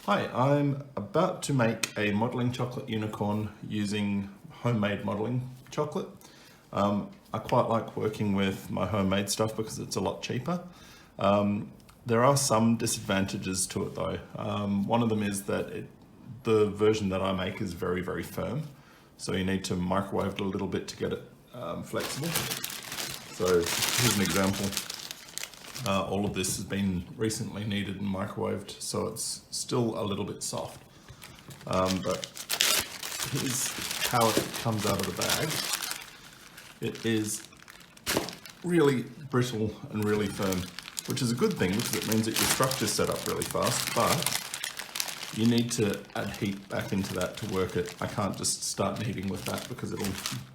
Hi, I'm about to make a modelling chocolate unicorn using homemade modelling chocolate. I quite like working with my homemade stuff because it's a lot cheaper. There are some disadvantages to it though. One of them is that the version that I make is very, very firm. So you need to microwave it a little bit to get it flexible. So here's an example. All of this has been recently kneaded and microwaved, so it's still a little bit soft. But here's how it comes out of the bag. It is really brittle and really firm, which is a good thing because it means that your structure's set up really fast, but you need to add heat back into that to work it. I can't just start kneading with that because it'll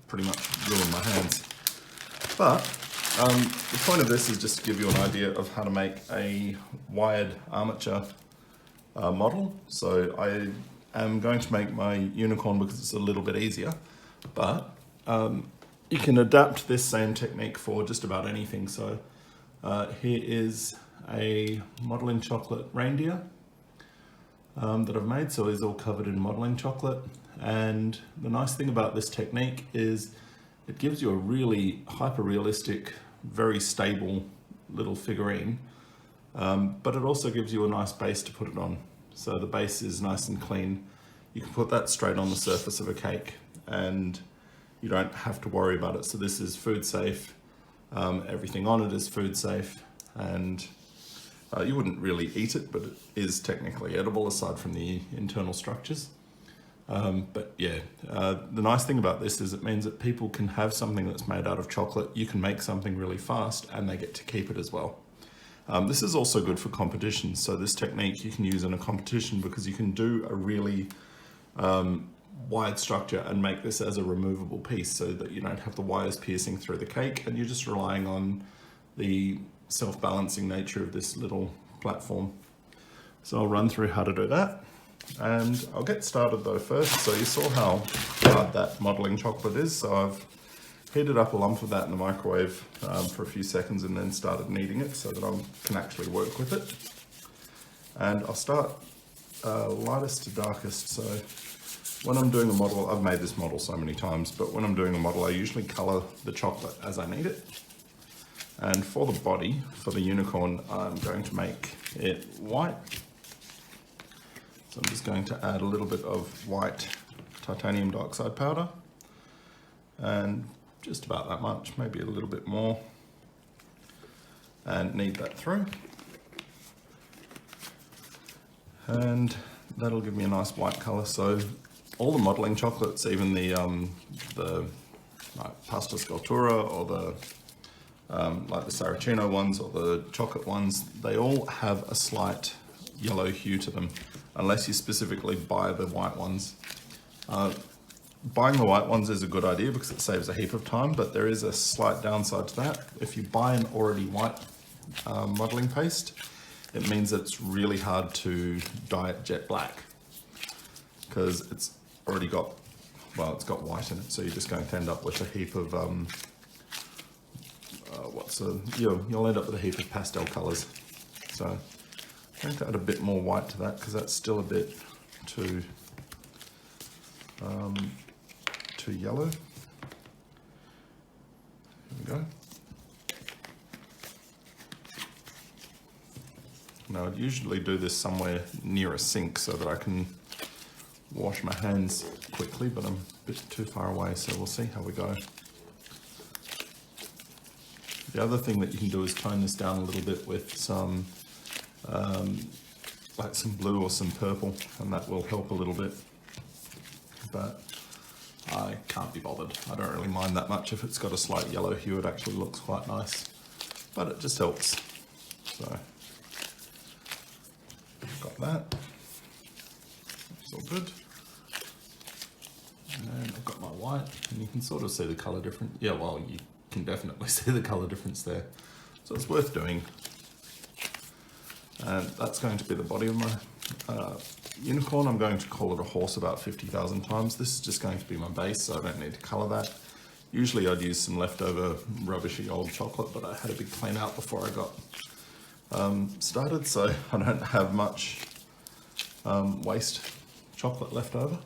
pretty much ruin my hands. But the point of this is just to give you an idea of how to make a wired armature model. So I am going to make my unicorn because it's a little bit easier, but you can adapt this same technique for just about anything. So here is a modeling chocolate reindeer that I've made. So it's all covered in modeling chocolate. And the nice thing about this technique is it gives you a really hyper-realistic, very stable little figurine, but it also gives you a nice base to put it on. So the base is nice and clean. You can put that straight on the surface of a cake and you don't have to worry about it. So this is food safe. Everything on it is food safe, and you wouldn't really eat it, but it is technically edible aside from the internal structures. But yeah, the nice thing about this is it means that people can have something that's made out of chocolate. You can make something really fast and they get to keep it as well. This is also good for competitions. So this technique you can use in a competition because you can do a really wide structure and make this as a removable piece so that you don't have the wires piercing through the cake and you're just relying on the self-balancing nature of this little platform. So I'll run through how to do that. And I'll get started though first. So you saw how hard that modeling chocolate is. So I've heated up a lump of that in the microwave for a few seconds and then started kneading it so that I can actually work with it. And I'll start lightest to darkest. So when I'm doing a model, I've made this model so many times, but when I'm doing a model, I usually color the chocolate as I need it. And for the body, for the unicorn, I'm going to make it white. So I'm just going to add a little bit of white titanium dioxide powder and just about that much, maybe a little bit more, and knead that through. And that'll give me a nice white color. So all the modeling chocolates, even the like pasta sculptura or the like the Saraceno ones or the chocolate ones, they all have a slight yellow hue to them, unless you specifically buy the white ones. Buying the white ones is a good idea because it saves a heap of time, but there is a slight downside to that. If you buy an already white modeling paste, it means it's really hard to dye it jet black because it's already got, well, it's got white in it, so you're just going to end up with a heap of you'll end up with a heap of pastel colors. So I'm going to add a bit more white to that because that's still a bit too yellow. There we go. Now I'd usually do this somewhere near a sink so that I can wash my hands quickly, but I'm a bit too far away, so we'll see how we go. The other thing that you can do is tone this down a little bit with some like some blue or some purple, and that will help a little bit, but I can't be bothered. I don't really mind that much. If it's got a slight yellow hue, it actually looks quite nice, but it just helps. So got that, it's all good. And I've got my white, and you can sort of see the color difference. Yeah, well, you can definitely see the color difference there, so it's worth doing. And that's going to be the body of my unicorn. I'm going to call it a horse about 50,000 times. This is just going to be my base, so I don't need to color that. Usually I'd use some leftover rubbishy old chocolate, but I had a big clean out before I got started, so I don't have much waste chocolate left over.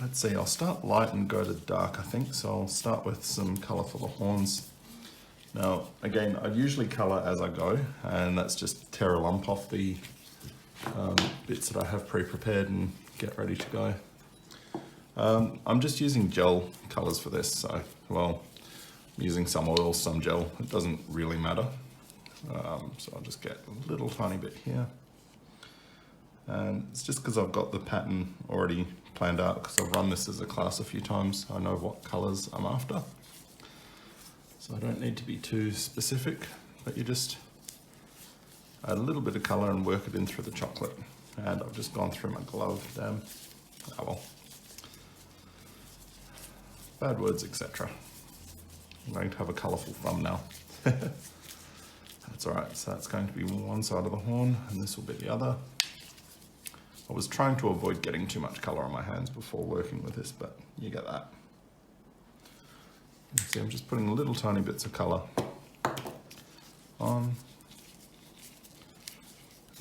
Let's see, I'll start light and go to dark, I think. So I'll start with some colour for the horns. Now, again, I usually colour as I go, and that's just tear a lump off the bits that I have pre-prepared and get ready to go. I'm just using gel colours for this, so, well, I'm using some oil, some gel, it doesn't really matter. So I'll just get a little tiny bit here. And it's just because I've got the pattern already planned out, because I've run this as a class a few times. I know what colours I'm after. So I don't need to be too specific, but you just add a little bit of colour and work it in through the chocolate. And I've just gone through my glove, damn. Oh well. Bad words, etc. I'm going to have a colourful thumbnail. That's alright, so that's going to be one side of the horn, and this will be the other. I was trying to avoid getting too much colour on my hands before working with this, but you get that. You see, I'm just putting little tiny bits of colour on,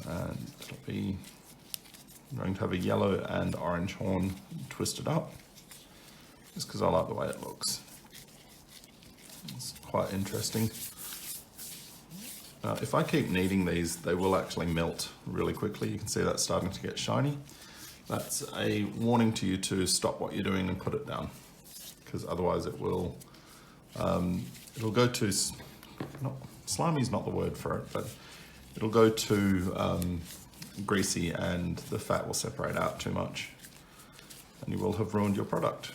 and it'll be, I'm going to have a yellow and orange horn twisted up, just because I like the way it looks. It's quite interesting. If I keep kneading these, they will actually melt really quickly. You can see that's starting to get shiny. That's a warning to you to stop what you're doing and put it down, because otherwise it will, it'll go to, slimy is not the word for it, but it'll go too greasy and the fat will separate out too much and you will have ruined your product.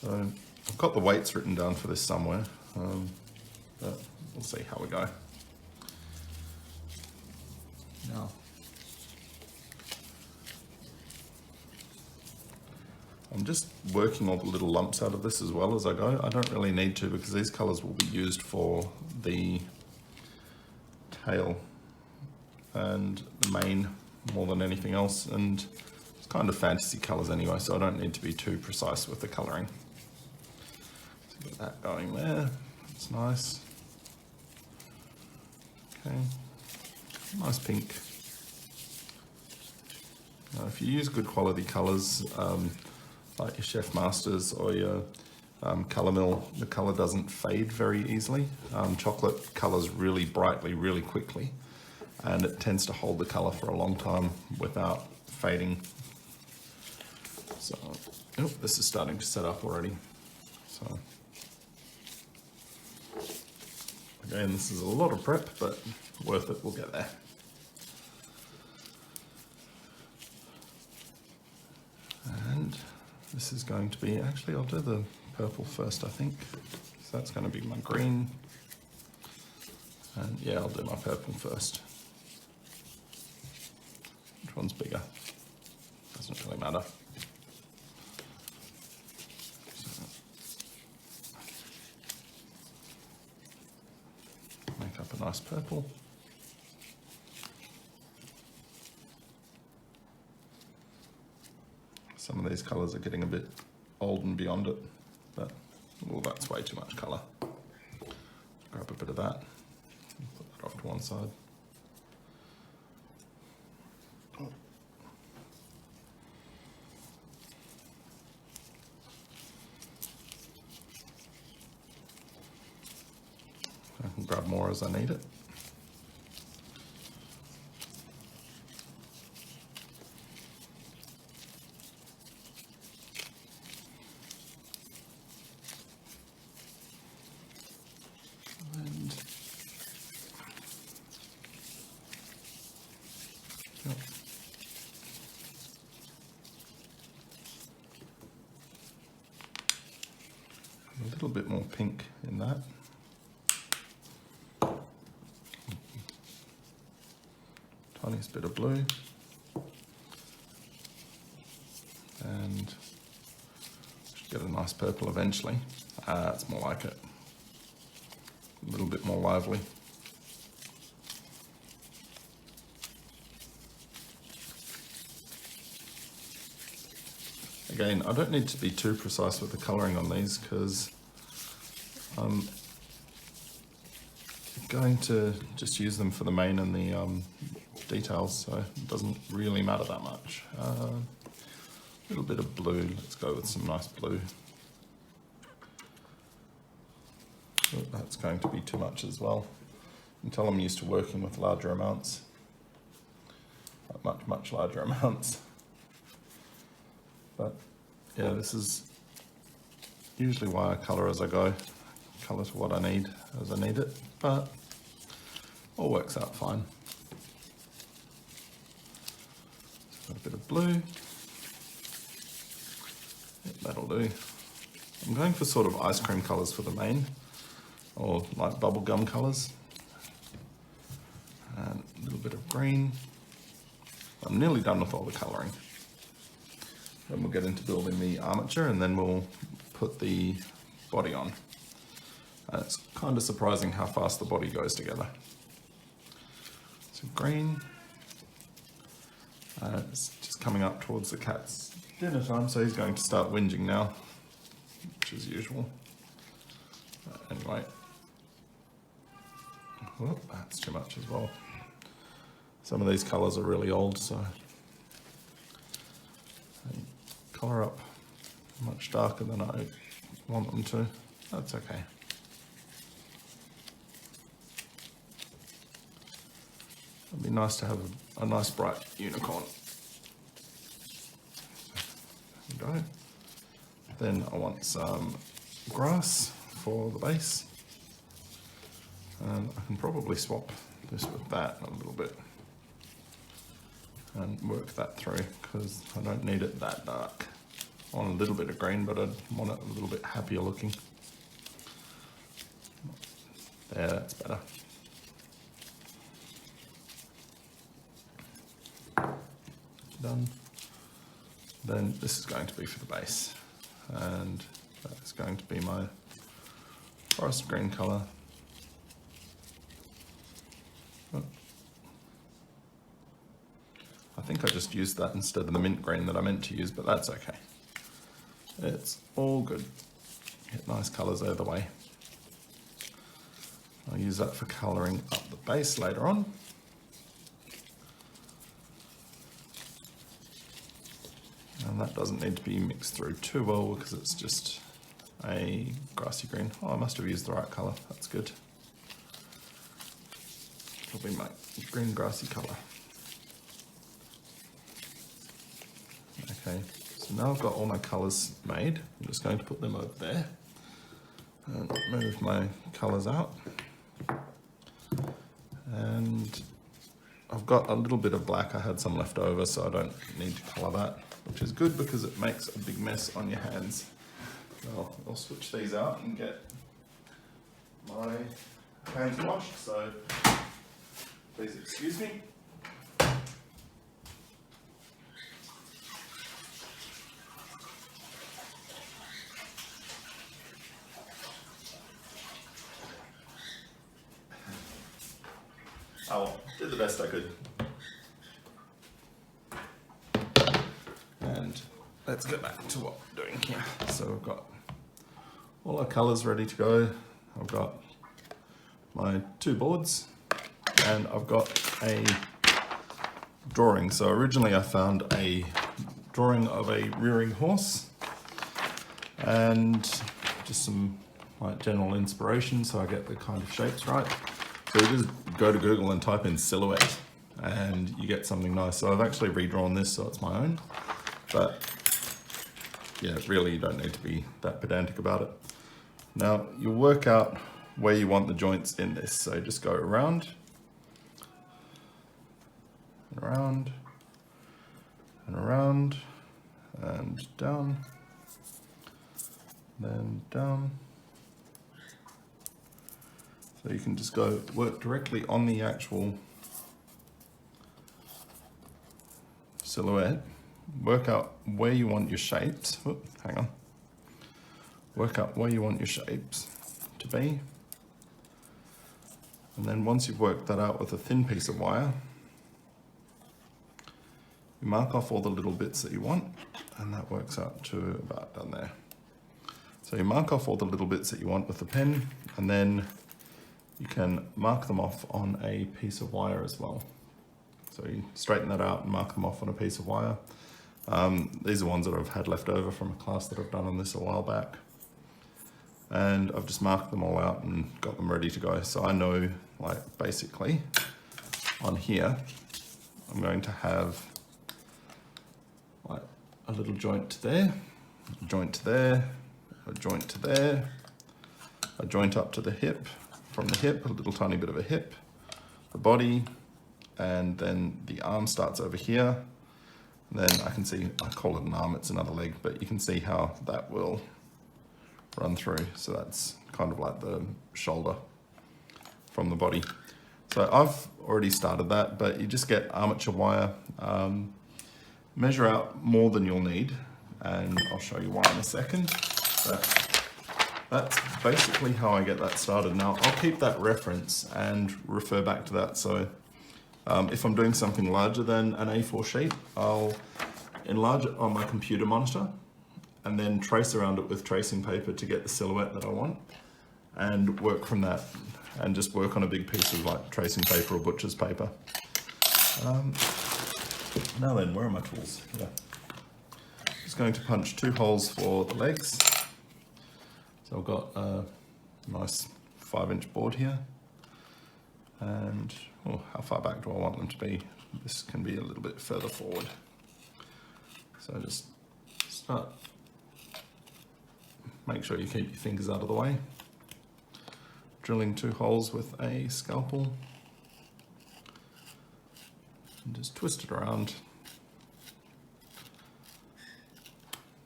So I've got the weights written down for this somewhere, but we'll see how we go. Now, I'm just working all the little lumps out of this as well as I go. I don't really need to, because these colours will be used for the tail and the mane more than anything else, and it's kind of fantasy colours anyway, so I don't need to be too precise with the colouring. So get that going there, that's nice. Okay, nice pink. Now, if you use good quality colours, like your Chef Masters or your colour mill, the colour doesn't fade very easily. Chocolate colours really brightly, really quickly, and it tends to hold the colour for a long time without fading. So, oh, this is starting to set up already. So, again, this is a lot of prep, but worth it, we'll get there. And this is going to be, actually I'll do the purple first, I think. So that's going to be my green. And yeah, I'll do my purple first. Which one's bigger? Doesn't really matter. Make up a nice purple. Some of these colours are getting a bit old and beyond it, but well, that's way too much colour. Grab a bit of that, put that off to one side. Oh. I can grab more as I need it. A little bit more pink in that. Tiniest bit of blue. And should get a nice purple eventually. It's more like it. A little bit more lively. Again, I don't need to be too precise with the colouring on these, because it going to just use them for the mane and the details, so it doesn't really matter that much. A little bit of blue, let's go with some nice blue. Oh, that's going to be too much as well. Until I'm used to working with larger amounts. Much larger amounts. But yeah, this is usually why I colour as I go. Colour to what I need as I need it, but all works out fine. Got a bit of blue. Yep, that'll do. I'm going for sort of ice cream colours for the mane, or like bubblegum colours. And a little bit of green. I'm nearly done with all the colouring. Then we'll get into building the armature and then we'll put the body on. It's kind of surprising how fast the body goes together. So green. It's just coming up towards the cat's dinner time, so he's going to start whinging now, which is usual. Anyway. Whoop, that's too much as well. Some of these colours are really old, so they colour up much darker than I want them to. That's okay. It'd be nice to have a nice bright unicorn. There we go. Then I want some grass for the base. And I can probably swap this with that a little bit and work that through, because I don't need it that dark. I want a little bit of green, but I want it a little bit happier looking. There, that's better. Done. Then this is going to be for the base, and that's going to be my forest green colour. I think I just used that instead of the mint green that I meant to use, but that's okay. It's all good. Get nice colours either way. I'll use that for colouring up the base later on. And that doesn't need to be mixed through too well because it's just a grassy green. Oh, I must have used the right colour. That's good. It'll be my green grassy colour. Okay, so now I've got all my colours made. I'm just going to put them over there and move my colours out. And I've got a little bit of black. I had some left over, so I don't need to colour that, which is good because it makes a big mess on your hands. So I'll switch these out and get my hands washed, so please excuse me. Oh, did the best I could. And let's get back to what we're doing here. So we've got all our colours ready to go. I've got my two boards and I've got a drawing. So originally I found a drawing of a rearing horse and just some like general inspiration so I get the kind of shapes right. So you just go to Google and type in silhouette and you get something nice. So I've actually redrawn this so it's my own, but yeah, really you don't need to be that pedantic about it. Now you'll work out where you want the joints in this. So just go around, and around, and around, and down, then down. So you can just go work directly on the actual silhouette, work out where you want your shapes, hang on, work out where you want your shapes to be. And then once you've worked that out with a thin piece of wire, you mark off all the little bits that you want, and that works out to about down there. So you mark off all the little bits that you want with the pen, and then you can mark them off on a piece of wire as well. So you straighten that out and mark them off on a piece of wire. These are ones that I've had left over from a class that I've done on this a while back. And I've just marked them all out and got them ready to go. So I know, like, basically on here, I'm going to have like a little joint to there, a joint to there, a joint to there, a joint up to the hip, from the hip, a little tiny bit of a hip, the body, and then the arm starts over here. And then I can see, I call it an arm, it's another leg, but you can see how that will run through. So that's kind of like the shoulder from the body. So I've already started that, but you just get armature wire, measure out more than you'll need, and I'll show you why in a second. But that's basically how I get that started. Now I'll keep that reference and refer back to that. So if I'm doing something larger than an A4 sheet, I'll enlarge it on my computer monitor and then trace around it with tracing paper to get the silhouette that I want, and work from that, and just work on a big piece of like tracing paper or butcher's paper. Now then, where are my tools? Yeah. Just going to punch 2 holes for the legs. So I've got a nice 5-inch board here, and how far back do I want them to be? This can be a little bit further forward. So just start, make sure you keep your fingers out of the way. Drilling 2 holes with a scalpel, and just twist it around.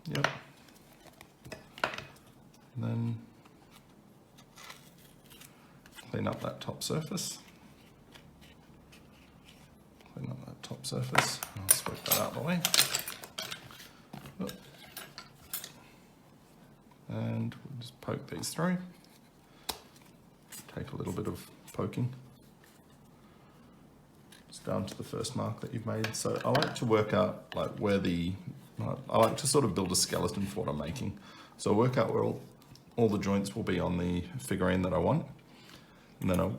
Yep. And then clean up that top surface. Clean up that top surface. I'll sweep that out of the way. Yep. And we'll just poke these through. Take a little bit of poking. Just down to the first mark that you've made. So I like to work out like where I like to sort of build a skeleton for what I'm making. So I work out where all the joints will be on the figurine that I want. And then I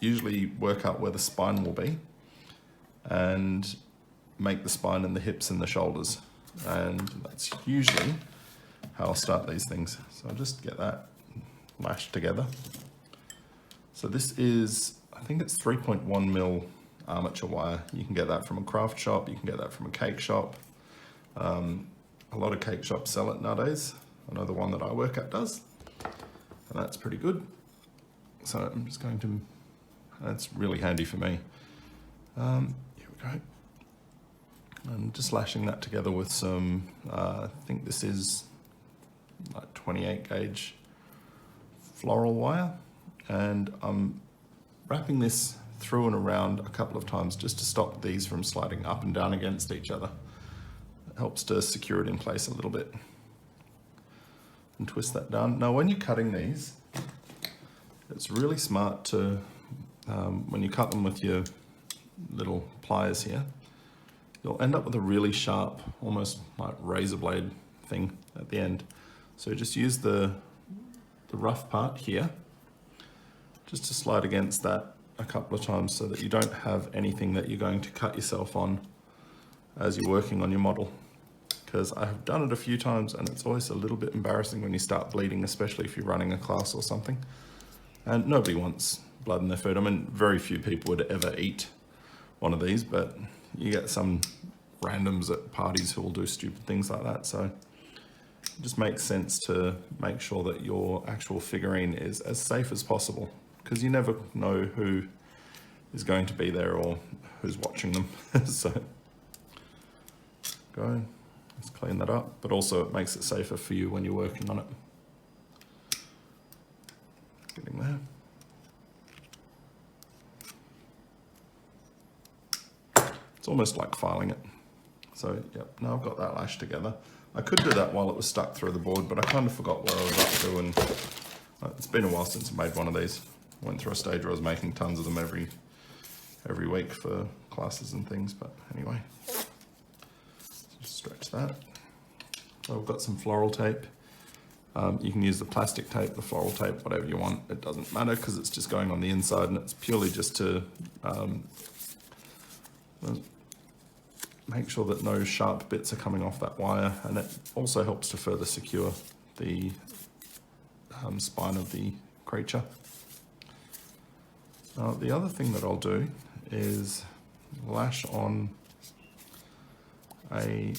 usually work out where the spine will be and make the spine and the hips and the shoulders. And that's usually how I'll start these things. So I'll just get that lashed together. So this is, I think it's 3.1mm armature wire. You can get that from a craft shop, you can get that from a cake shop. A lot of cake shops sell it nowadays. I know the one that I work at does, and that's pretty good. So I'm just going to, that's really handy for me. Here we go. I'm just lashing that together with some, I think this is like 28 gauge floral wire, and I'm wrapping this through and around a couple of times just to stop these from sliding up and down against each other. It helps to secure it in place a little bit. And twist that down. Now when you're cutting these, it's really smart to, when you cut them with your little pliers here, you'll end up with a really sharp, almost like razor blade thing at the end. So just use the rough part here, just to slide against that a couple of times so that you don't have anything that you're going to cut yourself on as you're working on your model. Because I have done it a few times and it's always a little bit embarrassing when you start bleeding, especially if you're running a class or something. And nobody wants blood in their food. I mean, very few people would ever eat one of these, but you get some randoms at parties who will do stupid things like that. So it just makes sense to make sure that your actual figurine is as safe as possible, because you never know who is going to be there or who's watching them. So go, let's clean that up, but also it makes it safer for you when you're working on it. Getting there. It's almost like filing it. So yep, now I've got that lashed together. I could do that while it was stuck through the board, but I kind of forgot where I was up to, and it's been a while since I made one of these. I went through a stage where I was making tons of them every week for classes and things, but anyway. Just stretch that. So I've got some floral tape. You can use the plastic tape, the floral tape, whatever you want. It doesn't matter because it's just going on the inside, and it's purely just to make sure that no sharp bits are coming off that wire, and it also helps to further secure the spine of the creature. Now, the other thing that I'll do is lash on a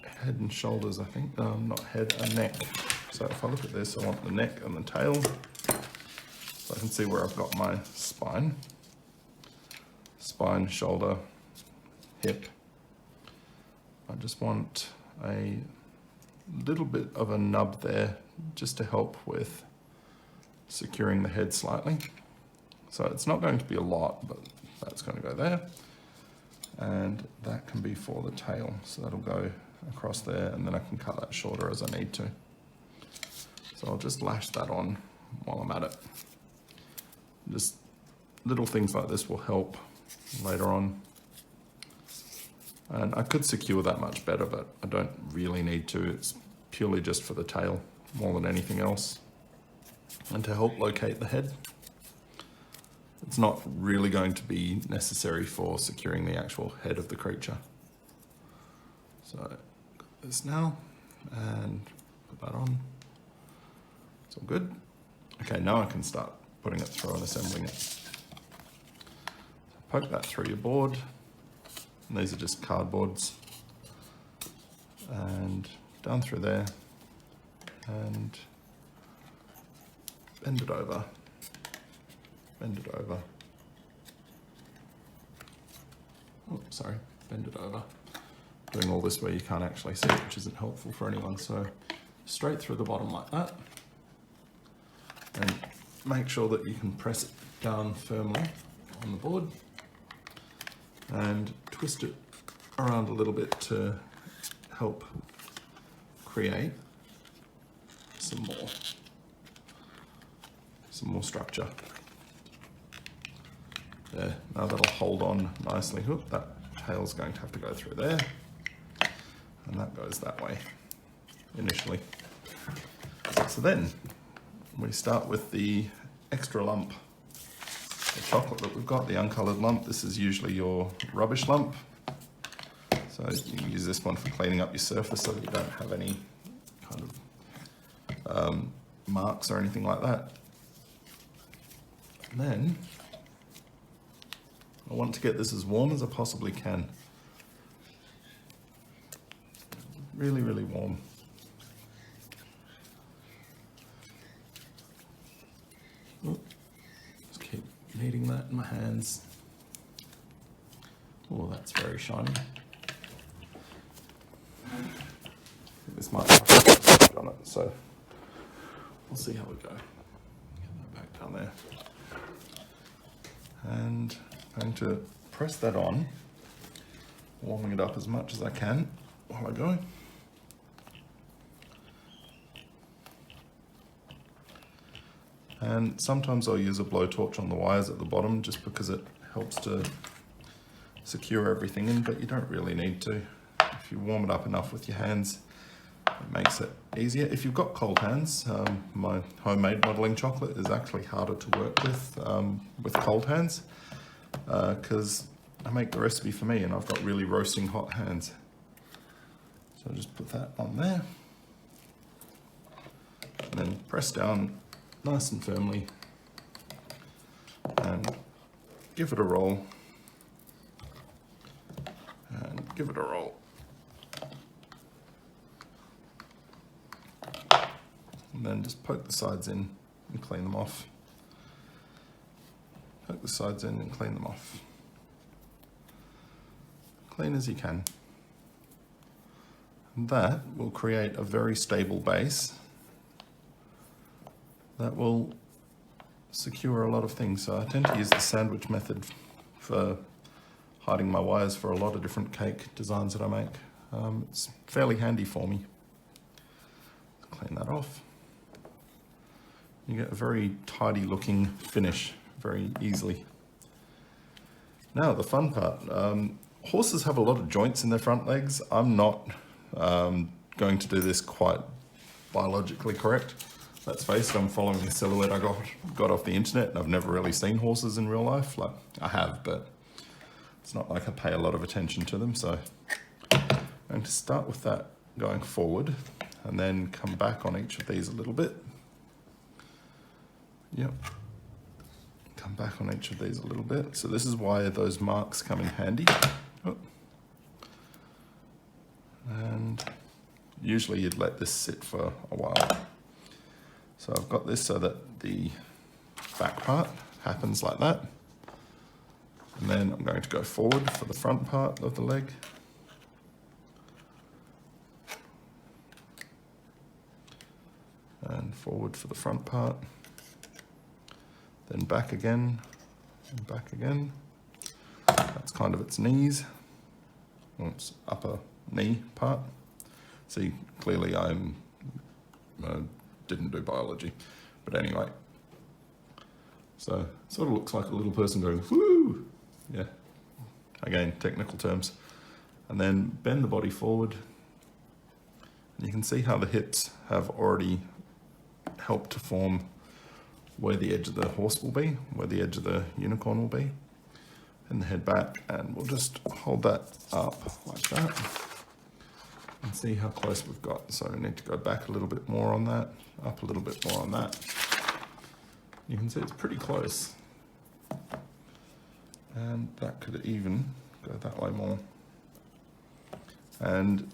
head and shoulders, I think. Not head, a neck. So if I look at this, I want the neck and the tail. So I can see where I've got my spine, shoulder, hip. I just want a little bit of a nub there just to help with securing the head slightly. So it's not going to be a lot, but that's going to go there. And that can be for the tail. So that'll go across there, and then I can cut that shorter as I need to. So I'll just lash that on while I'm at it. Just little things like this will help later on. And I could secure that much better, but I don't really need to. It's purely just for the tail more than anything else. And to help locate the head. It's not really going to be necessary for securing the actual head of the creature. So, got this now, and put that on. It's all good. Okay, now I can start putting it through and assembling it. So poke that through your board. And these are just cardboards. And down through there. And bend it over. Bend it over. Oh, sorry, bend it over. Doing all this where you can't actually see it, which isn't helpful for anyone. So straight through the bottom like that. And make sure that you can press it down firmly on the board. And twist it around a little bit to help create some more structure. There, now that'll hold on nicely. Oop, that tail's going to have to go through there. And that goes that way, initially. So then, we start with the extra lump. The chocolate that we've got, the uncolored lump. This is usually your rubbish lump. So you can use this one for cleaning up your surface so that you don't have any kind of marks or anything like that. And then, I want to get this as warm as I possibly can. Really, really warm. Just keep kneading that in my hands. Oh, that's very shiny. This might have on it, so we'll see how we go. Get that back down there. And I'm going to press that on, warming it up as much as I can while I go. And sometimes I'll use a blowtorch on the wires at the bottom just because it helps to secure everything in, but you don't really need to. If you warm it up enough with your hands, it makes it easier. If you've got cold hands, my homemade modelling chocolate is actually harder to work with cold hands because I make the recipe for me and I've got really roasting hot hands. So I'll just put that on there and then press down nice and firmly and give it a roll and give it a roll. And then just poke the sides in and clean them off. Poke the sides in and clean them off. Clean as you can. And that will create a very stable base that will secure a lot of things. So I tend to use the sandwich method for hiding my wires for a lot of different cake designs that I make. It's fairly handy for me. Clean that off. You get a very tidy looking finish very easily. Now the fun part, horses have a lot of joints in their front legs. I'm not going to do this quite biologically correct. Let's face it, I'm following a silhouette I got off the internet, and I've never really seen horses in real life. Like, I have, but it's not like I pay a lot of attention to them. So I'm going to start with that going forward, and then come back on each of these a little bit. Yep. Come back on each of these a little bit. So this is why those marks come in handy. Oh. And usually you'd let this sit for a while. So I've got this so that the back part happens like that. And then I'm going to go forward for the front part of the leg. And forward for the front part. Then back again, and back again. That's kind of its knees, or its upper knee part. See, clearly I'm didn't do biology, but anyway. So it sort of looks like a little person going, whoo! Yeah, again, technical terms. And then bend the body forward. And you can see how the hips have already helped to form where the edge of the horse will be, where the edge of the unicorn will be. And the head back, and we'll just hold that up like that. And see how close we've got. So we need to go back a little bit more on that, up a little bit more on that. You can see it's pretty close. And that could even go that way more. And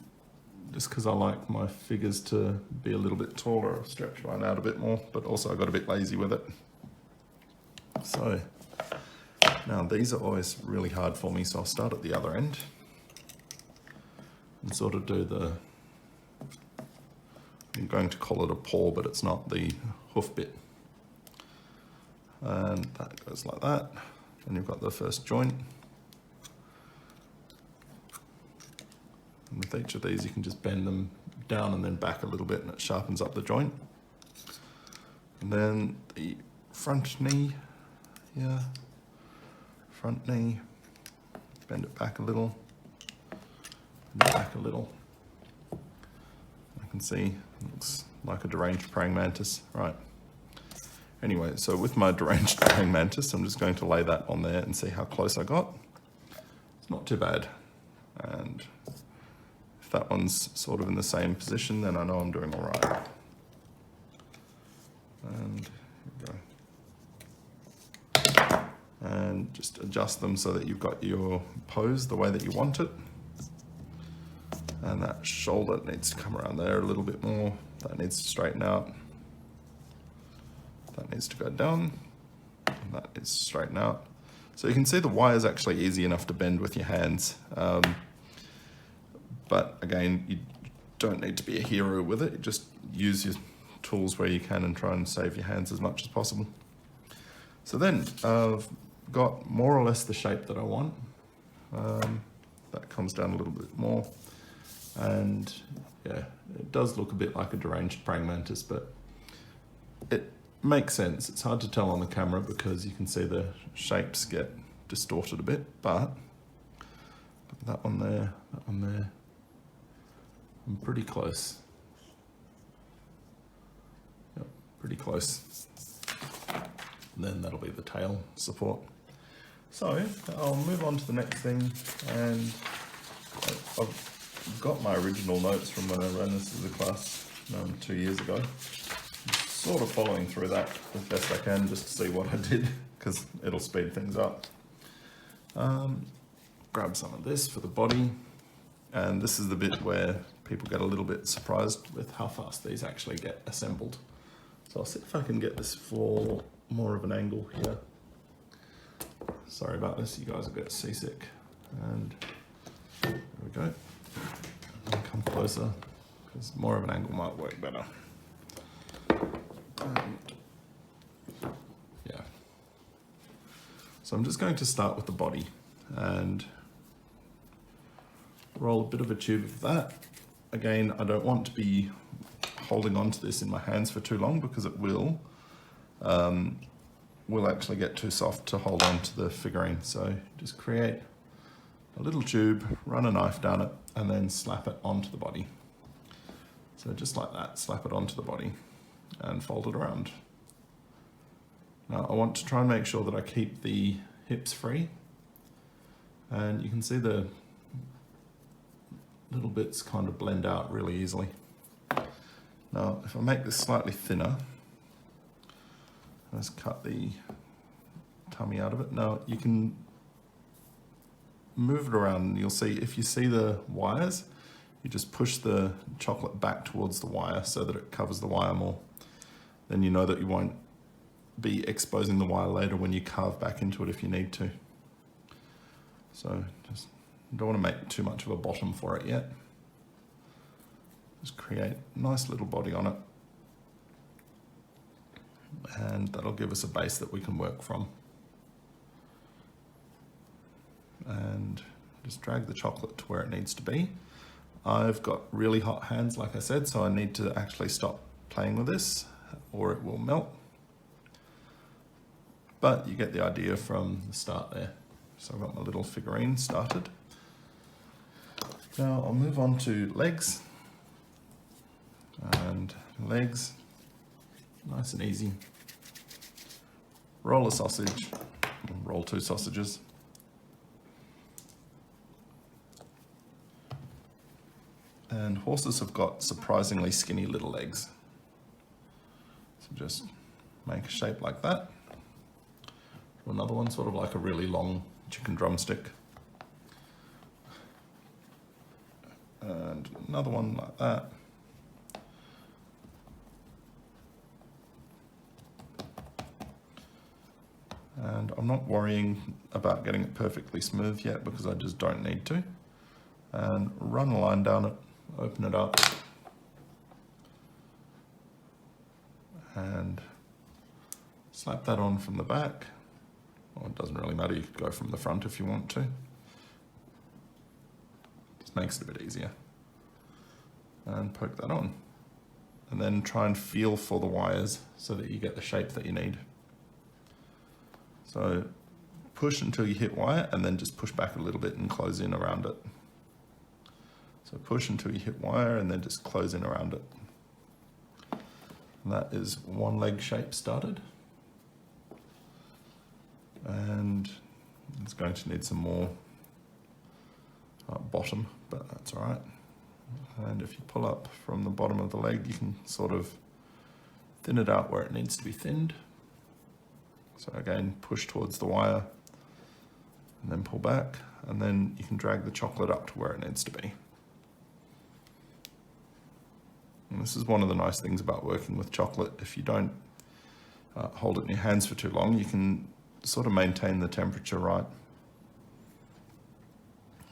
just because I like my figures to be a little bit taller, I'll stretch mine out a bit more, but also I got a bit lazy with it. So now these are always really hard for me, so I'll start at the other end and sort of do the, I'm going to call it a paw, but it's not, the hoof bit. And that goes like that. And you've got the first joint. And with each of these, you can just bend them down and then back a little bit, and it sharpens up the joint. And then the front knee, yeah, front knee, bend it back a little, back a little. I can see it looks like a deranged praying mantis, right? Anyway, so with my deranged praying mantis, I'm just going to lay that on there and see how close I got. It's not too bad. And if that one's sort of in the same position, then I know I'm doing all right. And here we go. And just adjust them so that you've got your pose the way that you want it. And that shoulder needs to come around there a little bit more. That needs to straighten out. That needs to go down. And that needs to straighten out. So you can see the wire is actually easy enough to bend with your hands. But again, you don't need to be a hero with it. You just use your tools where you can and try and save your hands as much as possible. So then I've got more or less the shape that I want. That comes down a little bit more. And yeah, it does look a bit like a deranged praying mantis, but it makes sense. It's hard to tell on the camera because you can see the shapes get distorted a bit, but that one there, that one there, I'm pretty close. Yep, pretty close. And then that'll be the tail support. So I'll move on to the next thing, and I've got my original notes from when I ran this as a class 2 years ago. I'm sort of following through that as best I can just to see what I did, because it'll speed things up. Grab some of this for the body, and this is the bit where people get a little bit surprised with how fast these actually get assembled. So I'll see if I can get this for more of an angle here. Sorry about this, you guys will get seasick. And there we go. And come closer, because more of an angle might work better. And yeah. So I'm just going to start with the body and roll a bit of a tube of that. Again, I don't want to be holding on to this in my hands for too long because it will actually get too soft to hold on to the figurine. So just create a little tube, run a knife down it, and then slap it onto the body. So just like that, slap it onto the body and fold it around. Now I want to try and make sure that I keep the hips free, and you can see the little bits kind of blend out really easily. Now if I make this slightly thinner, let's cut the tummy out of it. Now you can move it around and you'll see, if you see the wires, you just push the chocolate back towards the wire so that it covers the wire more. Then you know that you won't be exposing the wire later when you carve back into it if you need to. So just don't want to make too much of a bottom for it yet. Just create a nice little body on it. And that'll give us a base that we can work from. And just drag the chocolate to where it needs to be. I've got really hot hands, like I said, so I need to actually stop playing with this or it will melt. But you get the idea from the start there. So I've got my little figurine started. Now I'll move on to legs. And legs, nice and easy. Roll a sausage, roll 2 sausages. And horses have got surprisingly skinny little legs. So just make a shape like that. Another one, sort of like a really long chicken drumstick. And another one like that. And I'm not worrying about getting it perfectly smooth yet because I just don't need to. And run a line down it, open it up. And slap that on from the back. Well, it doesn't really matter, you could go from the front if you want to. Just makes it a bit easier. And poke that on. And then try and feel for the wires so that you get the shape that you need. So push until you hit wire and then just push back a little bit and close in around it. So push until you hit wire and then just close in around it. And that is one leg shape started. And it's going to need some more bottom, but that's all right. And if you pull up from the bottom of the leg, you can sort of thin it out where it needs to be thinned. So again, push towards the wire and then pull back, and then you can drag the chocolate up to where it needs to be. And this is one of the nice things about working with chocolate. If you don't hold it in your hands for too long, you can sort of maintain the temperature right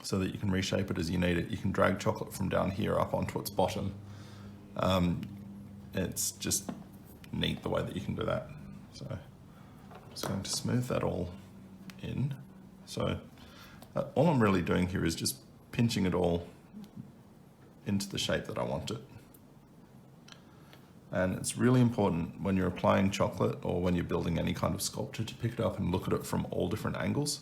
so that you can reshape it as you need it. You can drag chocolate from down here up onto its bottom. It's just neat the way that you can do that. So I'm just going to smooth that all in. So all I'm really doing here is just pinching it all into the shape that I want it. And it's really important when you're applying chocolate or when you're building any kind of sculpture to pick it up and look at it from all different angles,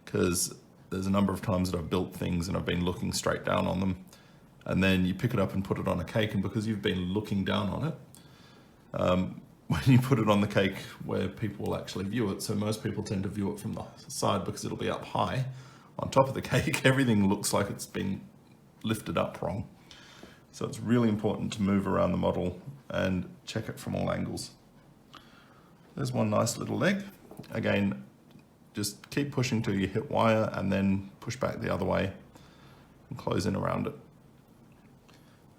because there's a number of times that I've built things and I've been looking straight down on them, and then you pick it up and put it on a cake, and because you've been looking down on it, when you put it on the cake where people will actually view it, so most people tend to view it from the side because it'll be up high on top of the cake, everything looks like it's been lifted up wrong. So it's really important to move around the model and check it from all angles. There's one nice little leg. Again, just keep pushing till you hit wire and then push back the other way and close in around it.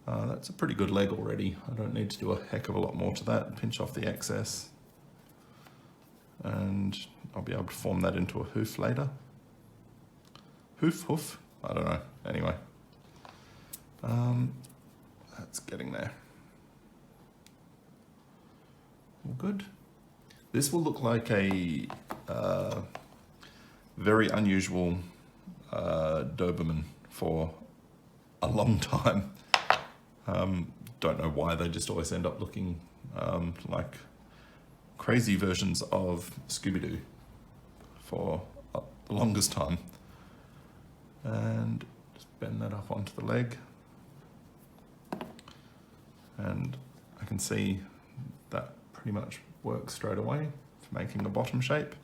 That's a pretty good leg already. I don't need to do a heck of a lot more to that. Pinch off the excess. And I'll be able to form that into a hoof later. Hoof? I don't know. Anyway. That's getting there. All good. This will look like a very unusual Doberman for a long time. Don't know why, they just always end up looking like crazy versions of Scooby-Doo for the longest time. And just bend that up onto the leg. And I can see that pretty much works straight away for making a bottom shape.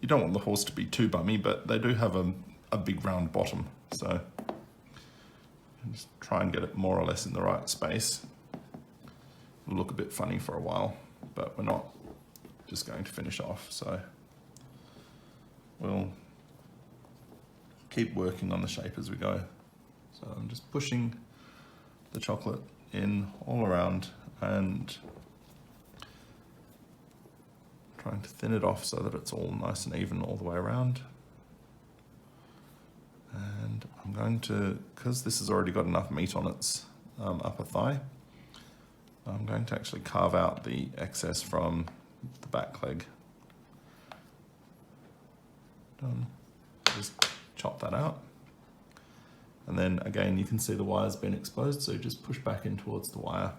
You don't want the horse to be too bummy, but they do have a big round bottom, so just try and get it more or less in the right space. It'll look a bit funny for a while, but we're not just going to finish off, so we'll keep working on the shape as we go. So I'm just pushing the chocolate in all around and trying to thin it off so that it's all nice and even all the way around. And I'm going to, because this has already got enough meat on its upper thigh, I'm going to actually carve out the excess from the back leg. Done. Just chop that out. And then again, you can see the wire's been exposed, so just push back in towards the wire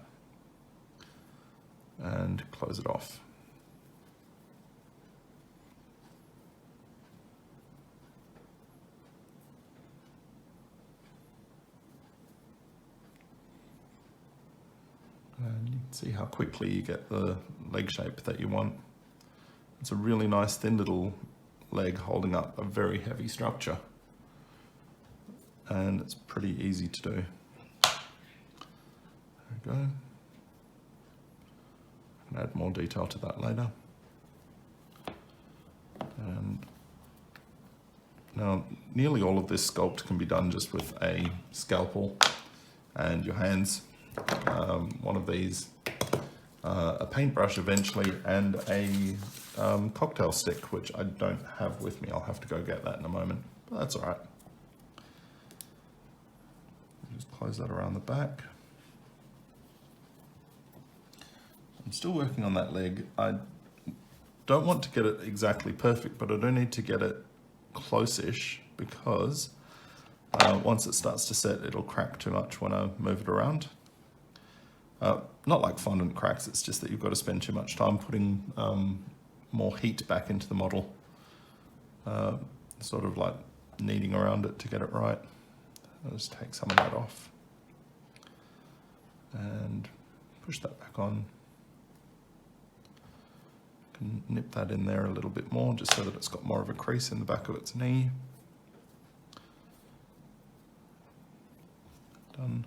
and close it off. And you can see how quickly you get the leg shape that you want. It's a really nice thin little leg holding up a very heavy structure. And it's pretty easy to do. There we go. I can add more detail to that later. And now nearly all of this sculpt can be done just with a scalpel and your hands. One of these, a paintbrush eventually, and a cocktail stick, which I don't have with me. I'll have to go get that in a moment, but that's all right. Just close that around the back. I'm still working on that leg. I don't want to get it exactly perfect, but I do need to get it close-ish because once it starts to set, it'll crack too much when I move it around. Not like fondant cracks, it's just that you've got to spend too much time putting more heat back into the model, sort of like kneading around it to get it right. I'll just take some of that off and push that back on. Can nip that in there a little bit more just so that it's got more of a crease in the back of its knee. Done.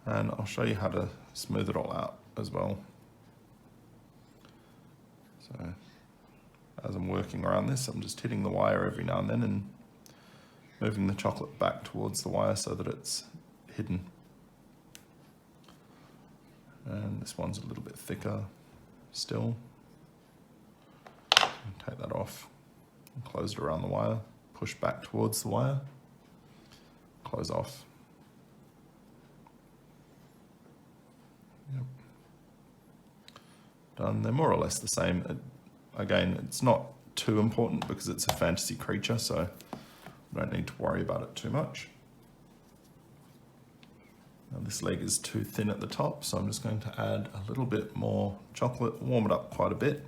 And I'll show you how to smooth it all out as well. So as I'm working around this, I'm just hitting the wire every now and then and moving the chocolate back towards the wire so that it's hidden. And this one's a little bit thicker still. Take that off and close it around the wire, push back towards the wire, close off. Yep. Done. They're more or less the same. Again, it's not too important because it's a fantasy creature, so I don't need to worry about it too much. Now this leg is too thin at the top, so I'm just going to add a little bit more chocolate, warm it up quite a bit.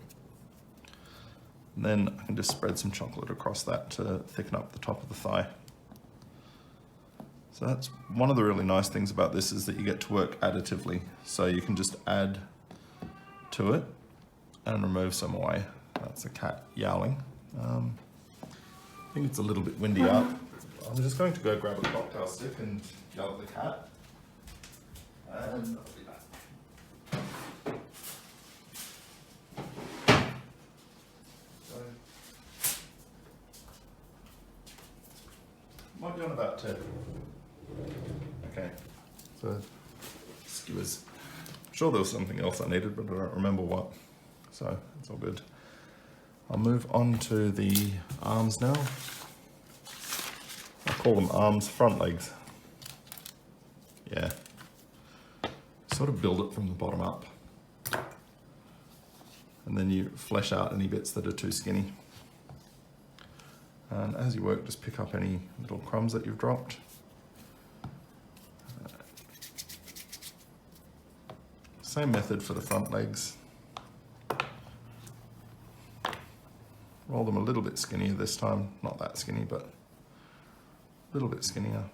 And then I can just spread some chocolate across that to thicken up the top of the thigh. So that's one of the really nice things about this, is that you get to work additively. So you can just add to it and remove some away. That's a cat yowling. I think it's a little bit windy out. I'm just going to go grab a cocktail stick and yell at the cat. And I'll be back. Might be on about 10. Okay, so skewers. I'm sure there was something else I needed, but I don't remember what. So it's all good. I'll move on to the arms now. I call them arms, front legs. Yeah. Sort of build it from the bottom up. And then you flesh out any bits that are too skinny. And as you work, just pick up any little crumbs that you've dropped. Same method for the front legs. Roll them a little bit skinnier this time. Not that skinny, but a little bit skinnier.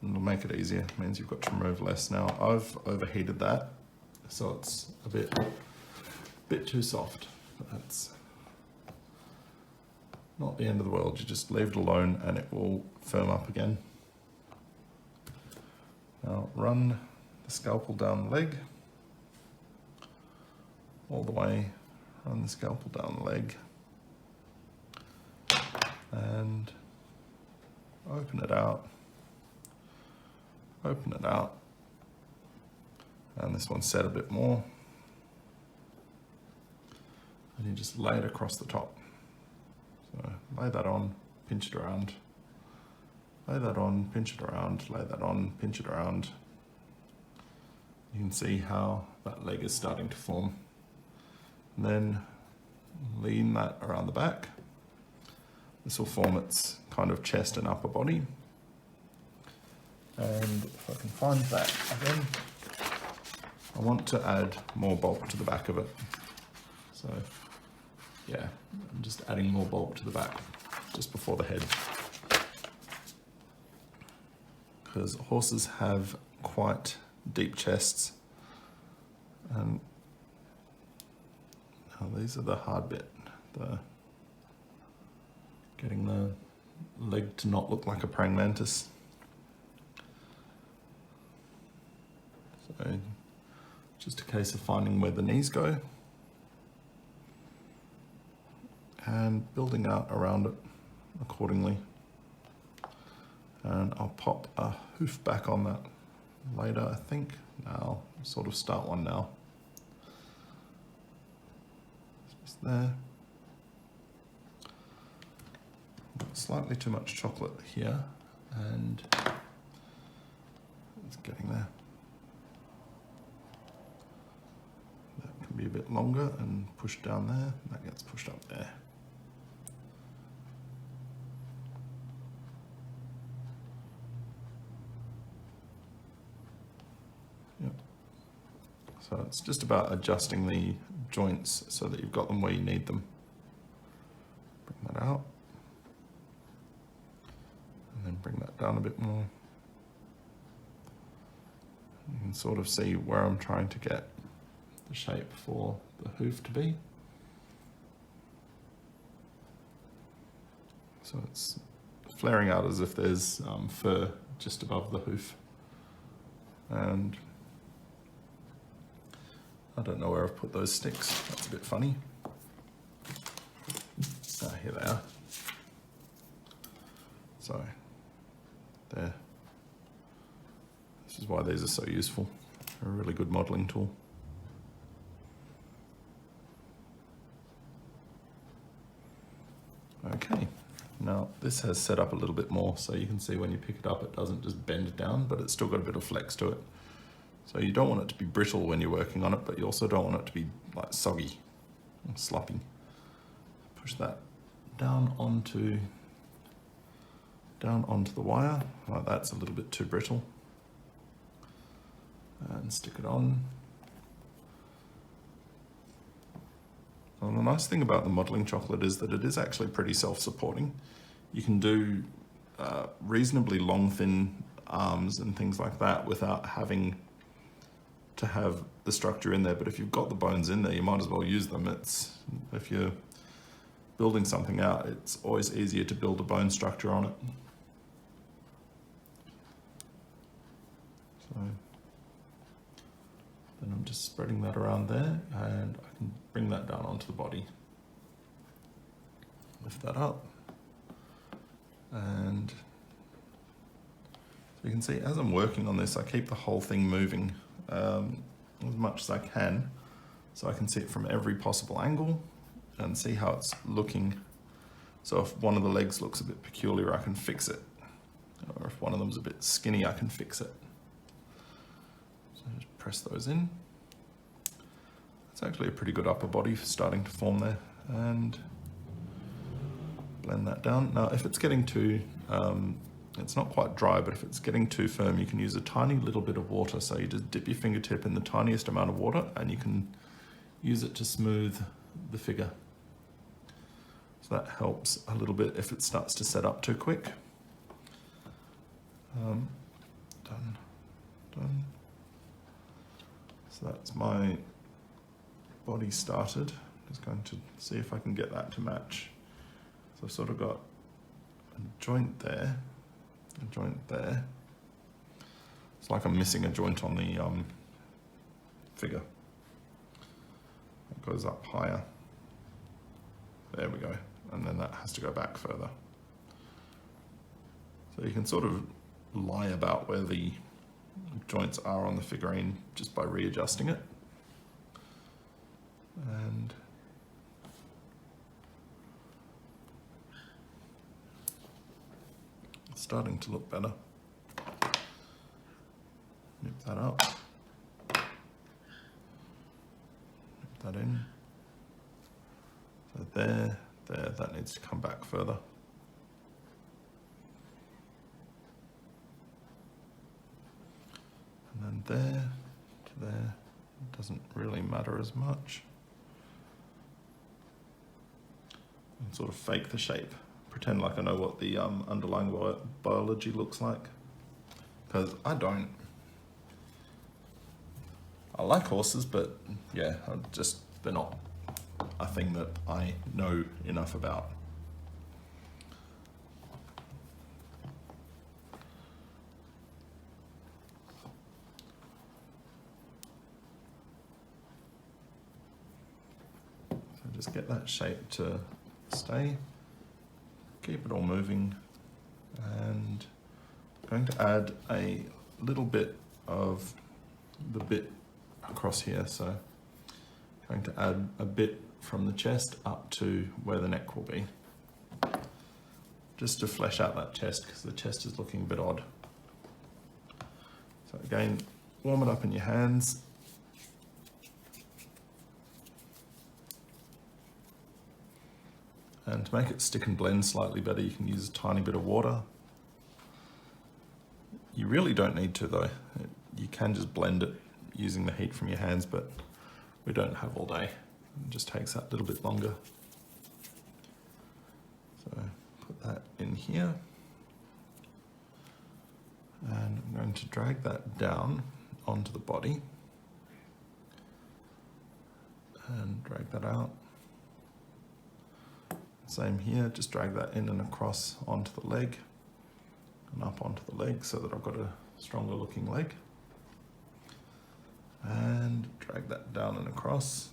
it'll make it easier. It means you've got to remove less. Now I've overheated that, so it's a bit too soft, but that's not the end of the world. You just leave it alone and it will firm up again. Now run the scalpel down the leg, all the way, run the scalpel down the leg, and open it out, and this one's set a bit more, and you just lay it across the top. So lay that on, pinch it around, lay that on, pinch it around, lay that on, pinch it around. You can see how that leg is starting to form. And then lean that around the back. This will form its kind of chest and upper body. And if I can find that again, I want to add more bulk to the back of it. So yeah, I'm just adding more bulk to the back just before the head. Because horses have quite deep chests, and these are the hard bit, getting the leg to not look like a praying mantis. So just a case of finding where the knees go and building out around it accordingly. And I'll pop a hoof back on that later, I think. Now, sort of start one now. Just there. Slightly too much chocolate here, and it's getting there. That can be a bit longer and pushed down there. That gets pushed up there. So it's just about adjusting the joints so that you've got them where you need them. Bring that out. And then bring that down a bit more. You can sort of see where I'm trying to get the shape for the hoof to be. So it's flaring out as if there's fur just above the hoof. And I don't know where I've put those sticks. That's a bit funny. Ah, here they are. So, there. This is why these are so useful. They're a really good modelling tool. Okay, now this has set up a little bit more, so you can see when you pick it up it doesn't just bend down, but it's still got a bit of flex to it. So you don't want it to be brittle when you're working on it, but you also don't want it to be like soggy and sloppy. Push that down onto the wire. Like that's a little bit too brittle. And stick it on. And the nice thing about the modelling chocolate is that it is actually pretty self-supporting. You can do reasonably long, thin arms and things like that without having to have the structure in there, but if you've got the bones in there, you might as well use them. If you're building something out, it's always easier to build a bone structure on it. So then I'm just spreading that around there, and I can bring that down onto the body. Lift that up, and so you can see as I'm working on this, I keep the whole thing moving as much as I can, so I can see it from every possible angle and see how it's looking. So if one of the legs looks a bit peculiar, I can fix it, or if one of them's a bit skinny, I can fix it. So just press those in. It's actually a pretty good upper body starting to form there, and blend that down. Now if it's getting too it's not quite dry, but if it's getting too firm, you can use a tiny little bit of water. So you just dip your fingertip in the tiniest amount of water and you can use it to smooth the figure. So that helps a little bit if it starts to set up too quick. Done. Done. So that's my body started. Just going to see if I can get that to match. So I've sort of got a joint there, a joint there. It's like I'm missing a joint on the figure. It goes up higher. There we go. And then that has to go back further. So you can sort of lie about where the joints are on the figurine just by readjusting it. And it's starting to look better. Nip that up. Nip that in. So there, that needs to come back further. And then there to there, it doesn't really matter as much. And sort of fake the shape, pretend like I know what the underlying biology looks like, because I don't. I like horses, but yeah, they're not a thing that I know enough about. So just get that shape to stay, keep it all moving, and I'm going to add a little bit of the bit across here. So I'm going to add a bit from the chest up to where the neck will be, just to flesh out that chest, because the chest is looking a bit odd. So again, warm it up in your hands. And to make it stick and blend slightly better, you can use a tiny bit of water. You really don't need to though. You can just blend it using the heat from your hands, but we don't have all day. It just takes that little bit longer. So put that in here. And I'm going to drag that down onto the body. And drag that out. Same here, just drag that in and across onto the leg and up onto the leg so that I've got a stronger looking leg. And drag that down and across.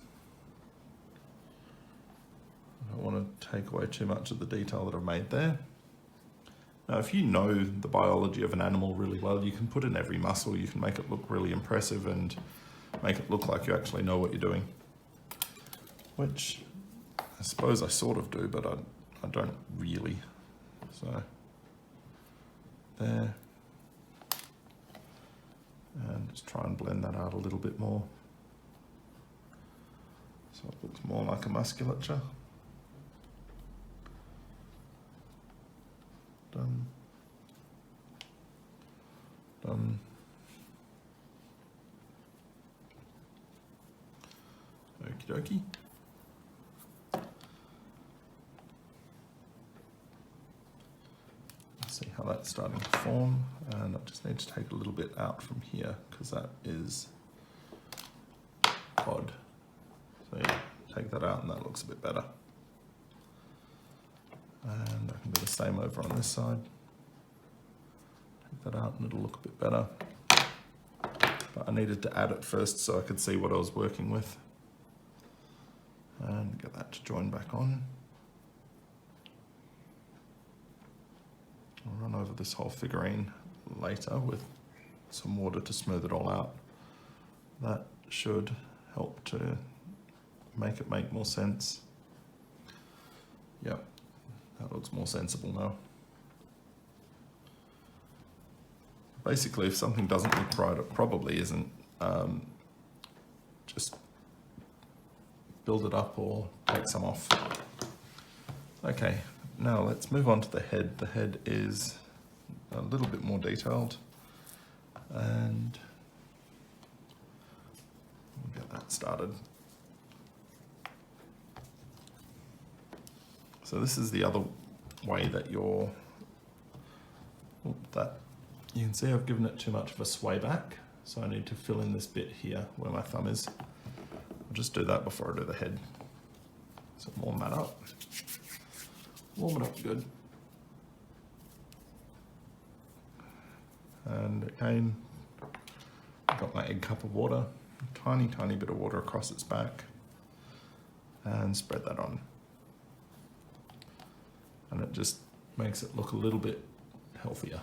I don't want to take away too much of the detail that I've made there. Now, if you know the biology of an animal really well, you can put in every muscle, you can make it look really impressive and make it look like you actually know what you're doing. Which I suppose I sort of do, but I don't really. So there. And just try and blend that out a little bit more, so it looks more like a musculature. Done. Done. Okie dokie. See how that's starting to form, and I just need to take a little bit out from here because that is odd. So yeah, take that out and that looks a bit better. And I can do the same over on this side. Take that out and it'll look a bit better. But I needed to add it first so I could see what I was working with. And get that to join back on. I'll run over this whole figurine later with some water to smooth it all out. That should help to make it make more sense. Yep, that looks more sensible now. Basically, if something doesn't look right, it probably isn't. Just build it up or take some off. Okay. Now let's move on to the head. The head is a little bit more detailed, and we'll get that started. So this is the other way that that You can see I've given it too much of a sway back, so I need to fill in this bit here where my thumb is. I'll just do that before I do the head. So warm that up. Warm it up good. And again, I've got my egg cup of water, a tiny, tiny bit of water across its back, and spread that on. And it just makes it look a little bit healthier.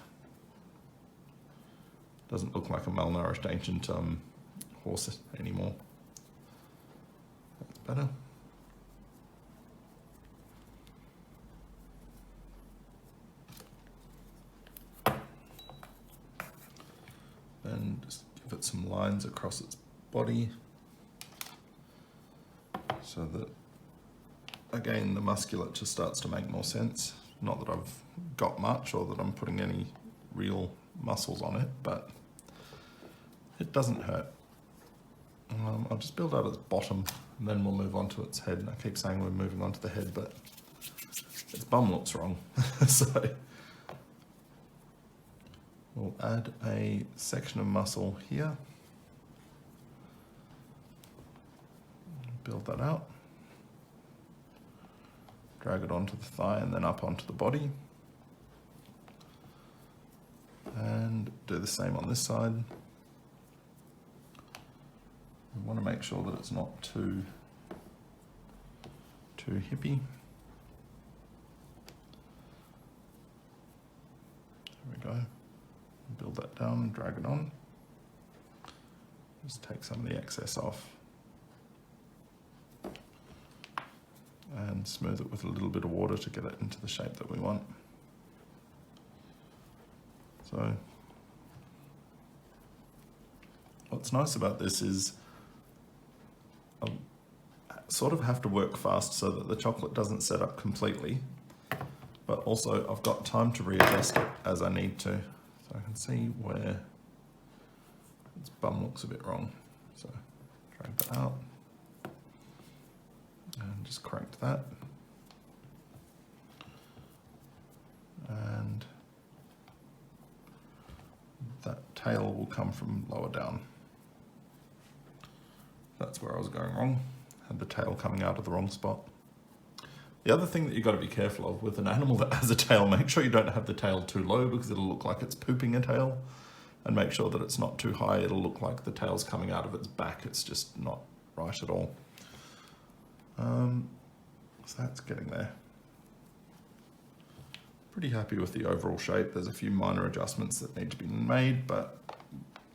Doesn't look like a malnourished ancient horse anymore. That's better. And just give it some lines across its body so that, again, the musculature starts to make more sense. Not that I've got much or that I'm putting any real muscles on it, but it doesn't hurt. I'll just build out its bottom and then we'll move on to its head. I keep saying we're moving on to the head, but its bum looks wrong. So we'll add a section of muscle here. Build that out. Drag it onto the thigh and then up onto the body. And do the same on this side. We want to make sure that it's not too hippy. There we go. Build that down and drag it on. Just take some of the excess off. And smooth it with a little bit of water to get it into the shape that we want. So, what's nice about this is I sort of have to work fast so that the chocolate doesn't set up completely, but also I've got time to readjust it as I need to. So I can see where its bum looks a bit wrong. So drag that out and just correct that. And that tail will come from lower down. That's where I was going wrong. Had the tail coming out of the wrong spot. The other thing that you've got to be careful of with an animal that has a tail, make sure you don't have the tail too low because it'll look like it's pooping a tail, and make sure that it's not too high. It'll look like the tail's coming out of its back. It's just not right at all. So that's getting there. Pretty happy with the overall shape. There's a few minor adjustments that need to be made, but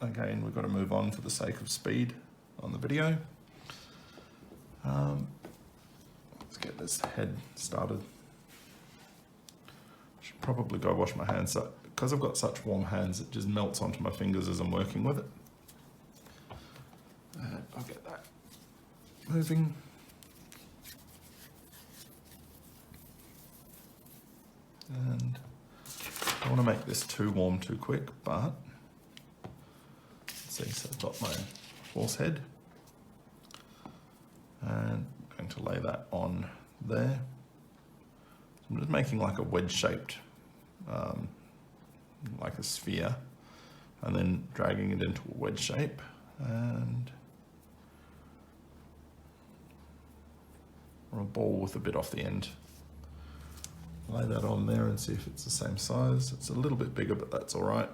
again, we've got to move on for the sake of speed on the video. Let's get this head started. Should probably go wash my hands up. Because I've got such warm hands, it just melts onto my fingers as I'm working with it. And I'll get that moving. And I don't want to make this too warm too quick, but let's see, so I've got my horse head and I'm going to lay that on there. So I'm just making like a wedge shaped, like a sphere, and then dragging it into a wedge shape and or a ball with a bit off the end. Lay that on there and see if it's the same size. It's a little bit bigger, but that's all right,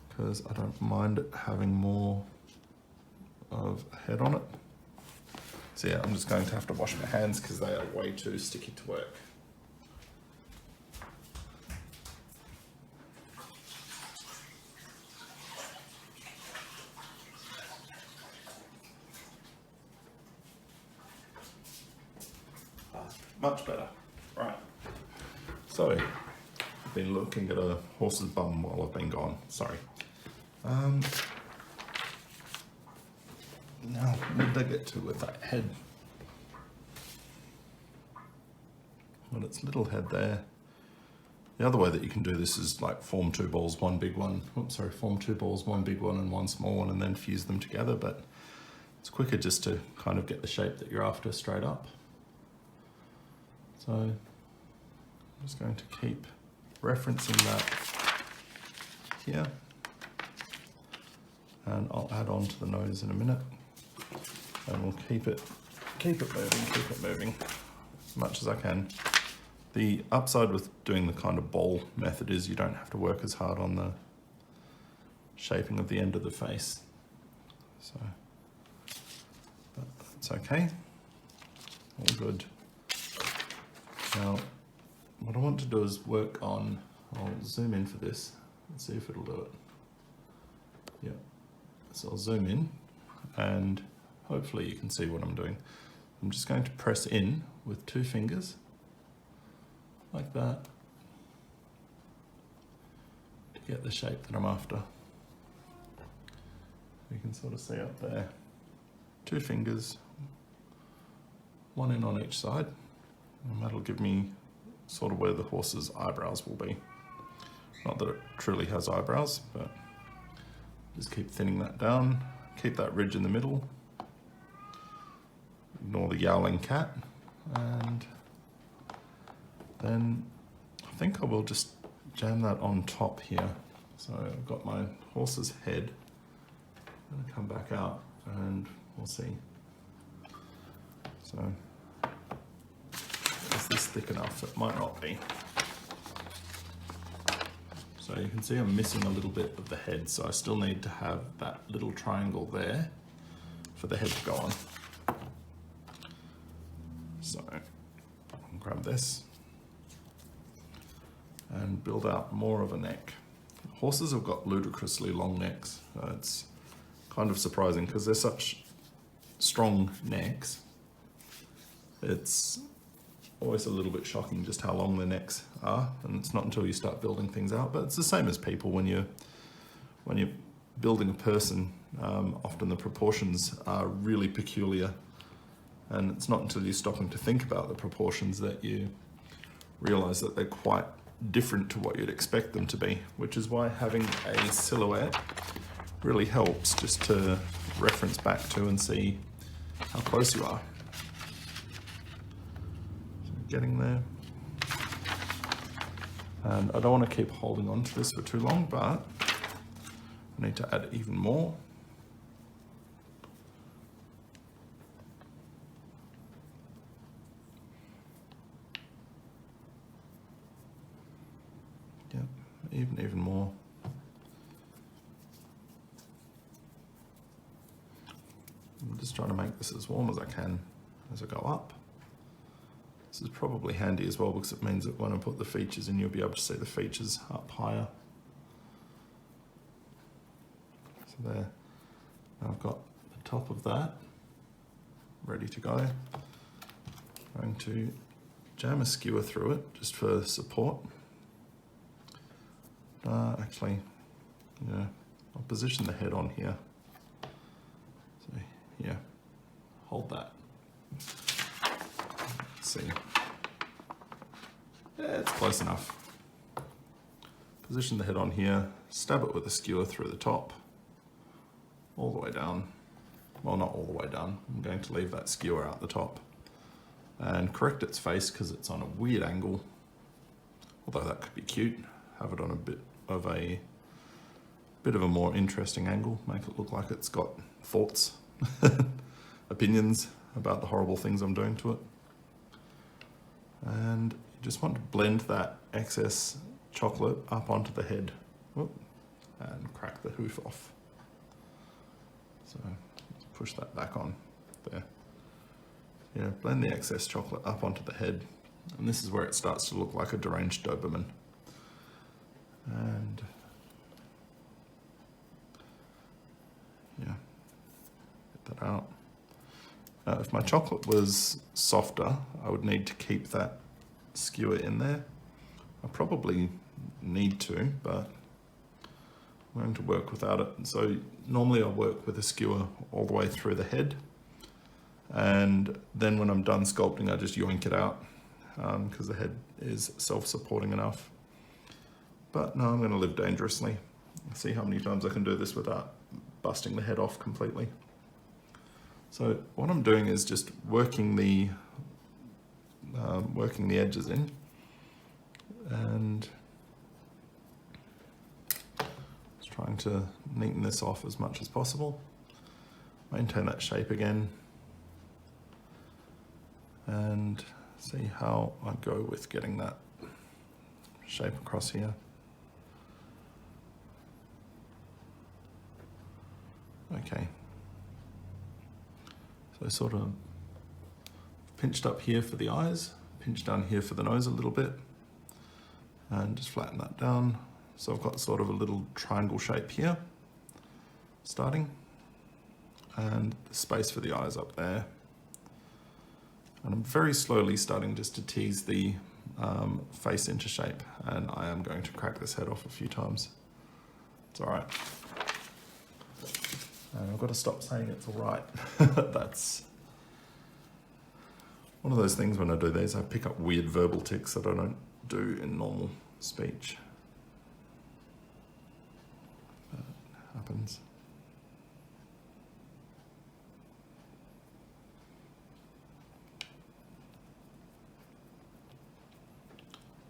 because I don't mind it having more of a head on it. So yeah, I'm just going to have to wash my hands because they are way too sticky to work. Much better. Right. So, I've been looking at a horse's bum while I've been gone. Sorry. Now, what did I get to with that head? Well, its little head there. The other way that you can do this is like form two balls, one big one. Oops, sorry, form two balls, one big one and one small one, and then fuse them together. But it's quicker just to kind of get the shape that you're after straight up. So I'm just going to keep referencing that here. And I'll add on to the nose in a minute. And we'll keep it moving as much as I can. The upside with doing the kind of bowl method is you don't have to work as hard on the shaping of the end of the face. So that's okay, all good. Now, what I want to do is work on, I'll zoom in for this and see if it'll do it. Yeah, so I'll zoom in and hopefully you can see what I'm doing. I'm just going to press in with 2 fingers, like that, to get the shape that I'm after. You can sort of see up there, 2 fingers, 1 in on each side, and that'll give me sort of where the horse's eyebrows will be. Not that it truly has eyebrows, but just keep thinning that down, keep that ridge in the middle, ignore the yowling cat, and then I think I will just jam that on top here. So I've got my horse's head. I'm going to come back out and we'll see. So is this thick enough? It might not be. So you can see I'm missing a little bit of the head, so I still need to have that little triangle there for the head to go on. So I'll grab this and build out more of a neck. Horses have got ludicrously long necks. It's kind of surprising because they're such strong necks. It's always a little bit shocking just how long their necks are, and it's not until you start building things out. But it's the same as people when you're building a person. Often the proportions are really peculiar, and it's not until you're stopping to think about the proportions that you realize that they're quite different to what you'd expect them to be, which is why having a silhouette really helps, just to reference back to and see how close you are. So getting there. And I don't want to keep holding on to this for too long, but I need to add even more. Yep, even more. I'm just trying to make this as warm as I can as I go up. This is probably handy as well because it means that when I put the features in, you'll be able to see the features up higher. So there, now I've got the top of that ready to go. I'm going to jam a skewer through it just for support. Actually, yeah, I'll position the head on here. So yeah, hold that. Let's see. Yeah, it's close enough. Position the head on here, stab it with a skewer through the top, all the way down. Well, not all the way down. I'm going to leave that skewer out the top and correct its face because it's on a weird angle. Although that could be cute. Have it on a bit of a more interesting angle. Make it look like it's got thoughts, opinions about the horrible things I'm doing to it. And you just want to blend that excess chocolate up onto the head. Whoop, and crack the hoof off. So push that back on there. Yeah, blend the excess chocolate up onto the head. And this is where it starts to look like a deranged Doberman. And yeah, get that out. Now, if my chocolate was softer, I would need to keep that skewer in there. I probably need to, but I'm going to work without it. So normally I work with a skewer all the way through the head, and then when I'm done sculpting, I just yoink it out because the head is self-supporting enough. But no, I'm going to live dangerously. See how many times I can do this without busting the head off completely. So what I'm doing is just working the edges in, and going to neaten this off as much as possible. Maintain that shape again. And see how I go with getting that shape across here. Okay. So sort of pinched up here for the eyes, pinched down here for the nose a little bit, and just flatten that down. So I've got sort of a little triangle shape here, starting, and the space for the eyes up there. And I'm very slowly starting just to tease the face into shape, and I am going to crack this head off a few times. It's all right. And I've got to stop saying it's all right. That's one of those things when I do these, I pick up weird verbal tics that I don't do in normal speech. But it happens.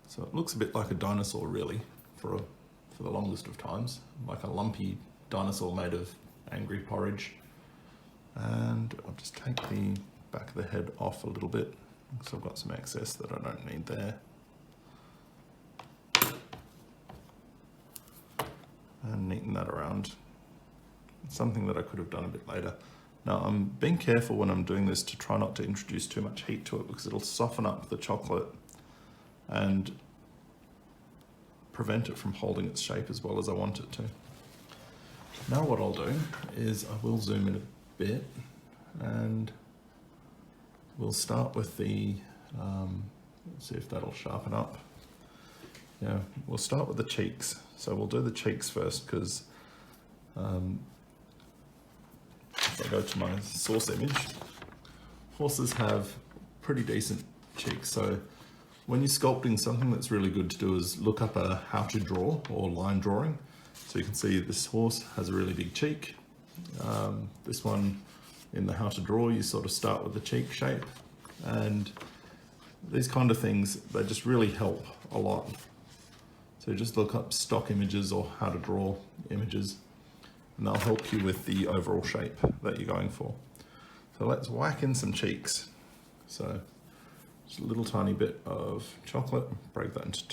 So it looks a bit like a dinosaur really, for the longest of times, like a lumpy dinosaur made of angry porridge. And I'll just take the back of the head off a little bit, because I've got some excess that I don't need there. And neaten that around. It's something that I could have done a bit later. Now I'm being careful when I'm doing this to try not to introduce too much heat to it, because it'll soften up the chocolate and prevent it from holding its shape as well as I want it to. Now what I'll do is I will zoom in a bit, and we'll start with the, let's see if that'll sharpen up. Yeah, we'll start with the cheeks. So we'll do the cheeks first, because if I go to my source image, horses have pretty decent cheeks. So when you're sculpting, something that's really good to do is look up a how to draw or line drawing. So you can see this horse has a really big cheek. This one in the how to draw, you sort of start with the cheek shape, and these kind of things, they just really help a lot. So just look up stock images or how to draw images, and they'll help you with the overall shape that you're going for. So let's whack in some cheeks. So just a little tiny bit of chocolate, break that into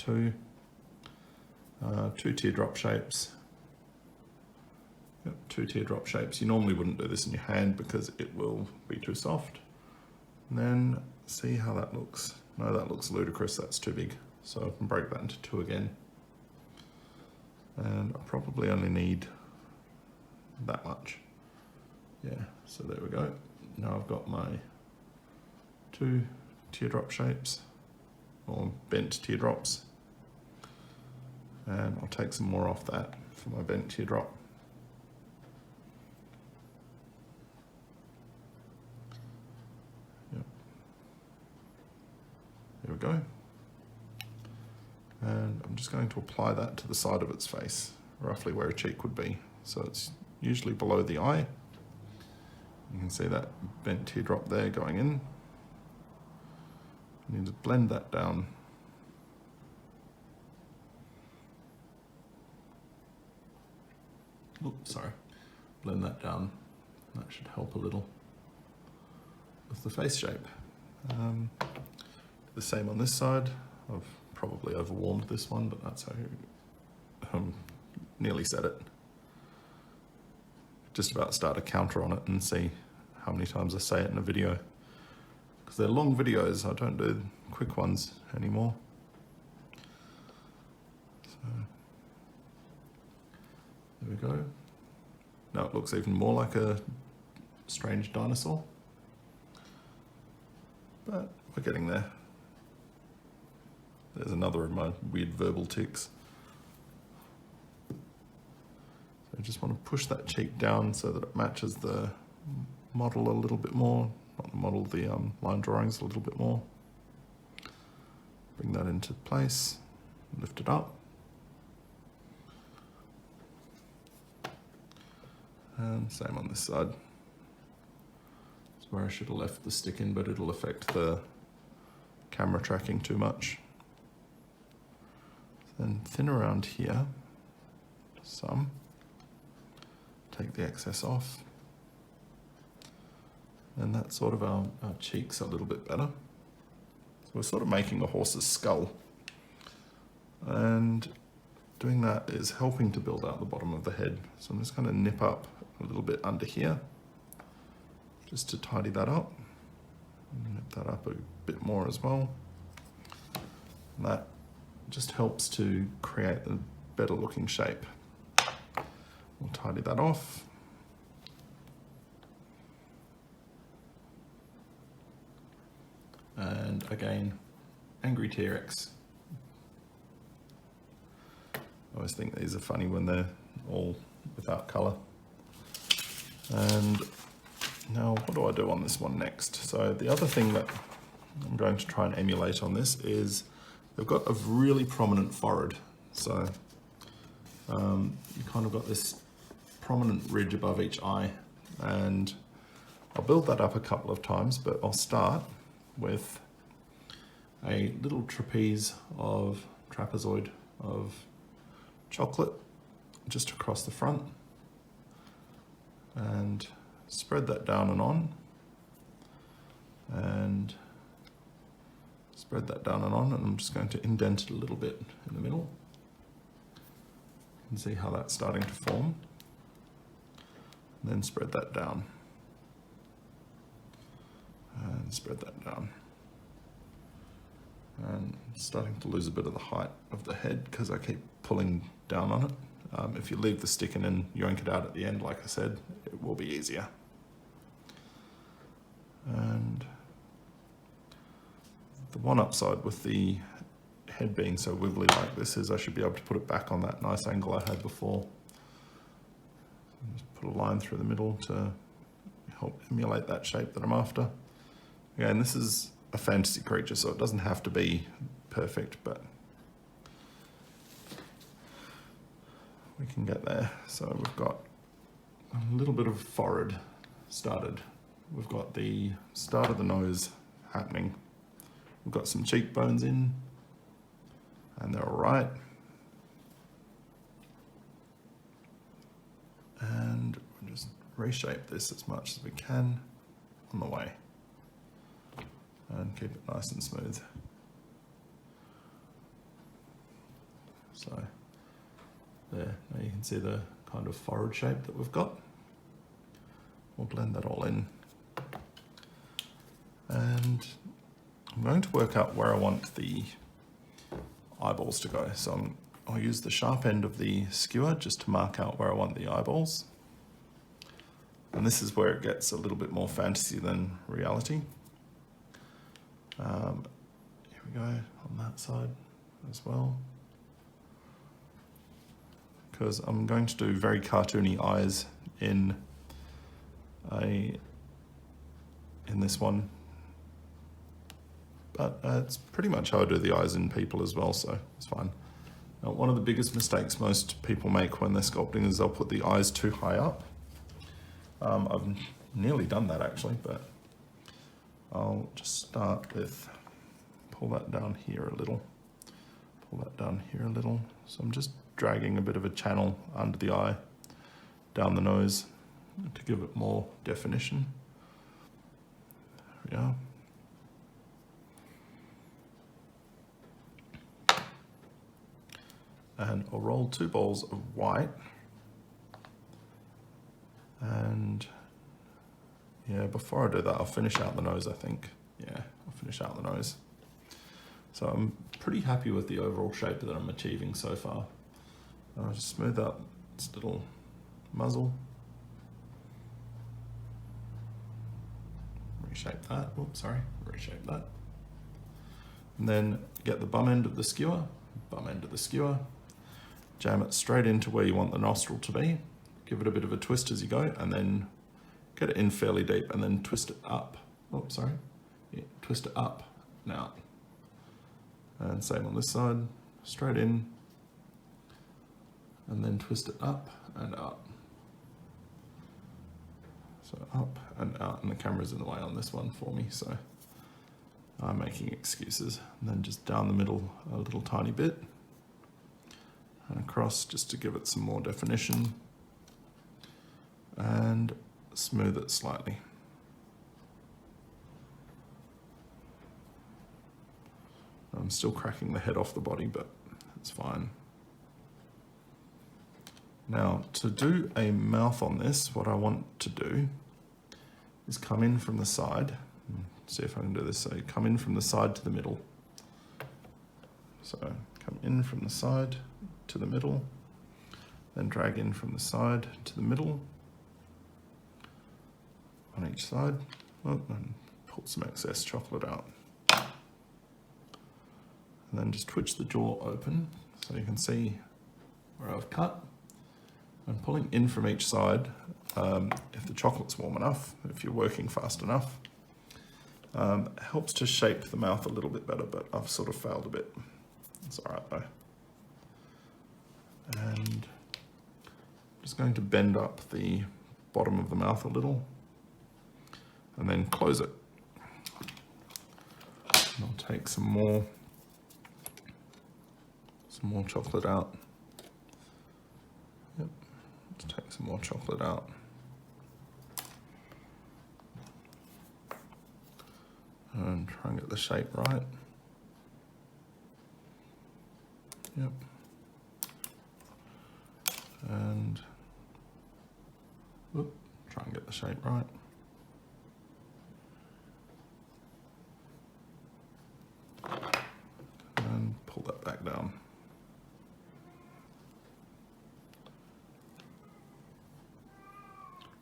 two teardrop shapes. Yep, 2 teardrop shapes. You normally wouldn't do this in your hand because it will be too soft. And then see how that looks. No, that looks ludicrous, that's too big. So I can break that into 2 again. And I probably only need that much. Yeah, so there we go. Now I've got my 2 teardrop shapes, or bent teardrops. And I'll take some more off that for my bent teardrop. Yep. There we go. And I'm just going to apply that to the side of its face, roughly where a cheek would be. So it's usually below the eye. You can see that bent teardrop there going in. You need to blend that down. Oops, sorry. Blend that down. That should help a little with the face shape. The same on this side. I've probably overwarmed this one, but that's how nearly said it. Just about start a counter on it and see how many times I say it in a video. Because they're long videos, I don't do quick ones anymore. So, there we go. Now it looks even more like a strange dinosaur. But we're getting there. There's another of my weird verbal tics. So I just want to push that cheek down so that it matches the model a little bit more. Not the model, the line drawings a little bit more. Bring that into place, lift it up. And same on this side. That's where I should have left the stick in, but it'll affect the camera tracking too much. Then thin around here, some. take the excess off. And that's sort of our cheeks a little bit better. So we're sort of making a horse's skull. And doing that is helping to build out the bottom of the head. So I'm just going to nip up a little bit under here, just to tidy that up. Nip that up a bit more as well. And that just helps to create a better looking shape. We'll tidy that off. And again, Angry T-Rex. I always think these are funny when they're all without colour. And now what do I do on this one next? So the other thing that I'm going to try and emulate on this is they've got a really prominent forehead. So you kind of got this prominent ridge above each eye, and I'll build that up a couple of times, but I'll start with a little trapezoid of chocolate just across the front, and spread that down and on, and spread that down and on, and I'm just going to indent it a little bit in the middle. You can see how that's starting to form. And then spread that down. And spread that down. And it's starting to lose a bit of the height of the head because I keep pulling down on it. If you leave the stick in and yank it out at the end, like I said, it will be easier. And the one upside with the head being so wiggly like this is I should be able to put it back on that nice angle I had before. Just put a line through the middle to help emulate that shape that I'm after. Again, this is a fantasy creature, so it doesn't have to be perfect, but we can get there. So we've got a little bit of forehead started. We've got the start of the nose happening. We've got some cheekbones in, and they're all right. And we'll just reshape this as much as we can on the way, and keep it nice and smooth. So there, now you can see the kind of forehead shape that we've got. We'll blend that all in. And I'm going to work out where I want the eyeballs to go. So I'll use the sharp end of the skewer just to mark out where I want the eyeballs. And this is where it gets a little bit more fantasy than reality. Here we go on that side as well. Because I'm going to do very cartoony eyes in this one. But it's pretty much how I do the eyes in people as well, so it's fine. Now, one of the biggest mistakes most people make when they're sculpting is they'll put the eyes too high up. I've nearly done that actually, but I'll just start with pull that down here a little, pull that down here a little. So I'm just dragging a bit of a channel under the eye, down the nose to give it more definition. There we are. And I'll roll 2 balls of white. And yeah, before I do that, I'll finish out the nose, I think. Yeah, I'll finish out the nose. So I'm pretty happy with the overall shape that I'm achieving so far. I'll just smooth out this little muzzle. Reshape that, oops, sorry, reshape that. And then get the bum end of the skewer, jam it straight into where you want the nostril to be, give it a bit of a twist as you go, and then get it in fairly deep, and then twist it up. Oh, sorry. Yeah, twist it up and out. And same on this side, straight in, and then twist it up and out. So up and out, and the camera's in the way on this one for me, so I'm making excuses. And then just down the middle a little tiny bit, and across just to give it some more definition. and smooth it slightly. I'm still cracking the head off the body, but it's fine. Now, to do a mouth on this, what I want to do is come in from the side. See if I can do this. So come in from the side to the middle. So come in from the side to the middle, then drag in from the side to the middle on each side. Oh, and pull some excess chocolate out. And then just twitch the jaw open so you can see where I've cut. I'm pulling in from each side if the chocolate's warm enough, if you're working fast enough. Helps to shape the mouth a little bit better, but I've sort of failed a bit. It's all right though. And I'm just going to bend up the bottom of the mouth a little and then close it. And I'll take some more chocolate out. Yep, let's take some more chocolate out. And try and get the shape right. Yep. And whoop, try and get the shape right. And pull that back down.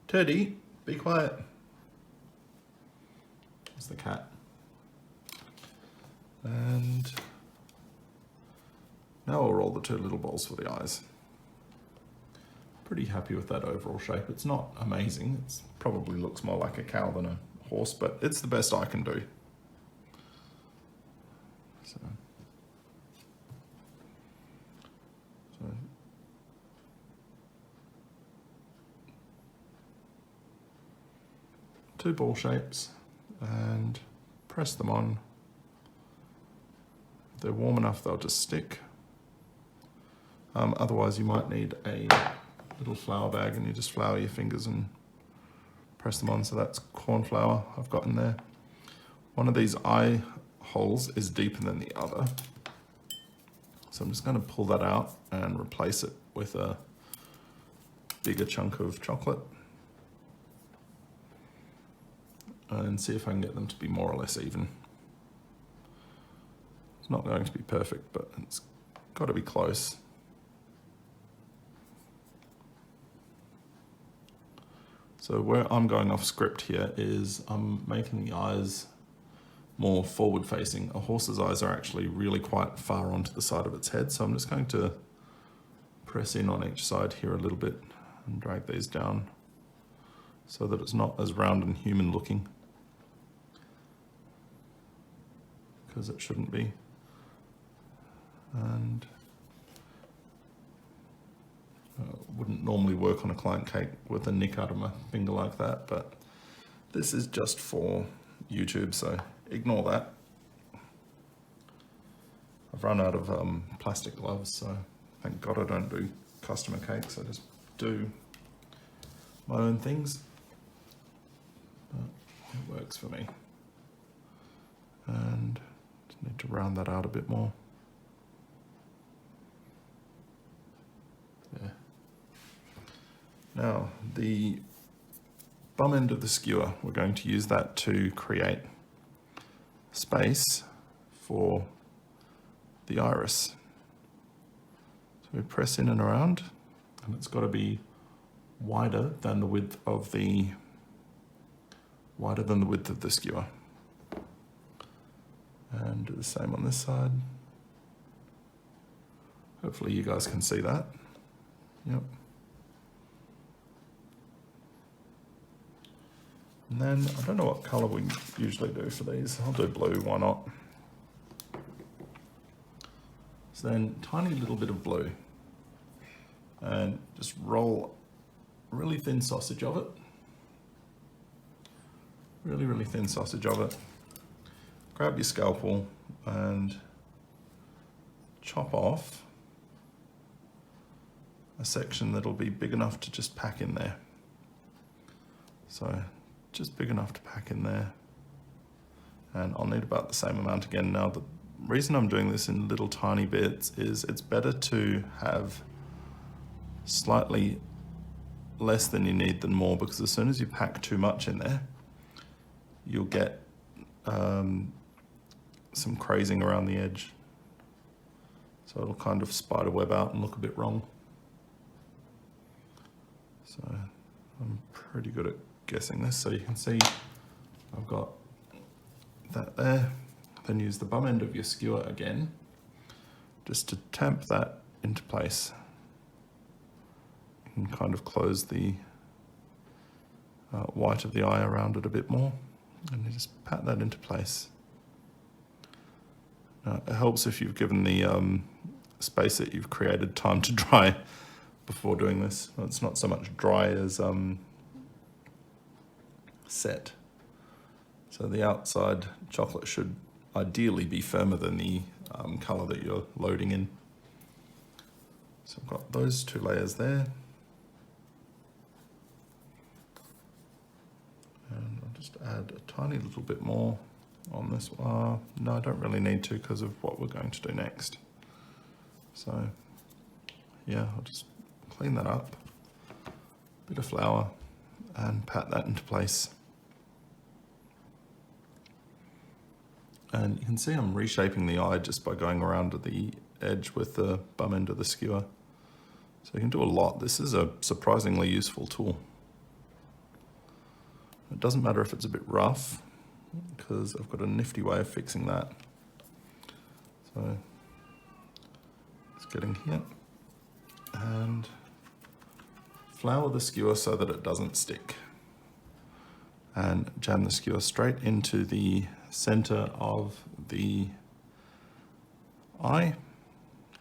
Teddy, be quiet. It's the cat. And now I'll roll the two little balls for the eyes. Pretty happy with that overall shape. It's not amazing. It probably looks more like a cow than a horse, but it's the best I can do. So two ball shapes and press them on. If they're warm enough, they'll just stick. Otherwise, you might need a little flour bag and you just flour your fingers and press them on. So that's cornflour I've got in there. One of these eye holes is deeper than the other. So I'm just going to pull that out and replace it with a bigger chunk of chocolate. And see if I can get them to be more or less even. It's not going to be perfect, but it's got to be close. So where I'm going off script here is I'm making the eyes more forward facing. A horse's eyes are actually really quite far onto the side of its head, so I'm just going to press in on each side here a little bit and drag these down so that it's not as round and human looking, because it shouldn't be. And wouldn't normally work on a client cake with a nick out of my finger like that, but this is just for YouTube, so ignore that. I've run out of plastic gloves, so thank God I don't do customer cakes. I just do my own things, but it works for me. And just need to round that out a bit more. Yeah. Now, the bum end of the skewer, we're going to use that to create space for the iris. So we press in and around, and it's got to be wider than the width of the skewer. And do the same on this side. Hopefully you guys can see that. Yep. And then, I don't know what color we usually do for these. I'll do blue, why not? So then, tiny little bit of blue. And just roll a really thin sausage of it. Really, really thin sausage of it. Grab your scalpel and chop off a section that'll be big enough to just pack in there. So just big enough to pack in there. And I'll need about the same amount again. Now the reason I'm doing this in little tiny bits is it's better to have slightly less than you need than more, because as soon as you pack too much in there, you'll get some crazing around the edge. So it'll kind of spider web out and look a bit wrong. So I'm pretty good at guessing this. So you can see I've got that there. Then use the bum end of your skewer again, just to tamp that into place. You can kind of close the white of the eye around it a bit more, and you just pat that into place. It helps if you've given the space that you've created time to dry before doing this. It's not so much dry as set. So the outside chocolate should ideally be firmer than the colour that you're loading in. So I've got those two layers there. And I'll just add a tiny little bit more on this. No, I don't really need to because of what we're going to do next. So yeah, I'll just clean that up, bit of flour, and pat that into place. And you can see I'm reshaping the eye just by going around to the edge with the bum end of the skewer. So you can do a lot. This is a surprisingly useful tool. It doesn't matter if it's a bit rough, because I've got a nifty way of fixing that. So just getting here and flour the skewer so that it doesn't stick, and jam the skewer straight into the center of the eye,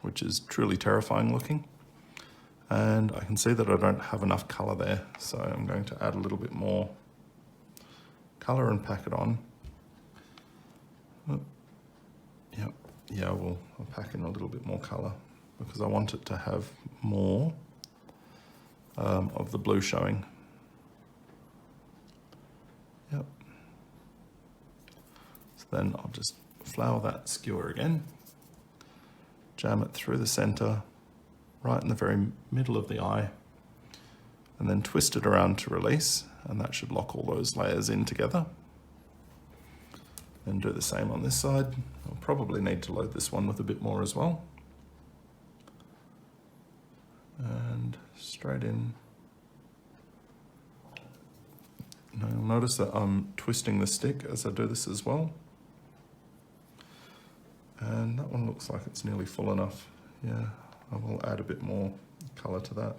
which is truly terrifying looking. And I can see that I don't have enough color there, so I'm going to add a little bit more color and pack it on. Yep, yeah, I'll pack in a little bit more color because I want it to have more of the blue showing. Yep. So then I'll just flour that skewer again, jam it through the center, right in the very middle of the eye, and then twist it around to release, and that should lock all those layers in together. Then do the same on this side. I'll probably need to load this one with a bit more as well. And straight in. Now you'll notice that I'm twisting the stick as I do this as well. And that one looks like it's nearly full enough. Yeah, I will add a bit more color to that.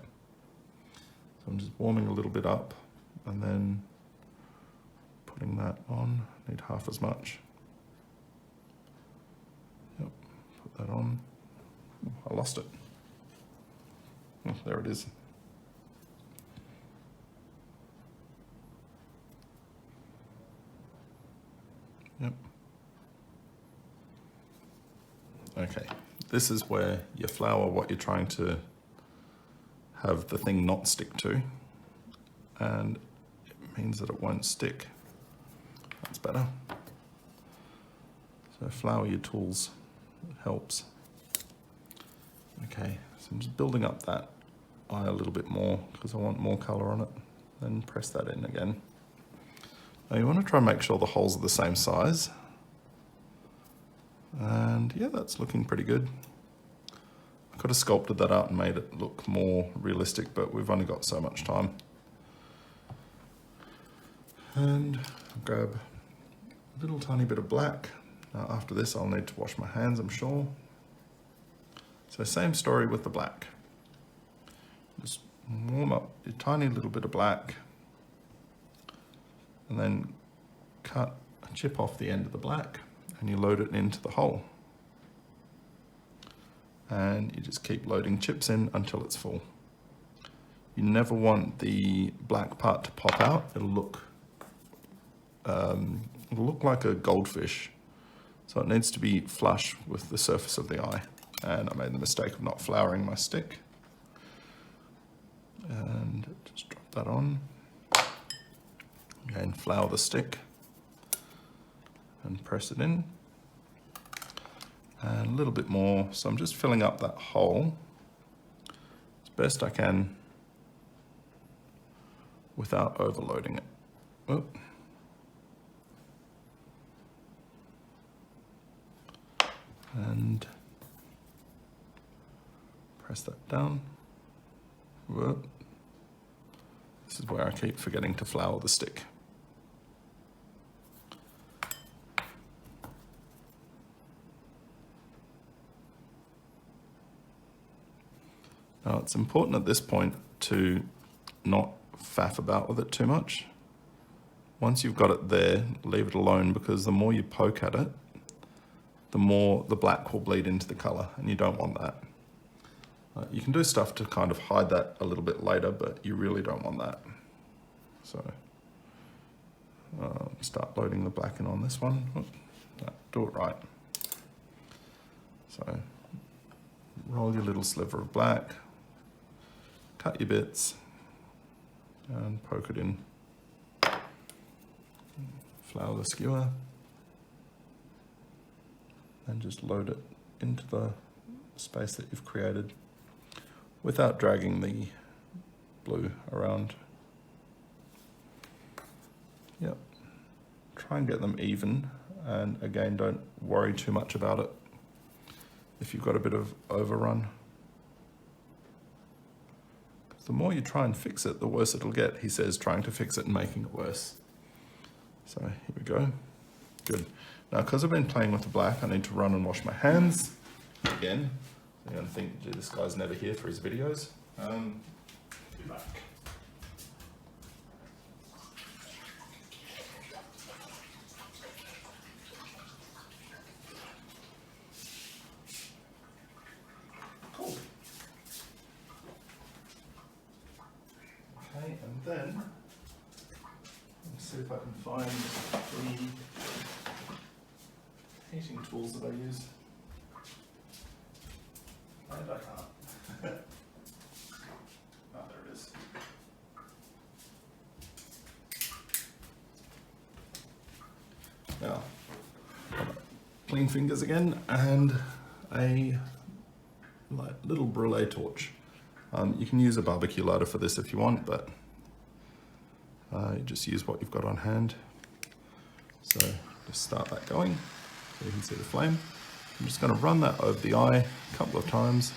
So I'm just warming a little bit up and then putting that on. I need half as much. Yep, put that on. Oh, I lost it. Oh, there it is. Yep. Okay, this is where you flour what you're trying to have the thing not stick to, and it means that it won't stick. That's better. So flour your tools, it helps. Okay, so I'm just building up that eye a little bit more because I want more color on it. Then press that in again. Now you want to try and make sure the holes are the same size. And yeah, that's looking pretty good. I could have sculpted that out and made it look more realistic, but we've only got so much time. And I'll grab a little tiny bit of black. Now after this, I'll need to wash my hands, I'm sure. So same story with the black. Just warm up a tiny little bit of black and then cut a chip off the end of the black and you load it into the hole. And you just keep loading chips in until it's full. You never want the black part to pop out. It'll look like a goldfish. So it needs to be flush with the surface of the eye. And I made the mistake of not flouring my stick. And just drop that on. and flour the stick and press it in. And a little bit more, so I'm just filling up that hole as best I can without overloading it. Oop. And press that down. Whoop. This is where I keep forgetting to flour the stick. Now it's important at this point to not faff about with it too much. Once you've got it there, leave it alone, because the more you poke at it, the more the black will bleed into the color, and you don't want that. You can do stuff to kind of hide that a little bit later, but you really don't want that. So start loading the black in on this one. No, do it right. So roll your little sliver of black, cut your bits, and poke it in. Flour the skewer, and just load it into the space that you've created without dragging the blue around. Yep. Try and get them even, and again, don't worry too much about it if you've got a bit of overrun. The more you try and fix it, the worse it'll get. He says trying to fix it and making it worse. So here we go. Good. Now, because I've been playing with the black, I need to run and wash my hands again. You're going to think, gee, this guy's never here for his videos. Be back. Cool. Okay, and then let's see if I can find the heating tools that I use. And I can't. Oh, there it is. Now, clean fingers again, and a little brulee torch. You can use a barbecue lighter for this if you want, but you just use what you've got on hand. So just start that going so you can see the flame. I'm just going to run that over the eye a couple of times.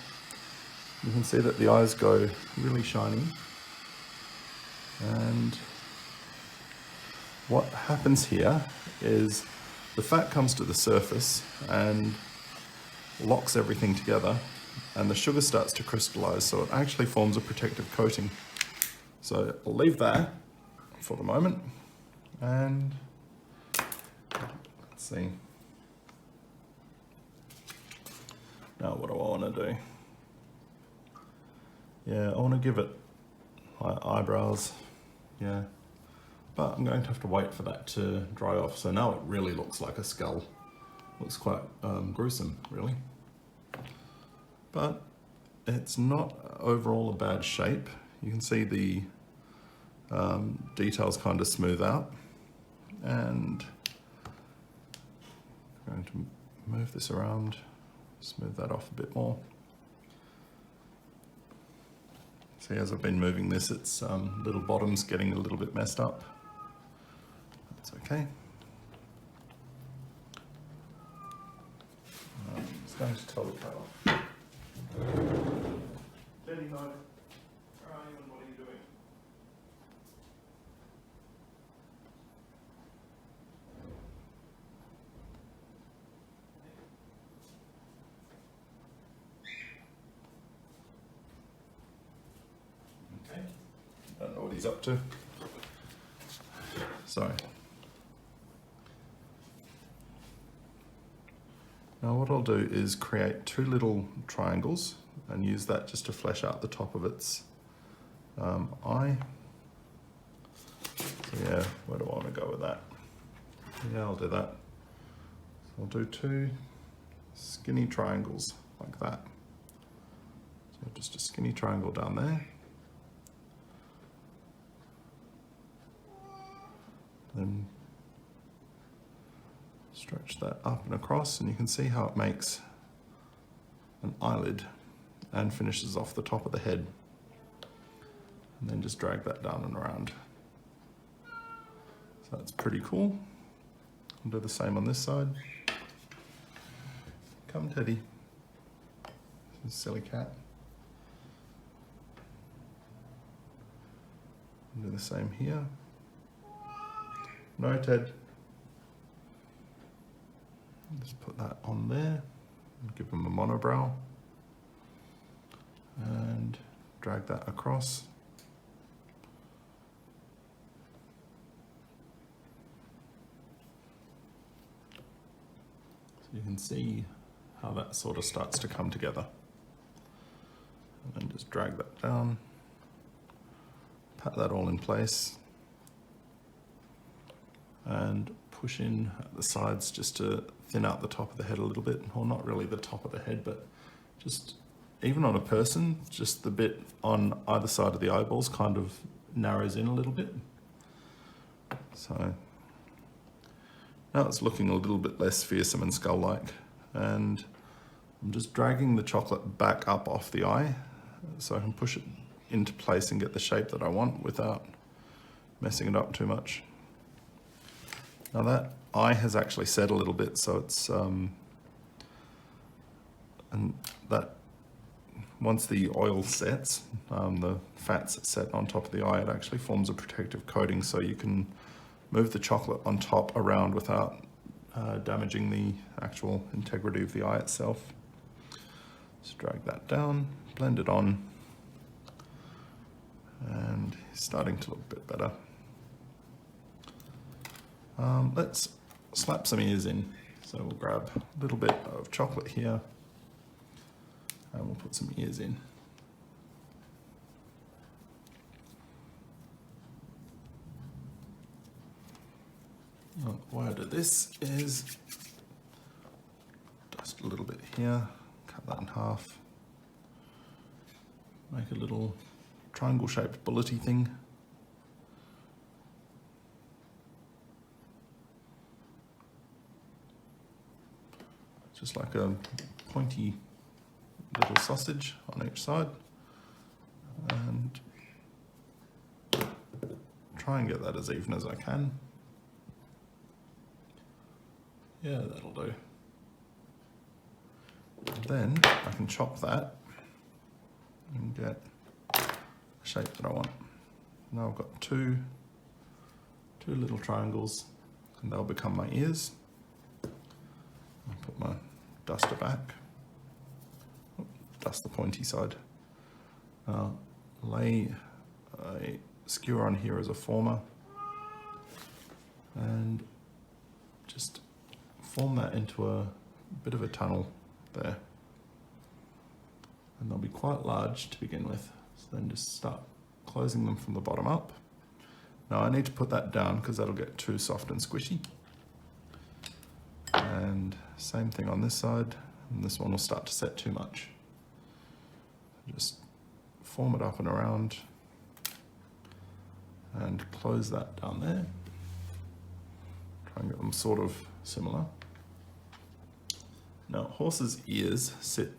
You can see that the eyes go really shiny. And what happens here is the fat comes to the surface and locks everything together, and the sugar starts to crystallize, so it actually forms a protective coating. So I'll leave that for the moment, and let's see. Now what do I want to do? Yeah, I want to give it like eyebrows, yeah. But I'm going to have to wait for that to dry off. So now it really looks like a skull. Looks quite gruesome, really. But it's not overall a bad shape. You can see the details kind of smooth out. And I'm going to move this around, smooth that off a bit more. See, as I've been moving this, its little bottom's getting a little bit messed up. That's okay. It's going to tell the cut. Daddy, no. Where are you and what are you doing? Okay. Don't know what he's up to. Sorry. Now what I'll do is create two little triangles and use that just to flesh out the top of its eye. So yeah, where do I want to go with that? Yeah, I'll do that. So I'll do two skinny triangles like that. So just a skinny triangle down there. Then stretch that up and across, and you can see how it makes an eyelid and finishes off the top of the head. And then just drag that down and around. So that's pretty cool. I'll do the same on this side. Come, Teddy. Silly cat. Do the same here. No, Ted. Just put that on there and give him a monobrow. And drag that across. So you can see how that sort of starts to come together. And then just drag that down. Pat that all in place. And push in at the sides just to thin out the top of the head a little bit. Or not really the top of the head, but just even on a person, just the bit on either side of the eyeballs kind of narrows in a little bit. So now it's looking a little bit less fearsome and skull-like. And I'm just dragging the chocolate back up off the eye so I can push it into place and get the shape that I want without messing it up too much. Now that eye has actually set a little bit, so it's and that once the oil sets, the fats set on top of the eye, it actually forms a protective coating, so you can move the chocolate on top around without damaging the actual integrity of the eye itself. Just drag that down, blend it on, and it's starting to look a bit better. Let's slap some ears in. So we'll grab a little bit of chocolate here and we'll put some ears in. The way I do this is just a little bit here, cut that in half, make a little triangle shaped bullety thing. Just like a pointy little sausage on each side, and try and get that as even as I can. Yeah, that'll do. And then I can chop that and get the shape that I want. Now I've got two little triangles, and they'll become my ears. I'll put my duster back, dust the pointy side. Now lay a skewer on here as a former and just form that into a bit of a tunnel there. And they'll be quite large to begin with. So then just start closing them from the bottom up. Now I need to put that down because that'll get too soft and squishy. And same thing on this side, and this one will start to set too much. Just form it up and around and close that down there. Try and get them sort of similar. Now horses' ears sit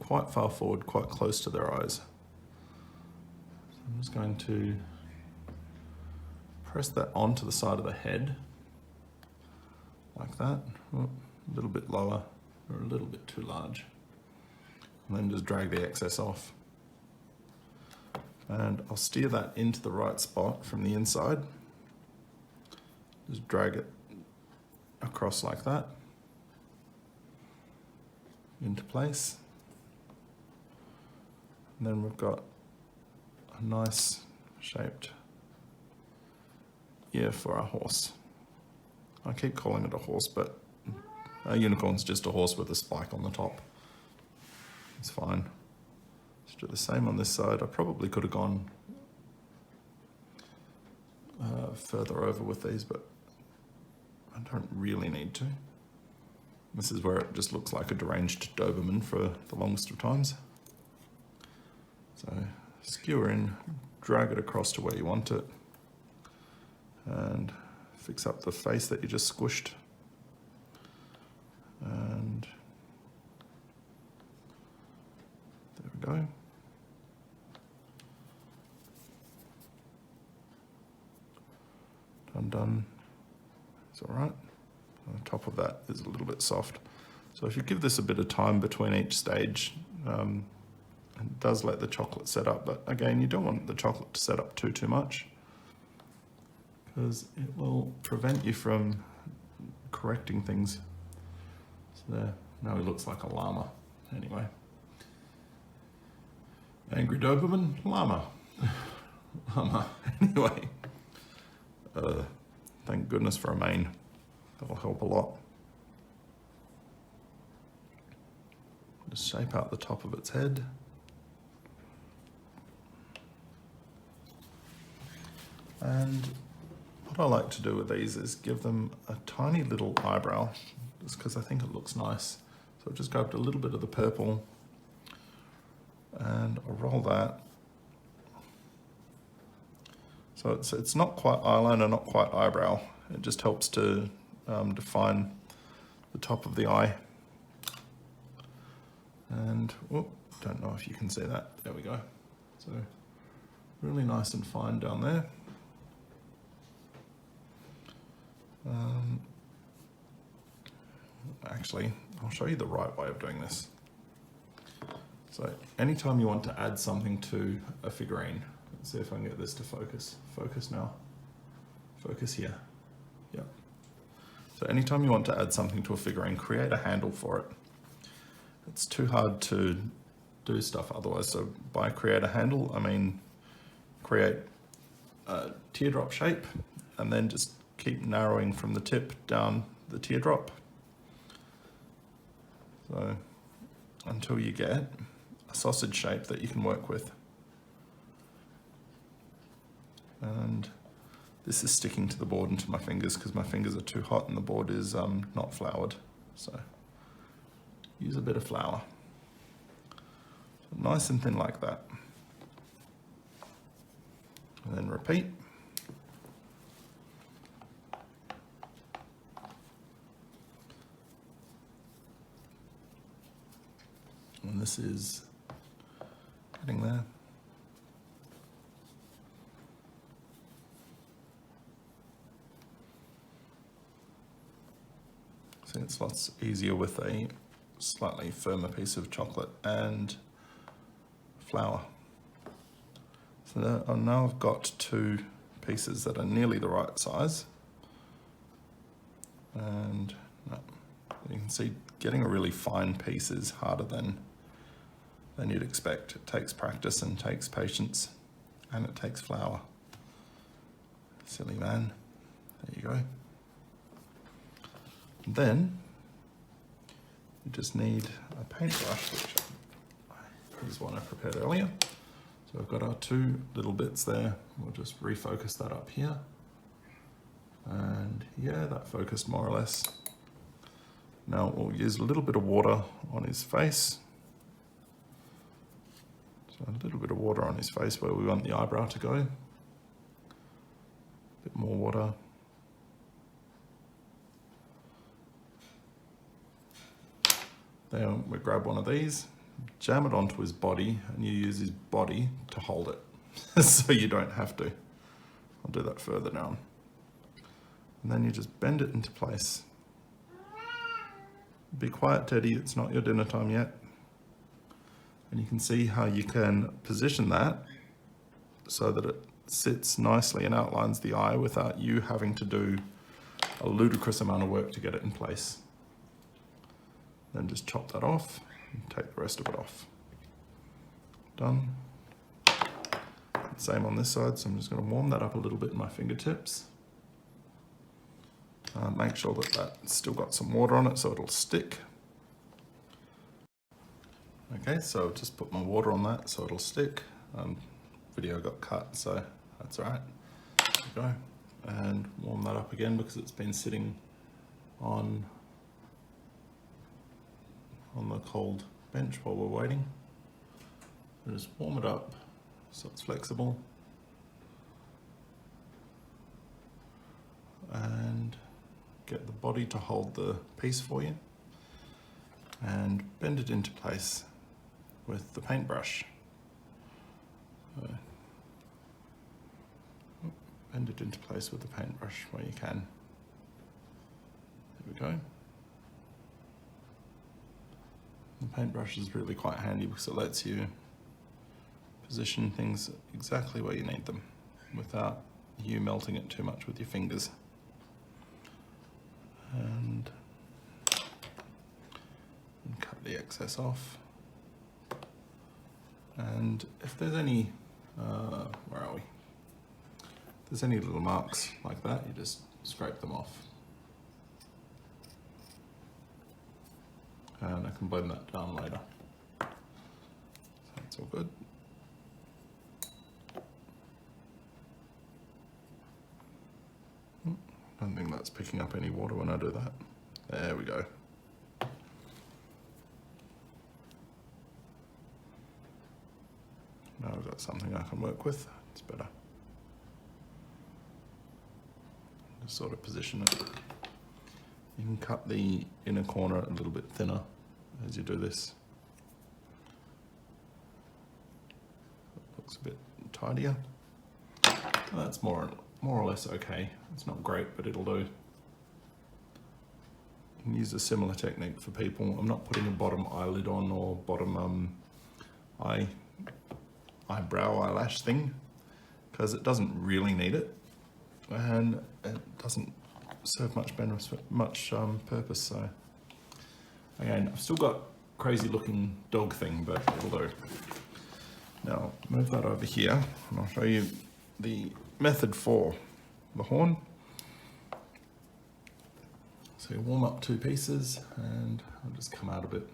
quite far forward, quite close to their eyes. So I'm just going to press that onto the side of the head like that. Oh, a little bit lower or a little bit too large, and then just drag the excess off. And I'll steer that into the right spot from the inside. Just drag it across like that into place, and then we've got a nice shaped ear for our horse. I keep calling it a horse, but a unicorn's just a horse with a spike on the top. It's fine. Let's do the same on this side. I probably could have gone further over with these, but I don't really need to. This is where it just looks like a deranged Doberman for the longest of times. So skewer in, drag it across to where you want it, and fix up the face that you just squished. And there we go. Done. It's all right. On top of that is a little bit soft. So if you give this a bit of time between each stage, it does let the chocolate set up, but again, you don't want the chocolate to set up too much, because it will prevent you from correcting things. So there, now he looks like a llama. Anyway. Angry Doberman, llama. Llama. Anyway. Thank goodness for a mane. That'll help a lot. Just shape out the top of its head. And what I like to do with these is give them a tiny little eyebrow, just because I think it looks nice. So I've just grabbed a little bit of the purple and I'll roll that. So it's not quite eyeliner, not quite eyebrow. It just helps to define the top of the eye. And, oh, don't know if you can see that. There we go. So really nice and fine down there. Actually, I'll show you the right way of doing this. So anytime you want to add something to a figurine, let's see if I can get this to focus. Focus now. Focus here. Yep. So anytime you want to add something to a figurine, create a handle for it. It's too hard to do stuff otherwise. So by create a handle, I mean create a teardrop shape and then just keep narrowing from the tip down the teardrop. So until you get a sausage shape that you can work with. And this is sticking to the board and to my fingers because my fingers are too hot and the board is not floured. So use a bit of flour. So nice and thin like that. And then repeat. And this is getting there. See, it's lots easier with a slightly firmer piece of chocolate and flour. So now I've got two pieces that are nearly the right size. And you can see getting a really fine piece is harder than you'd expect. It takes practice and takes patience, and it takes flour. Silly man. There you go. And then you just need a paintbrush, which is one I prepared earlier. So I've got our two little bits there. We'll just refocus that up here. And yeah, that focused more or less. Now we'll use a little bit of water on his face. So a little bit of water on his face where we want the eyebrow to go. A bit more water. Then we grab one of these, jam it onto his body, and you use his body to hold it. So you don't have to. I'll do that further down. And then you just bend it into place. Be quiet, Teddy, it's not your dinner time yet. And you can see how you can position that so that it sits nicely and outlines the eye without you having to do a ludicrous amount of work to get it in place. Then just chop that off and take the rest of it off. Done. Same on this side, so I'm just going to warm that up a little bit in my fingertips. Make sure that that's still got some water on it so it'll stick. Okay, so just put my water on that so it'll stick. Video got cut, so that's all right. There we go. And warm that up again because it's been sitting on the cold bench while we're waiting. And just warm it up so it's flexible. and get the body to hold the piece for you and bend it into place with the paintbrush. Bend it into place with the paintbrush where you can. There we go. The paintbrush is really quite handy because it lets you position things exactly where you need them without you melting it too much with your fingers. And cut the excess off. And if there's any, where are we? If there's any little marks like that, you just scrape them off. And I can blend that down later. So it's all good. I don't think that's picking up any water when I do that. There we go. Now I've got something I can work with. It's better. Just sort of position it. You can cut the inner corner a little bit thinner as you do this. It looks a bit tidier. That's more or less okay. It's not great, but it'll do. You can use a similar technique for people. I'm not putting a bottom eyelid on or bottom eyebrow eyelash thing because it doesn't really need it, and it doesn't serve much purpose. So again, I've still got crazy looking dog thing, but it'll do. Now move that over here and I'll show you the method for the horn. So you warm up 2 pieces, and I'll just come out a bit.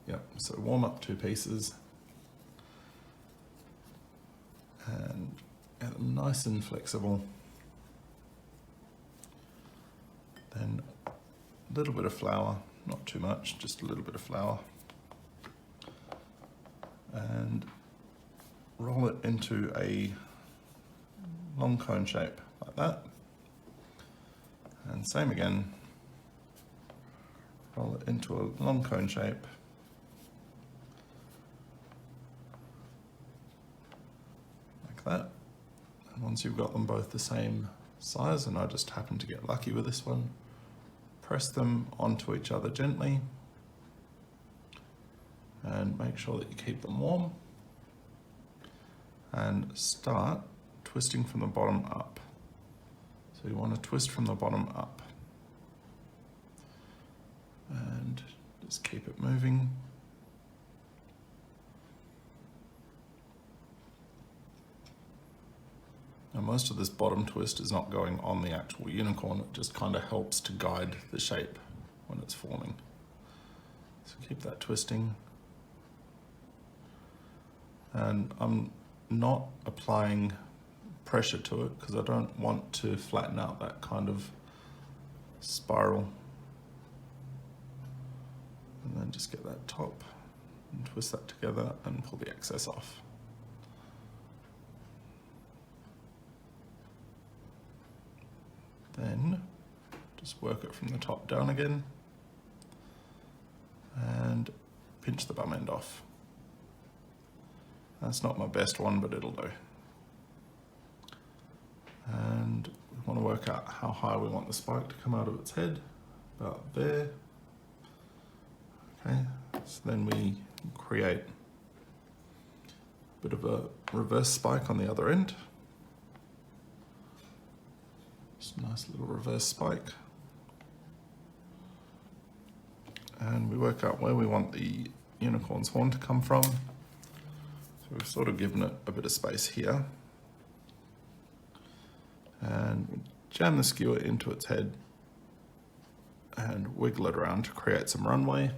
Yep, so warm up 2 pieces and get them nice and flexible. Then a little bit of flour, not too much, just a little bit of flour. And roll it into a long cone shape like that. And same again, roll it into a long cone shape. Like that. And once you've got them both the same size, and I just happen to get lucky with this one, press them onto each other gently and make sure that you keep them warm, and start twisting from the bottom up. So you want to twist from the bottom up and just keep it moving. Now most of this bottom twist is not going on the actual unicorn, it just kind of helps to guide the shape when it's forming. So keep that twisting. And I'm not applying pressure to it because I don't want to flatten out that kind of spiral. And then just get that top and twist that together and pull the excess off. Then just work it from the top down again and pinch the bum end off. That's not my best one, but it'll do. And we want to work out how high we want the spike to come out of its head, about there. Okay, so then we create a bit of a reverse spike on the other end. Just a nice little reverse spike. And we work out where we want the unicorn's horn to come from. So we've sort of given it a bit of space here. And we jam the skewer into its head and wiggle it around to create some runway.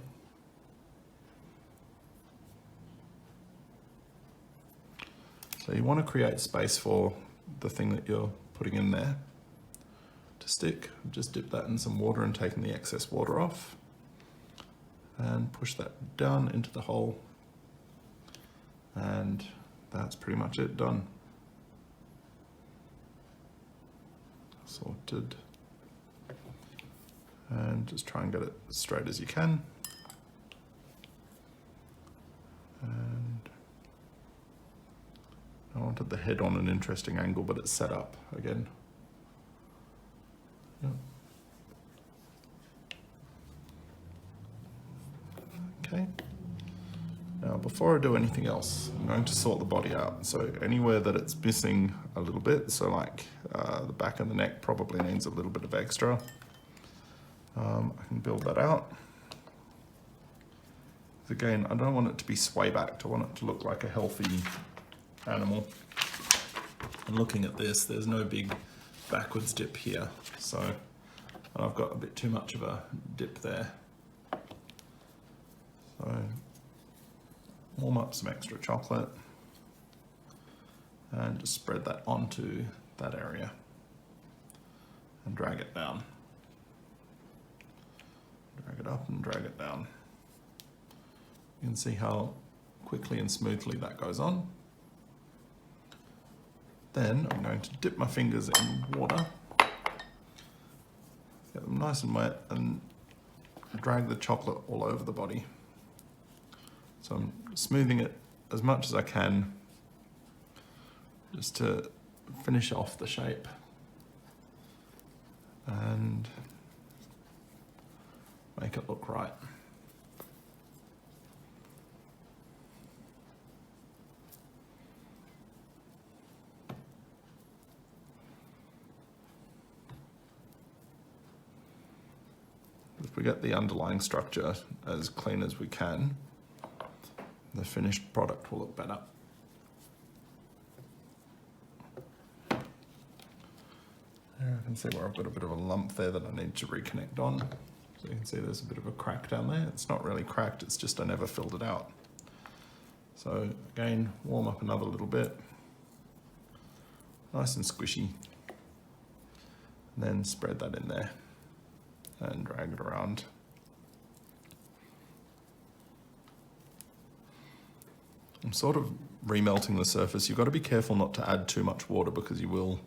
So you want to create space for the thing that you're putting in there to stick. Just dip that in some water and taking the excess water off and push that down into the hole, and that's pretty much it, done. sorted. And just try and get it as straight as you can. And I wanted the head on an interesting angle, but it's set up again. Yep. Okay. Now, before I do anything else, I'm going to sort the body out. So anywhere that it's missing a little bit, so like the back of the neck probably needs a little bit of extra. I can build that out. Again, I don't want it to be sway backed. I want it to look like a healthy animal. And looking at this, there's no big backwards dip here. So I've got a bit too much of a dip there. So warm up some extra chocolate and just spread that onto that area and drag it down. Drag it up and drag it down. You can see how quickly and smoothly that goes on. Then I'm going to dip my fingers in water, get them nice and wet, and drag the chocolate all over the body. So I'm smoothing it as much as I can just to finish off the shape. And make it look right. If we get the underlying structure as clean as we can, the finished product will look better. There I can see where I've got a bit of a lump there that I need to reconnect on. So you can see there's a bit of a crack down there. It's not really cracked, it's just I never filled it out. So again, warm up another little bit. Nice and squishy. And then spread that in there and drag it around. I'm sort of remelting the surface. You've got to be careful not to add too much water because you will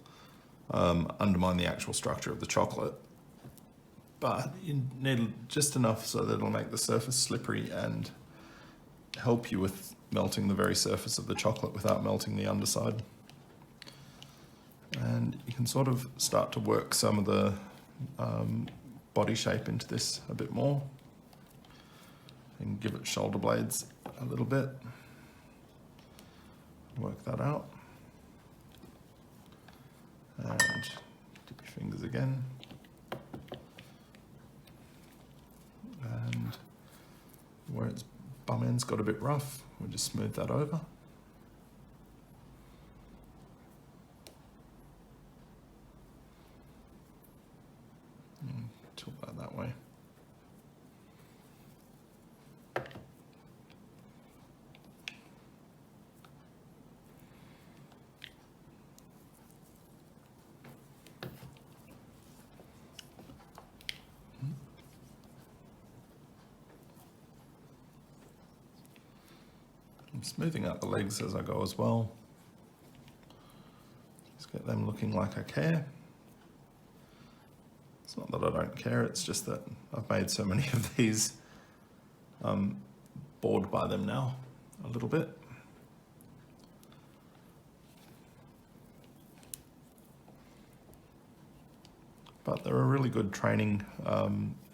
undermine the actual structure of the chocolate. But you need just enough so that it'll make the surface slippery and help you with melting the very surface of the chocolate without melting the underside. And you can sort of start to work some of the body shape into this a bit more. And give it shoulder blades a little bit. Work that out. And dip your fingers again. And where its bum end's got a bit rough, we'll just smooth that over. And tilt that way. I'm smoothing out the legs as I go as well. Just get them looking like I care. It's not that I don't care, it's just that I've made so many of these, I'm bored by them now a little bit. But they're a really good training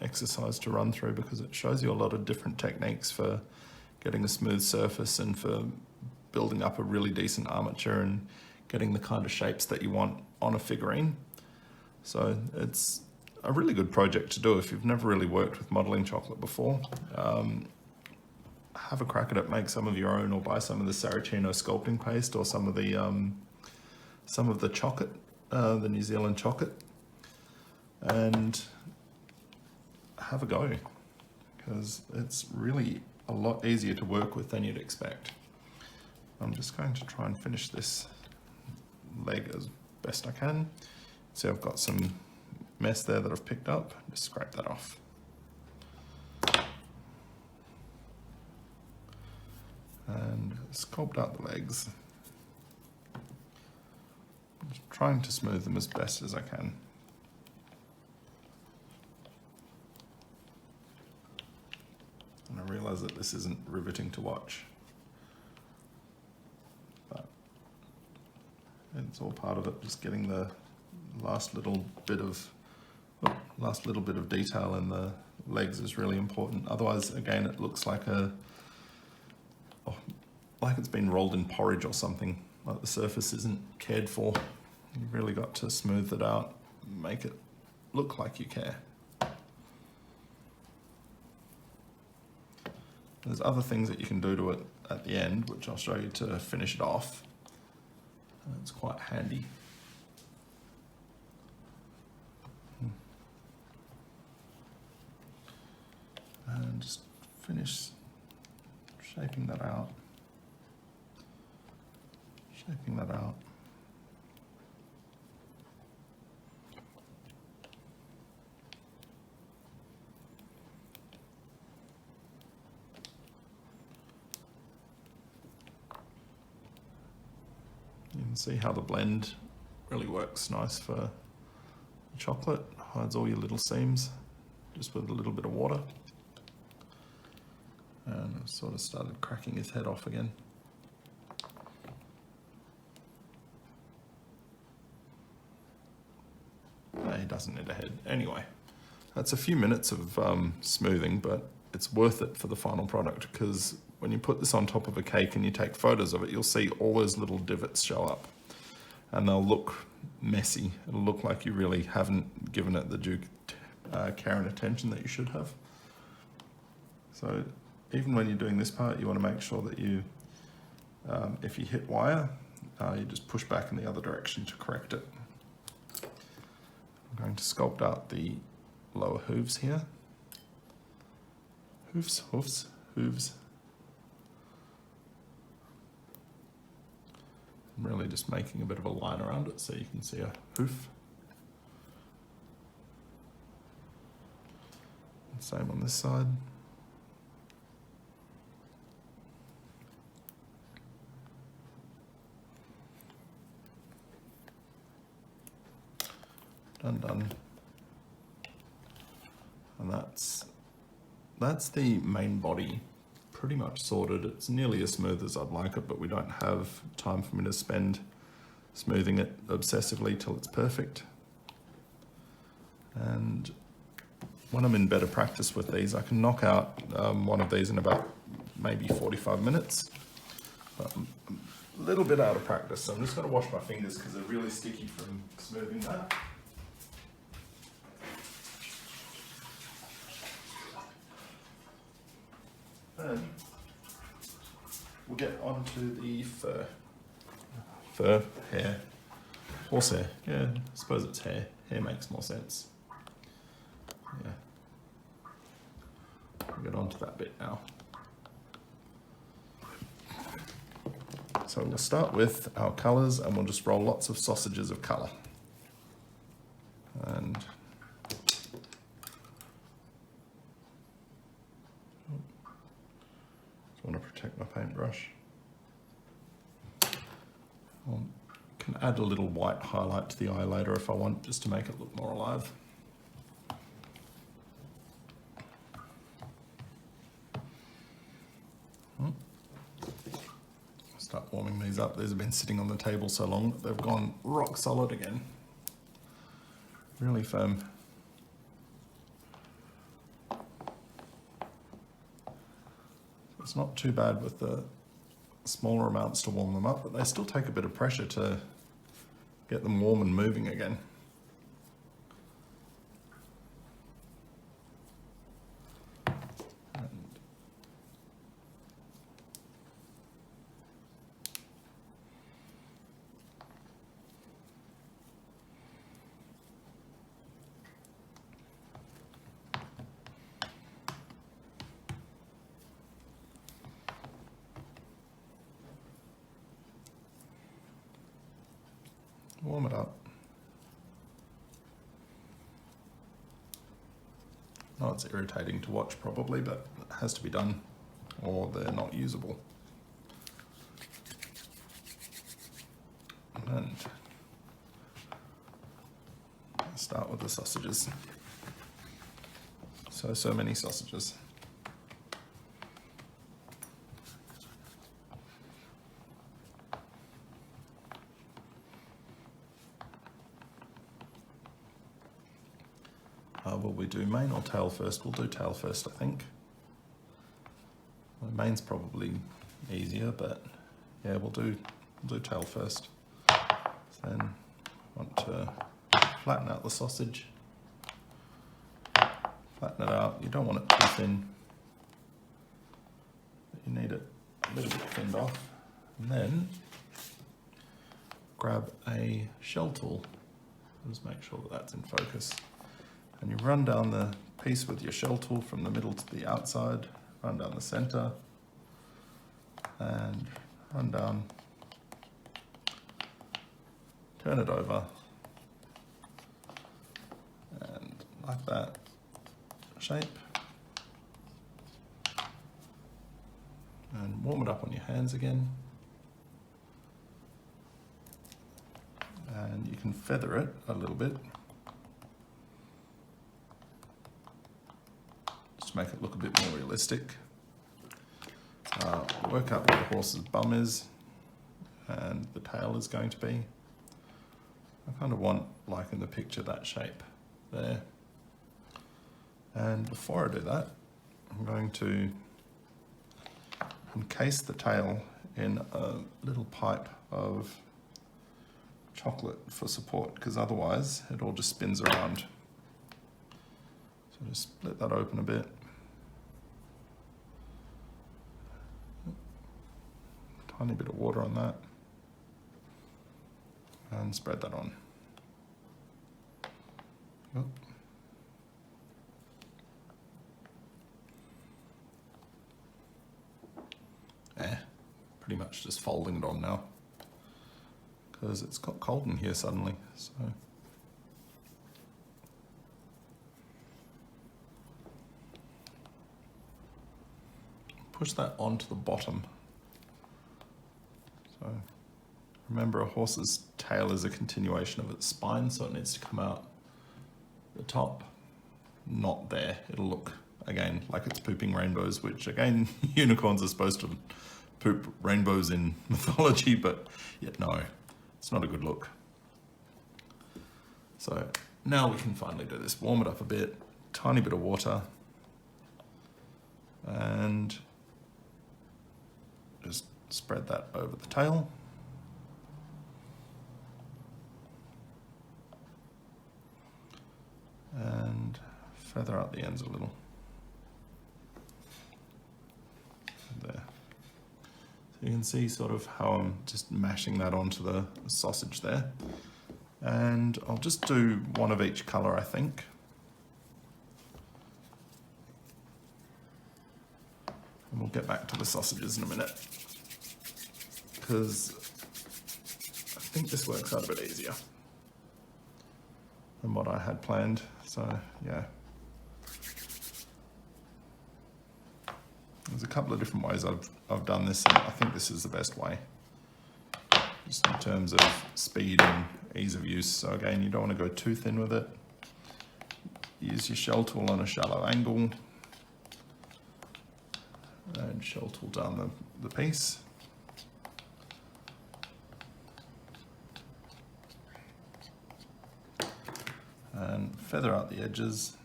exercise to run through because it shows you a lot of different techniques for getting a smooth surface and for building up a really decent armature and getting the kind of shapes that you want on a figurine. So it's a really good project to do if you've never really worked with modeling chocolate before. Have a crack at it, make some of your own, or buy some of the Saraceno sculpting paste or some of the chocolate, the New Zealand chocolate, and have a go because it's really a lot easier to work with than you'd expect. I'm just going to try and finish this leg as best I can. See, I've got some mess there that I've picked up. Just scrape that off. And sculpt out the legs. Just trying to smooth them as best as I can. apologise that this isn't riveting to watch. But it's all part of it, just getting the last little bit of detail in the legs is really important. Otherwise, again, it looks like like it's been rolled in porridge or something, like the surface isn't cared for. You've really got to smooth it out, make it look like you care. There's other things that you can do to it at the end, which I'll show you to finish it off. It's quite handy. And just finish shaping that out. Shaping that out. You can see how the blend really works nice for chocolate. Hides all your little seams just with a little bit of water. And I've sort of started cracking his head off again. No, he doesn't need a head. Anyway, that's a few minutes of smoothing, but it's worth it for the final product, because when you put this on top of a cake and you take photos of it, you'll see all those little divots show up and they'll look messy. It'll look like you really haven't given it the due care and attention that you should have. So even when you're doing this part, you want to make sure that you, if you hit wire, you just push back in the other direction to correct it. I'm going to sculpt out the lower hooves here. Hooves. I'm really just making a bit of a line around it so you can see a hoof. And same on this side. Done. And that's the main body pretty much sorted. It's nearly as smooth as I'd like it, but we don't have time for me to spend smoothing it obsessively till it's perfect. And when I'm in better practice with these, I can knock out one of these in about maybe 45 minutes. But I'm a little bit out of practice, so I'm just going to wash my fingers because they're really sticky from smoothing that. Then we'll get onto the fur, hair, horsehair. Yeah, I suppose it's hair. Hair makes more sense. Yeah. We'll get onto that bit now. So we'll start with our colours and we'll just roll lots of sausages of colour. And I want to protect my paintbrush. I can add a little white highlight to the eye later if I want, just to make it look more alive. Start warming these up. These have been sitting on the table so long that they've gone rock solid again. Really firm. It's not too bad with the smaller amounts to warm them up, but they still take a bit of pressure to get them warm and moving again. Warm it up. Oh, it's irritating to watch probably, but it has to be done or they're not usable. And I'll start with the sausages. So many sausages. will we do mane or tail first? We'll do tail first, I think. Well, mane's probably easier, but yeah, we'll do tail first. Then want to flatten out the sausage. Flatten it out. You don't want it too thin. But you need it a little bit thinned off. And then grab a shell tool. Just make sure that that's in focus. And you run down the piece with your shell tool from the middle to the outside, run down the center, and run down, turn it over, and like that shape. And warm it up on your hands again. And you can feather it a little bit. Just to make it look a bit more realistic. Work out where the horse's bum is and the tail is going to be. I kind of want, like in the picture, that shape there. And before I do that, I'm going to encase the tail in a little pipe of chocolate for support, because otherwise it all just spins around. So just split that open a bit. Tiny bit of water on that. And spread that on. Yep. Pretty much just folding it on now, because it's got cold in here suddenly. So push that onto the bottom. So remember, a horse's tail is a continuation of its spine, so it needs to come out the top, not there. It'll look, again, like it's pooping rainbows, which again, unicorns are supposed to poop rainbows in mythology, but yet no, it's not a good look. So now we can finally do this. Warm it up a bit, tiny bit of water, and just spread that over the tail. And feather out the ends a little. There. So you can see sort of how I'm just mashing that onto the sausage there. And I'll just do one of each colour, I think. And we'll get back to the sausages in a minute, because I think this works out a bit easier than what I had planned. So yeah, there's a couple of different ways I've done this, and I think this is the best way, just in terms of speed and ease of use. So again, you don't want to go too thin with it. Use your shell tool on a shallow angle, and shell tool down the piece. And feather out the edges,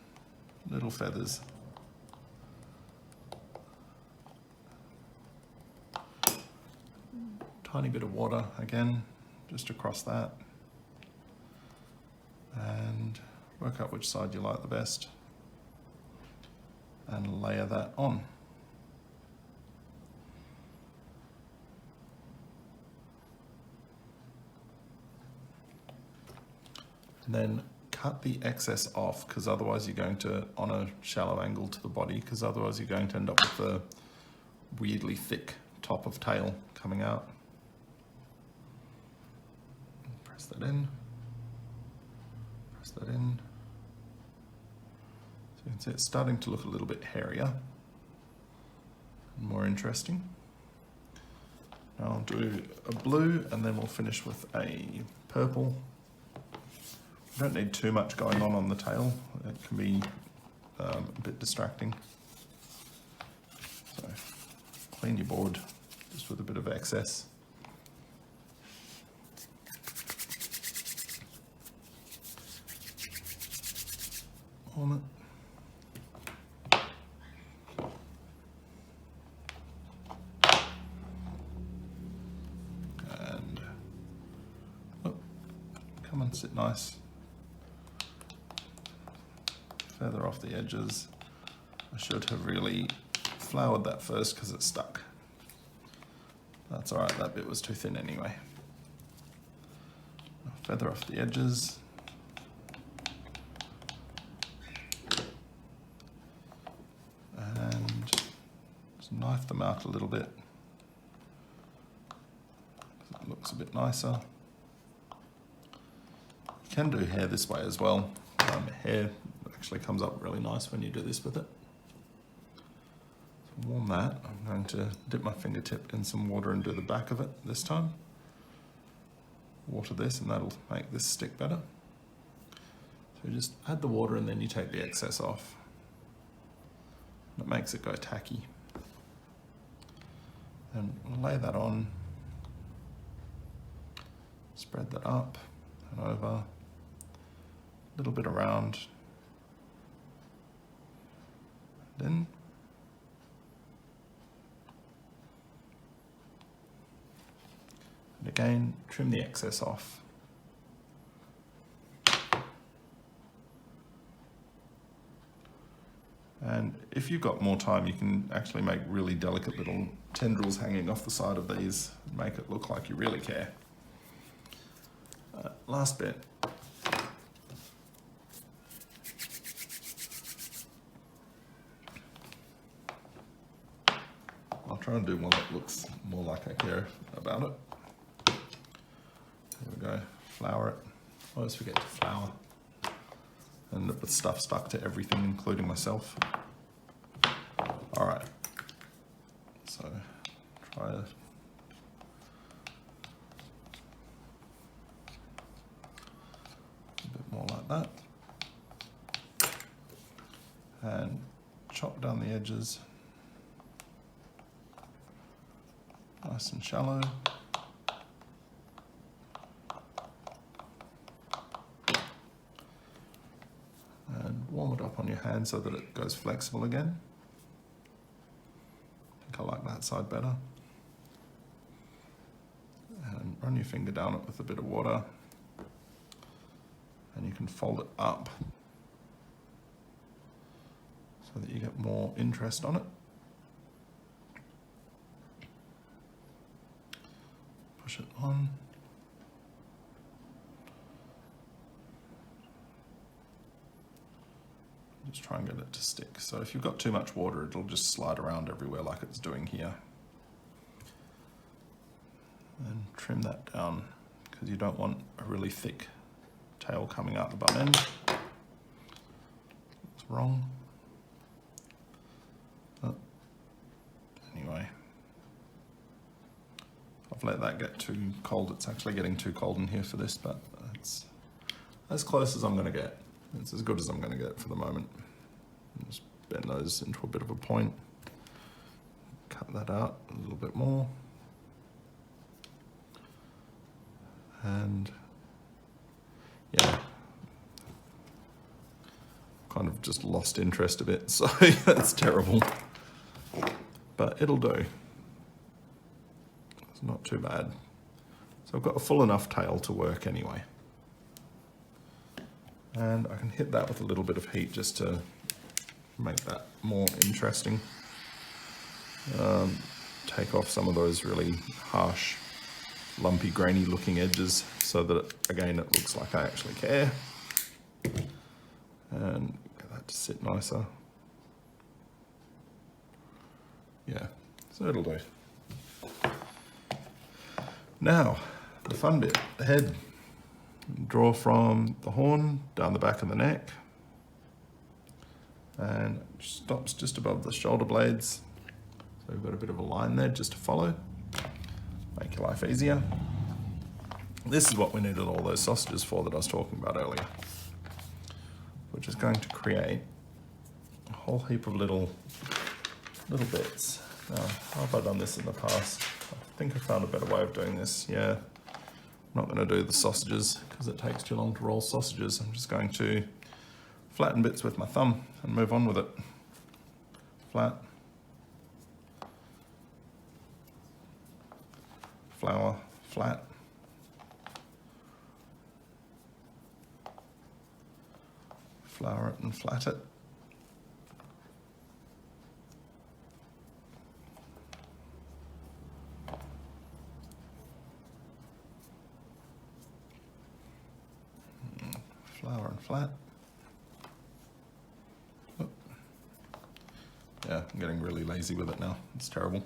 little feathers. Tiny bit of water again, just across that. And work out which side you like the best, and layer that on. And then cut the excess off, because otherwise you're going to, on a shallow angle to the body, because otherwise you're going to end up with the weirdly thick top of tail coming out. Press that in. Press that in. So you can see it's starting to look a little bit hairier and more interesting. Now I'll do a blue, and then we'll finish with a purple. You don't need too much going on the tail. It can be a bit distracting. So clean your board just with a bit of excess. form it. And oh, come on, sit nice. Feather off the edges. I should have really floured that first because it's stuck. That's alright, that bit was too thin anyway. Feather off the edges. And just knife them out a little bit. It looks a bit nicer. You can do hair this way as well. Hair actually comes up really nice when you do this with it. So warm that. I'm going to dip my fingertip in some water and do the back of it this time. Water this and that'll make this stick better. So you just add the water and then you take the excess off. It makes it go tacky. And lay that on. Spread that up and over. A little bit around. Then and again, trim the excess off. And if you've got more time, you can actually make really delicate little tendrils hanging off the side of these, make it look like you really care. Last bit. I'll try and do one that looks more like I care about it. There we go, flour it. I always forget to flour. End up with stuff stuck to everything, including myself. All right, so try a bit more like that. And chop down the edges. Nice and shallow. And warm it up on your hand so that it goes flexible again. I think I like that side better. And run your finger down it with a bit of water. And you can fold it up so that you get more interest on it. Push it on. Just try and get it to stick. So if you've got too much water, it'll just slide around everywhere like it's doing here. And trim that down because you don't want a really thick tail coming out the butt end. It's wrong. Oh. Anyway. I've let that get too cold. It's actually getting too cold in here for this, but it's as close as I'm going to get. It's as good as I'm going to get for the moment. Just bend those into a bit of a point. Cut that out a little bit more. And yeah, kind of just lost interest a bit, so that's terrible. But it'll do. It's not too bad. So I've got a full enough tail to work anyway. And I can hit that with a little bit of heat just to make that more interesting. Take off some of those really harsh, lumpy, grainy looking edges so that, again, it looks like I actually care. And get that to sit nicer. Yeah, so it'll do. Now, the fun bit, the head. Draw from the horn down the back of the neck and stops just above the shoulder blades. So we've got a bit of a line there just to follow, make your life easier. This is what we needed all those sausages for that I was talking about earlier. We're just going to create a whole heap of little bits. Now, how have I done this in the past? I think I found a better way of doing this. Yeah. I'm not going to do the sausages because it takes too long to roll sausages. I'm just going to flatten bits with my thumb and move on with it. Flat, flower, flat, flour it and flat it. Flour and flat. Oh. Yeah, I'm getting really lazy with it now. It's terrible.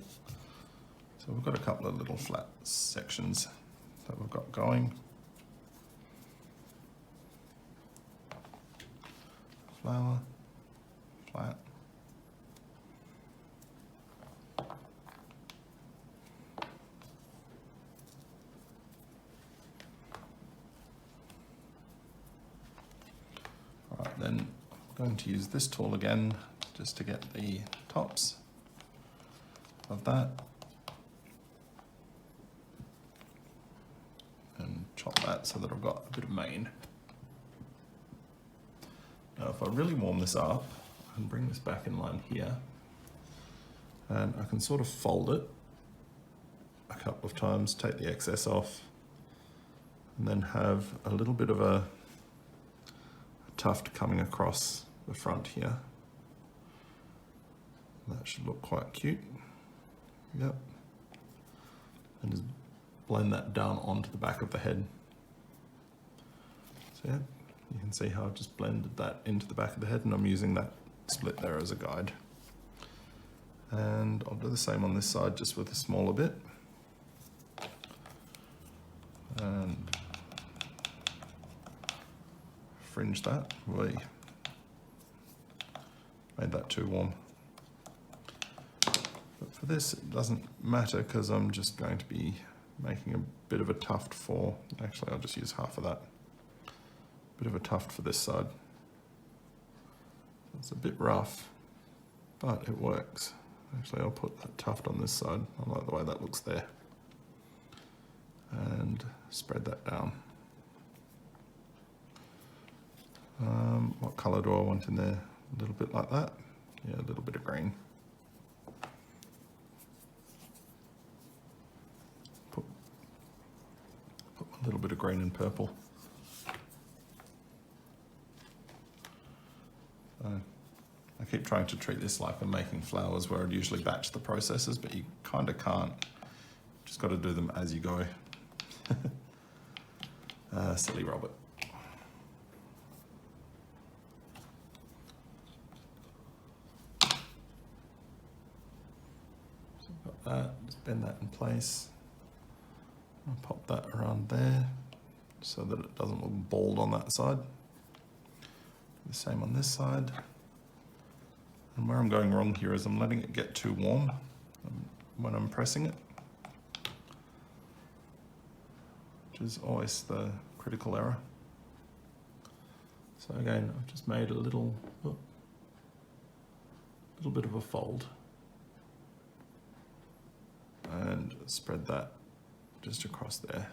So we've got a couple of little flat sections that we've got going. Flour, flat. All right, then I'm going to use this tool again just to get the tops of that. And chop that so that I've got a bit of mane. Now if I really warm this up, I can bring this back in line here and I can sort of fold it a couple of times, take the excess off, and then have a little bit of a tuft coming across the front here. That should look quite cute. Yep. And just blend that down onto the back of the head. So yeah, you can see how I've just blended that into the back of the head, and I'm using that split there as a guide. And I'll do the same on this side, just with a smaller bit. And fringe that. We made that too warm. But for this, it doesn't matter because I'm just going to be making a bit of a tuft for, actually I'll just use half of that. Bit of a tuft for this side. It's a bit rough, but it works. Actually, I'll put that tuft on this side. I like the way that looks there. And spread that down. What colour do I want in there? A little bit like that. Yeah, a little bit of green. Put a little bit of green and purple. I keep trying to treat this like I'm making flowers where I'd usually batch the processes, but you kind of can't. Just got to do them as you go. Silly Robert. So I've got that, just bend that in place. I'll pop that around there so that it doesn't look bald on that side. The same on this side. And where I'm going wrong here is I'm letting it get too warm when I'm pressing it, which is always the critical error. So again, I've just made a little bit of a fold and spread that just across there.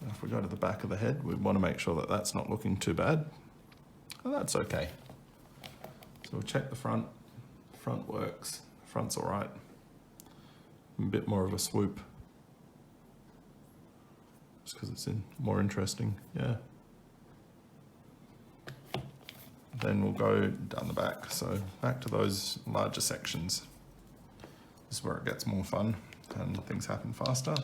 Now if we go to the back of the head, we want to make sure that that's not looking too bad. And that's okay. So we'll check the front. The front works. The front's all right. A bit more of a swoop. Just because it's more interesting, yeah. Then we'll go down the back. So back to those larger sections. This is where it gets more fun and things happen faster.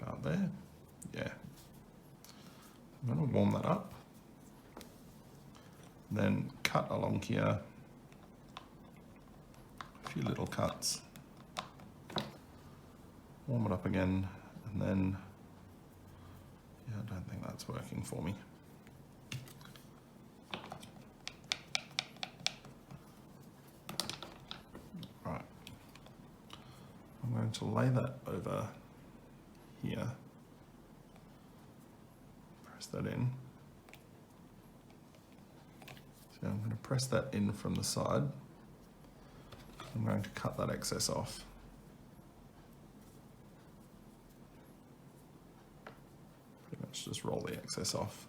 About there, yeah. I'm going to warm that up. Then cut along here. A few little cuts. Warm it up again, and then, yeah, I don't think that's working for me. Right. I'm going to lay that over here. Press that in. Now I'm going to press that in from the side. I'm going to cut that excess off. Pretty much just roll the excess off.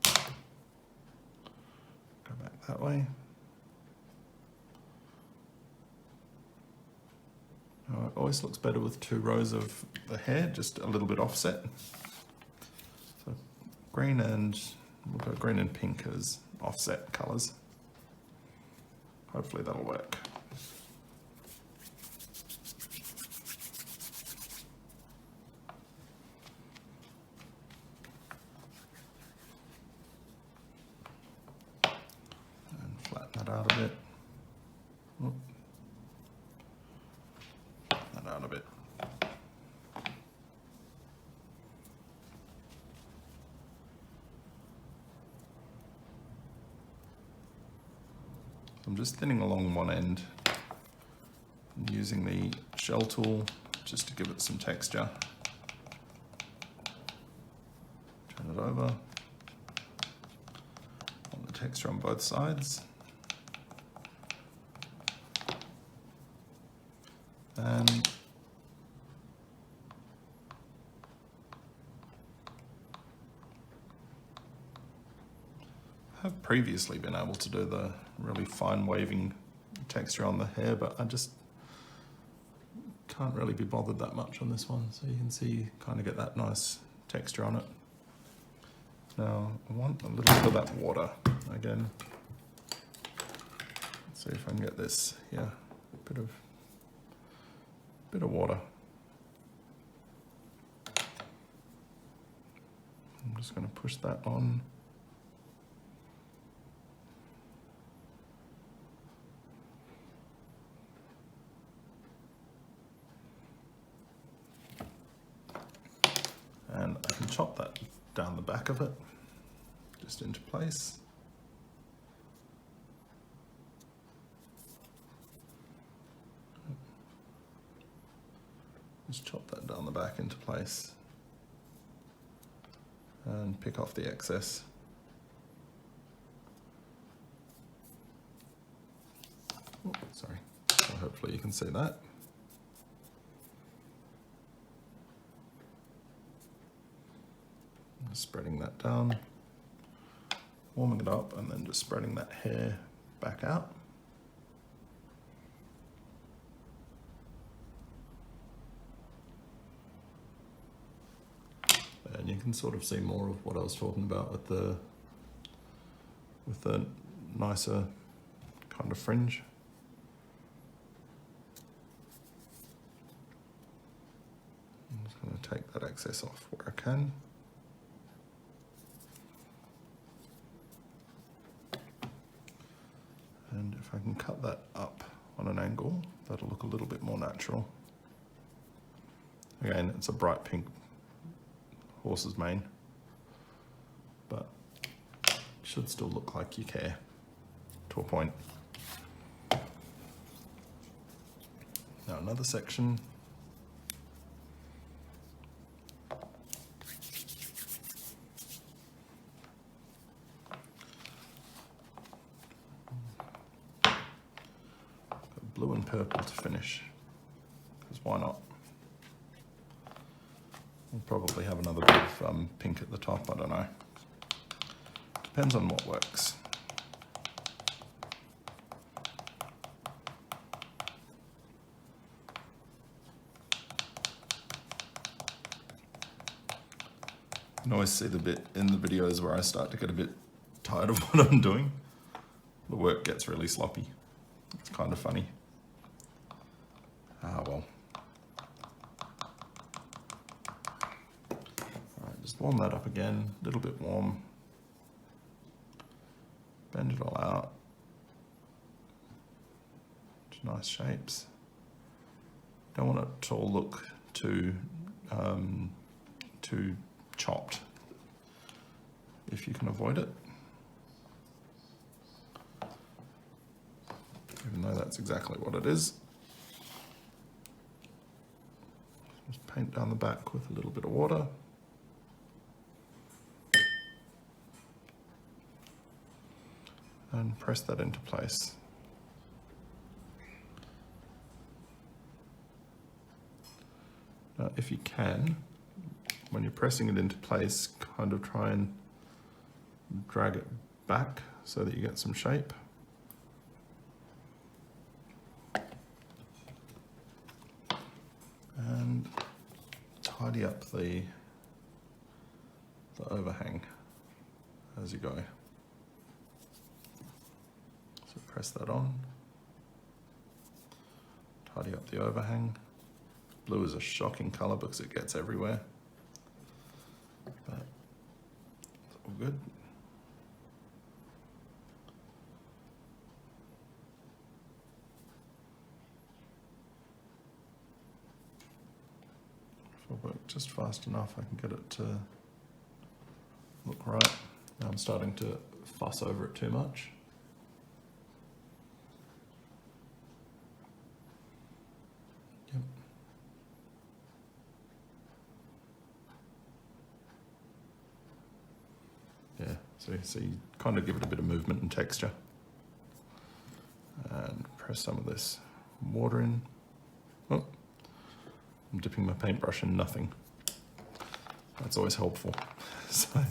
Go back that way. Now, it always looks better with 2 rows of the hair, just a little bit offset. So green and, we'll go green and pink as offset colours. Hopefully that'll work. And flatten that out a bit. Oop. That out a bit. I'm just thinning along one end and using the shell tool just to give it some texture. Turn it over. Want the texture on both sides. And I've previously been able to do the really fine waving texture on the hair, but I just can't really be bothered that much on this one. So you can see you kind of get that nice texture on it. Now I want a little bit of that water again. Let's see if I can get this. Yeah, a bit of water. I'm just going to push that on. And I can chop that down the back of it, just into place. Just chop that down the back into place and pick off the excess. Oh, sorry, so hopefully you can see that. Spreading that down, warming it up, and then just spreading that hair back out. And you can sort of see more of what I was talking about with the nicer kind of fringe. I'm just going to take that excess off where I can. And if I can cut that up on an angle, that'll look a little bit more natural. Again, it's a bright pink horse's mane, but it should still look like you care to a point. Now another section. Blue and purple to finish, because why not? We'll probably have another bit of pink at the top, I don't know. Depends on what works. You can always see the bit in the videos where I start to get a bit tired of what I'm doing. The work gets really sloppy. It's kind of funny. Ah, well. Alright, just warm that up again, a little bit warm. Bend it all out. Nice shapes. Don't want it to all look too chopped, if you can avoid it. Even though that's exactly what it is. Just paint down the back with a little bit of water. and press that into place. Now, if you can, when you're pressing it into place, kind of try and drag it back so that you get some shape. And tidy up the overhang as you go. So press that on, tidy up the overhang. Blue is a shocking color because it gets everywhere, but it's all good. If I work just fast enough, I can get it to look right. Now I'm starting to fuss over it too much. Yep. Yeah, so you kind of give it a bit of movement and texture. And press some of this water in. Oh, I'm dipping my paintbrush in nothing. That's always helpful. So,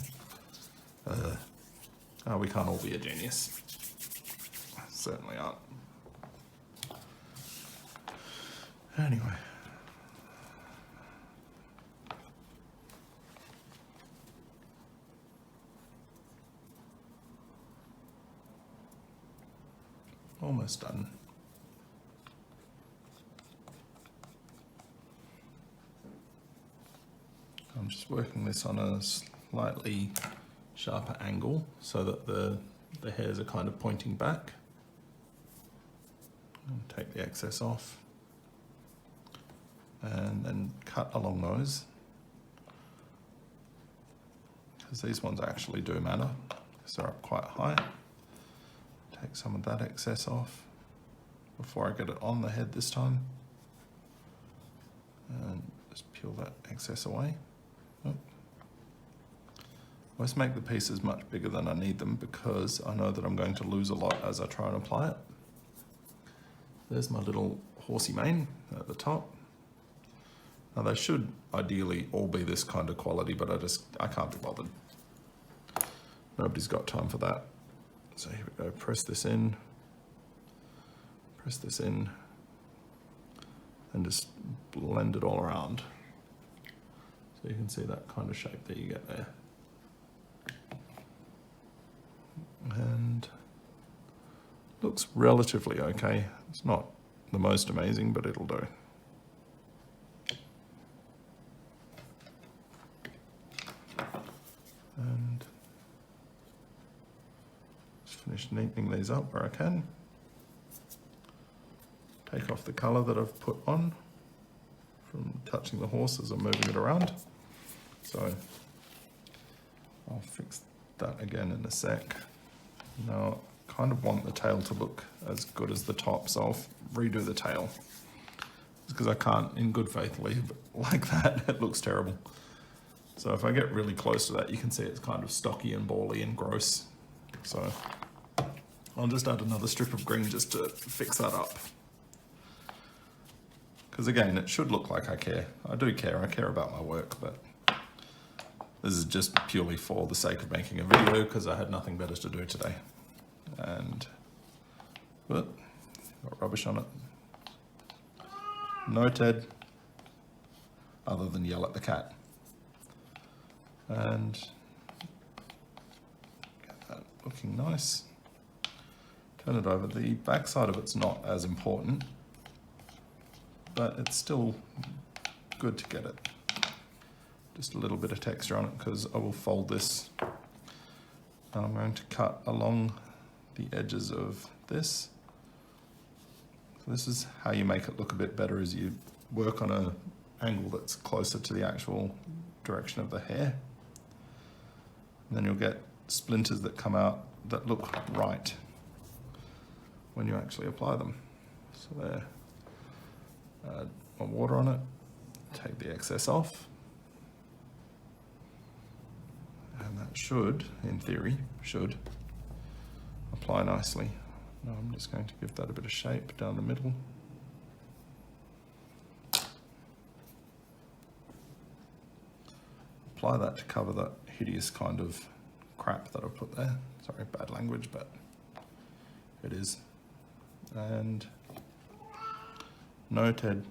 we can't all be a genius. Certainly aren't. Anyway. Almost done. I'm just working this on a slightly sharper angle so that the hairs are kind of pointing back. And take the excess off and then cut along those, because these ones actually do matter because they're up quite high. Take some of that excess off before I get it on the head this time, and just peel that excess away. Oh. Always make the pieces much bigger than I need them because I know that I'm going to lose a lot as I try and apply it. There's my little horsey mane at the top. Now they should ideally all be this kind of quality, but I can't be bothered. Nobody's got time for that. So here we go, press this in, and just blend it all around. So you can see that kind of shape that you get there. And looks relatively okay. It's not the most amazing, but it'll do. And just finish neatening these up where I can. Take off the color that I've put on from touching the horse as I'm moving it around. So I'll fix that again in a sec. Now, I kind of want the tail to look as good as the top, so I'll redo the tail. Because I can't, in good faith, leave it like that. It looks terrible. So if I get really close to that, you can see it's kind of stocky and bally and gross. So I'll just add another strip of green just to fix that up. Because again, it should look like I care. I do care. I care about my work, but this is just purely for the sake of making a video because I had nothing better to do today. And got rubbish on it. No Ted, other than yell at the cat. And get that looking nice. Turn it over. The back side of it's not as important, but it's still good to get it. Just a little bit of texture on it because I will fold this. And I'm going to cut along the edges of this. So this is how you make it look a bit better, as you work on an angle that's closer to the actual direction of the hair. And then you'll get splinters that come out that look right when you actually apply them. So there, add my water on it, take the excess off. And that should, in theory, apply nicely. Now I'm just going to give that a bit of shape down the middle. Apply that to cover that hideous kind of crap that I put there. Sorry, bad language, but it is. And noted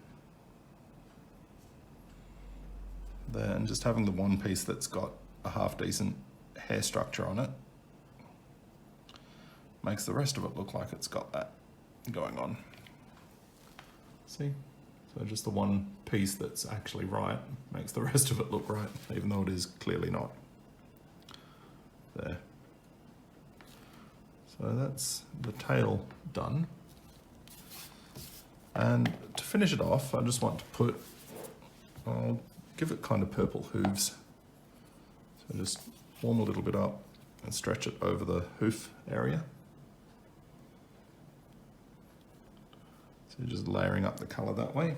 there, and just having the one piece that's got a half decent hair structure on it makes the rest of it look like it's got that going on. See? So just the one piece that's actually right makes the rest of it look right, even though it is clearly not. There. So that's the tail done. And to finish it off, I just want to put, I'll give it kind of purple hooves. So just warm a little bit up and stretch it over the hoof area. So you're just layering up the colour that way.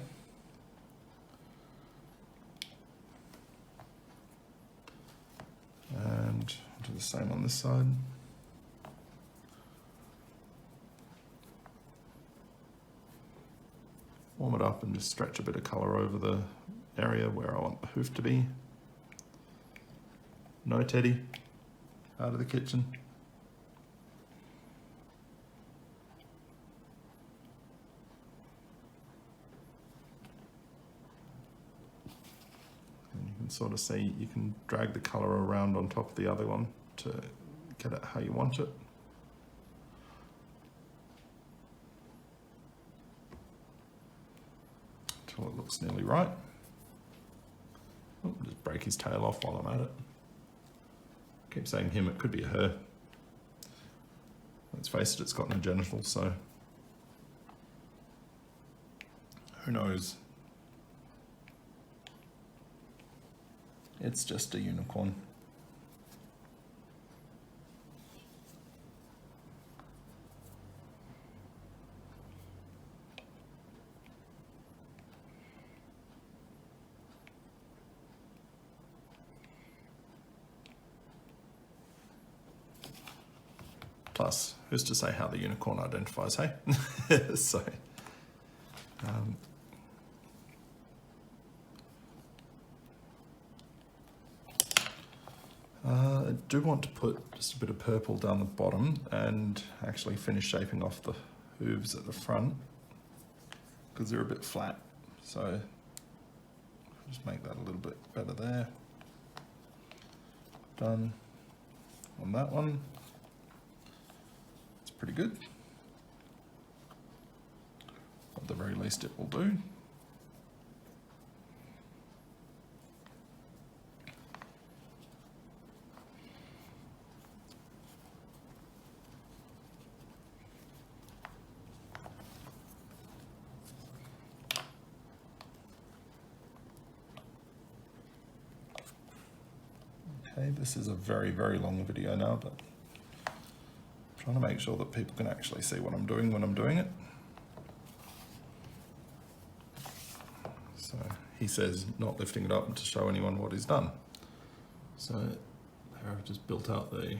And do the same on this side. Warm it up and just stretch a bit of colour over the area where I want the hoof to be. No Teddy, out of the kitchen. And you can sort of see, you can drag the colour around on top of the other one to get it how you want it. It looks nearly right. Oh, just break his tail off while I'm at it. Keep saying him, it could be a her. Let's face it, it's got no genitals, so who knows? It's just a unicorn. Plus, who's to say how the unicorn identifies, hey? So, I do want to put just a bit of purple down the bottom and actually finish shaping off the hooves at the front because they're a bit flat. So, just make that a little bit better there. Done on that one. Pretty good. At the very least it will do. Okay, this is a very, very long video now, but trying to make sure that people can actually see what I'm doing when I'm doing it. So he says not lifting it up to show anyone what he's done. So there I've just built out the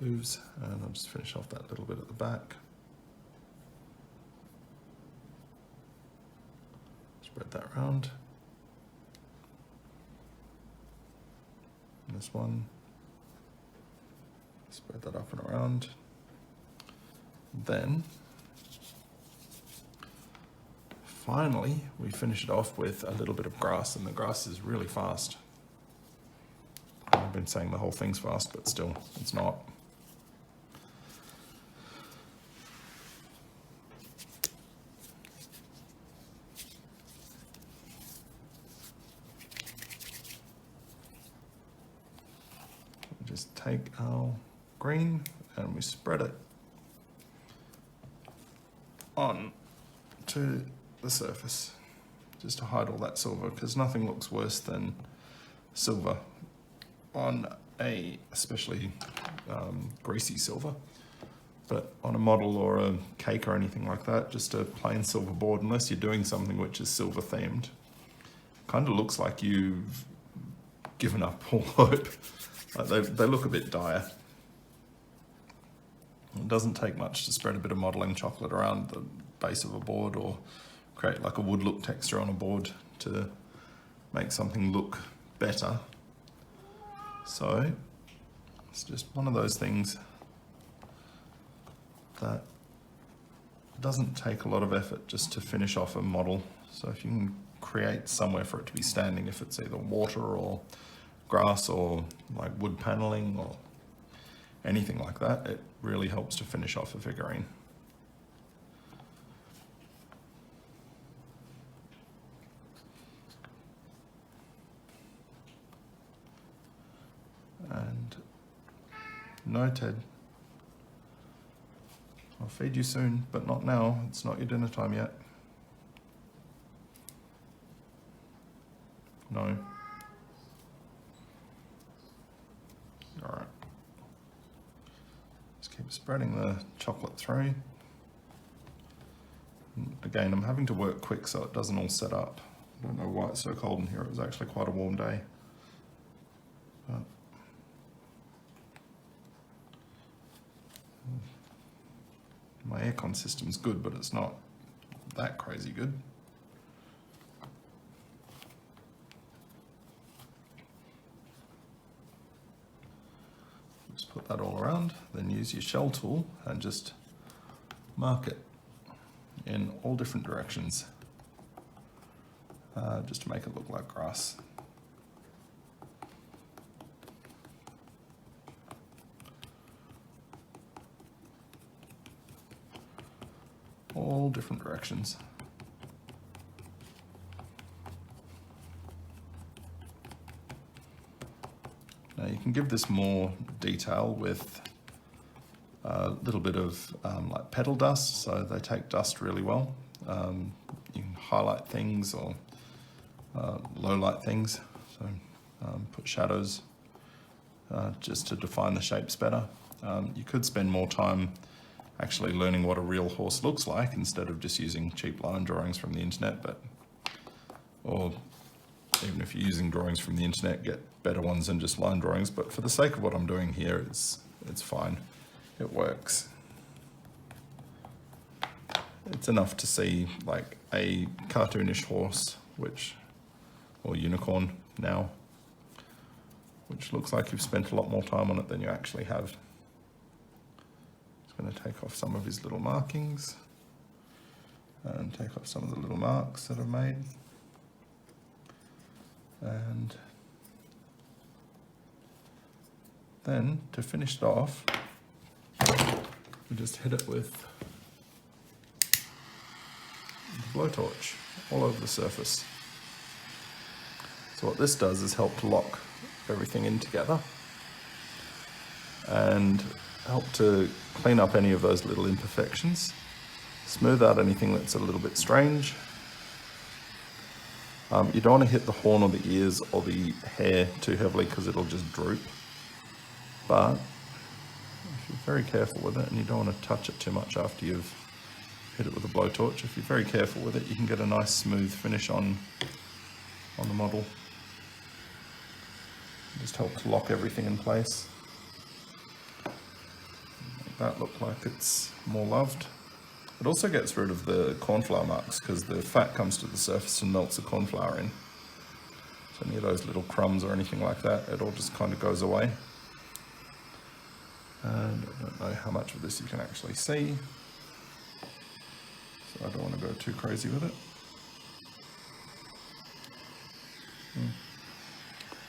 hooves and I'll just finish off that little bit at the back. Spread that round. And this one. Spread that up and around. Then, finally, we finish it off with a little bit of grass, and the grass is really fast. I've been saying the whole thing's fast, but still, it's not. We just take our green and we spread it on to the surface just to hide all that silver, because nothing looks worse than silver on a especially greasy silver, but on a model or a cake or anything like that, just a plain silver board, unless you're doing something which is silver themed, kind of looks like you've given up all hope. Like they look a bit dire. It doesn't take much to spread a bit of modelling chocolate around the base of a board or create like a wood look texture on a board to make something look better. So it's just one of those things that doesn't take a lot of effort just to finish off a model. So if you can create somewhere for it to be standing, if it's either water or grass or like wood paneling or anything like that, it really helps to finish off a figurine. And no, Ted, I'll feed you soon, but not now. It's not your dinner time yet. No. All right. Just keep spreading the chocolate through. And again, I'm having to work quick so it doesn't all set up. I don't know why it's so cold in here. It was actually quite a warm day. But my aircon system's good, but it's not that crazy good. Just put that all around, then use your shell tool and just mark it in all different directions, just to make it look like grass. All different directions. Now you can give this more detail with a little bit of like petal dust, so they take dust really well. You can highlight things or low light things, so put shadows just to define the shapes better. You could spend more time actually learning what a real horse looks like instead of just using cheap line drawings from the internet, or even if you're using drawings from the internet, get better ones than just line drawings. But for the sake of what I'm doing here, it's fine. It works. It's enough to see like a cartoonish horse, or unicorn now, which looks like you've spent a lot more time on it than you actually have. Going to take off some of his little markings and take off some of the little marks that I've made, and then to finish it off we just hit it with the blowtorch all over the surface. So what this does is help to lock everything in together and help to clean up any of those little imperfections, smooth out anything that's a little bit strange. You don't want to hit the horn or the ears or the hair too heavily because it'll just droop. But if you're very careful with it, and you don't want to touch it too much after you've hit it with a blowtorch, if you're very careful with it, you can get a nice smooth finish on the model. Just help to lock everything in place. That look like it's more loved. It also gets rid of the cornflour marks because the fat comes to the surface and melts the cornflour in. So any of those little crumbs or anything like that, it all just kind of goes away. And I don't know how much of this you can actually see, so I don't want to go too crazy with it.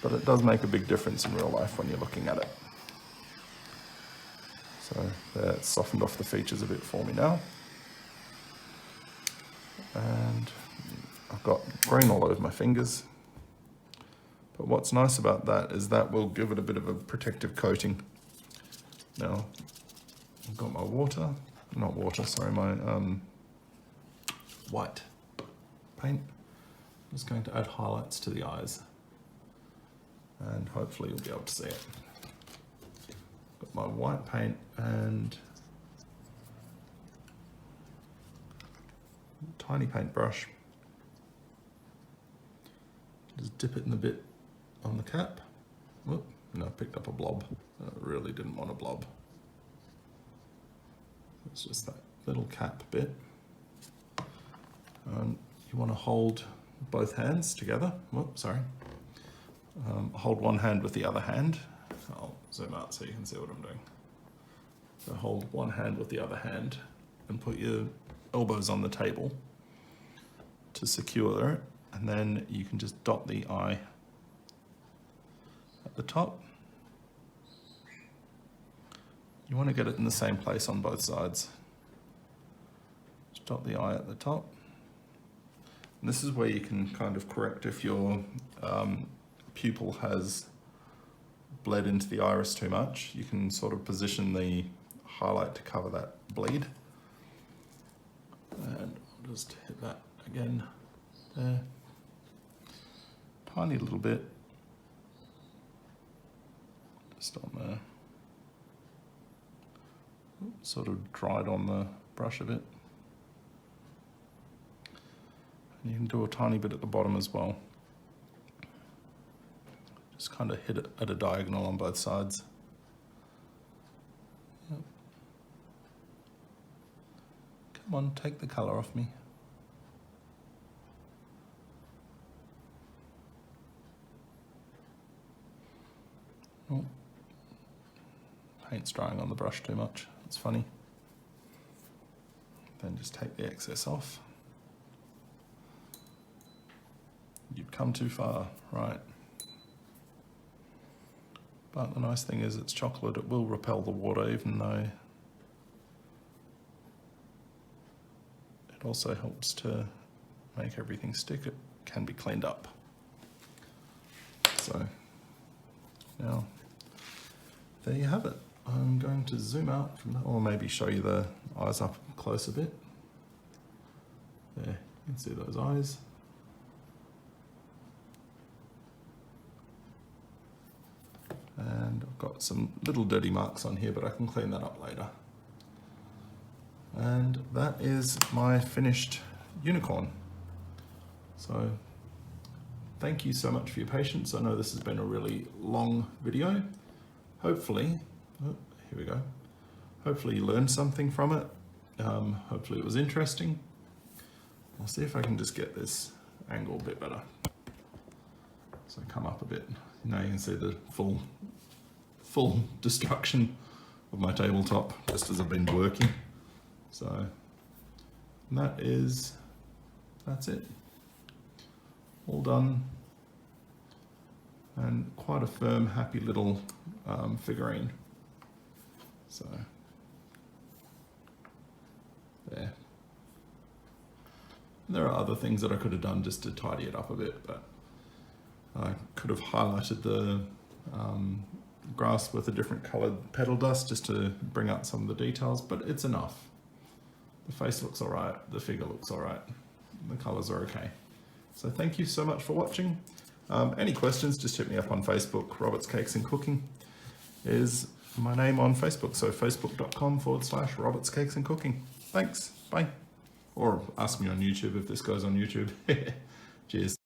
But it does make a big difference in real life when you're looking at it. So that's softened off the features a bit for me now. And I've got green all over my fingers. But what's nice about that is that will give it a bit of a protective coating. Now, I've got my my white paint. I'm just going to add highlights to the eyes. And hopefully you'll be able to see it. Got my white paint and tiny paintbrush. Just dip it in the bit on the cap. Whoop, no, I picked up a blob. I really didn't want a blob. It's just that little cap bit. You want to hold both hands together. Whoops, sorry. Hold one hand with the other hand. I'll zoom out so you can see what I'm doing. So hold one hand with the other hand and put your elbows on the table to secure it, and then you can just dot the eye at the top. You want to get it in the same place on both sides. Just dot the eye at the top. And this is where you can kind of correct if your pupil has bled into the iris too much. You can sort of position the highlight to cover that bleed. And I'll just hit that again there. Tiny little bit. Just on there. Sort of dried on the brush a bit. And you can do a tiny bit at the bottom as well. Just kind of hit it at a diagonal on both sides. Yep. Come on, take the colour off me. Oh. Paint's drying on the brush too much. It's funny. Then just take the excess off. You've come too far, right. But the nice thing is it's chocolate, it will repel the water, even though it also helps to make everything stick. It can be cleaned up. So now, there you have it. I'm going to zoom out from that, or maybe show you the eyes up close a bit. There, you can see those eyes. And I've got some little dirty marks on here, but I can clean that up later. And that is my finished unicorn. So thank you so much for your patience. I know this has been a really long video. Hopefully, oh, here we go. Hopefully you learned something from it. Hopefully it was interesting. I'll see if I can just get this angle a bit better. So come up a bit. Now you can see the full destruction of my tabletop just as I've been working. So that's it. All done. And quite a firm, happy little figurine. So there. There are other things that I could have done just to tidy it up a bit, but I could have highlighted the grass with a different coloured petal dust just to bring out some of the details, but it's enough. The face looks alright, the figure looks alright, the colours are okay. So thank you so much for watching. Any questions, just hit me up on Facebook. Robert's Cakes and Cooking is my name on Facebook, so facebook.com/Robert's Cakes and Cooking. Thanks, bye. Or ask me on YouTube if this goes on YouTube. Cheers.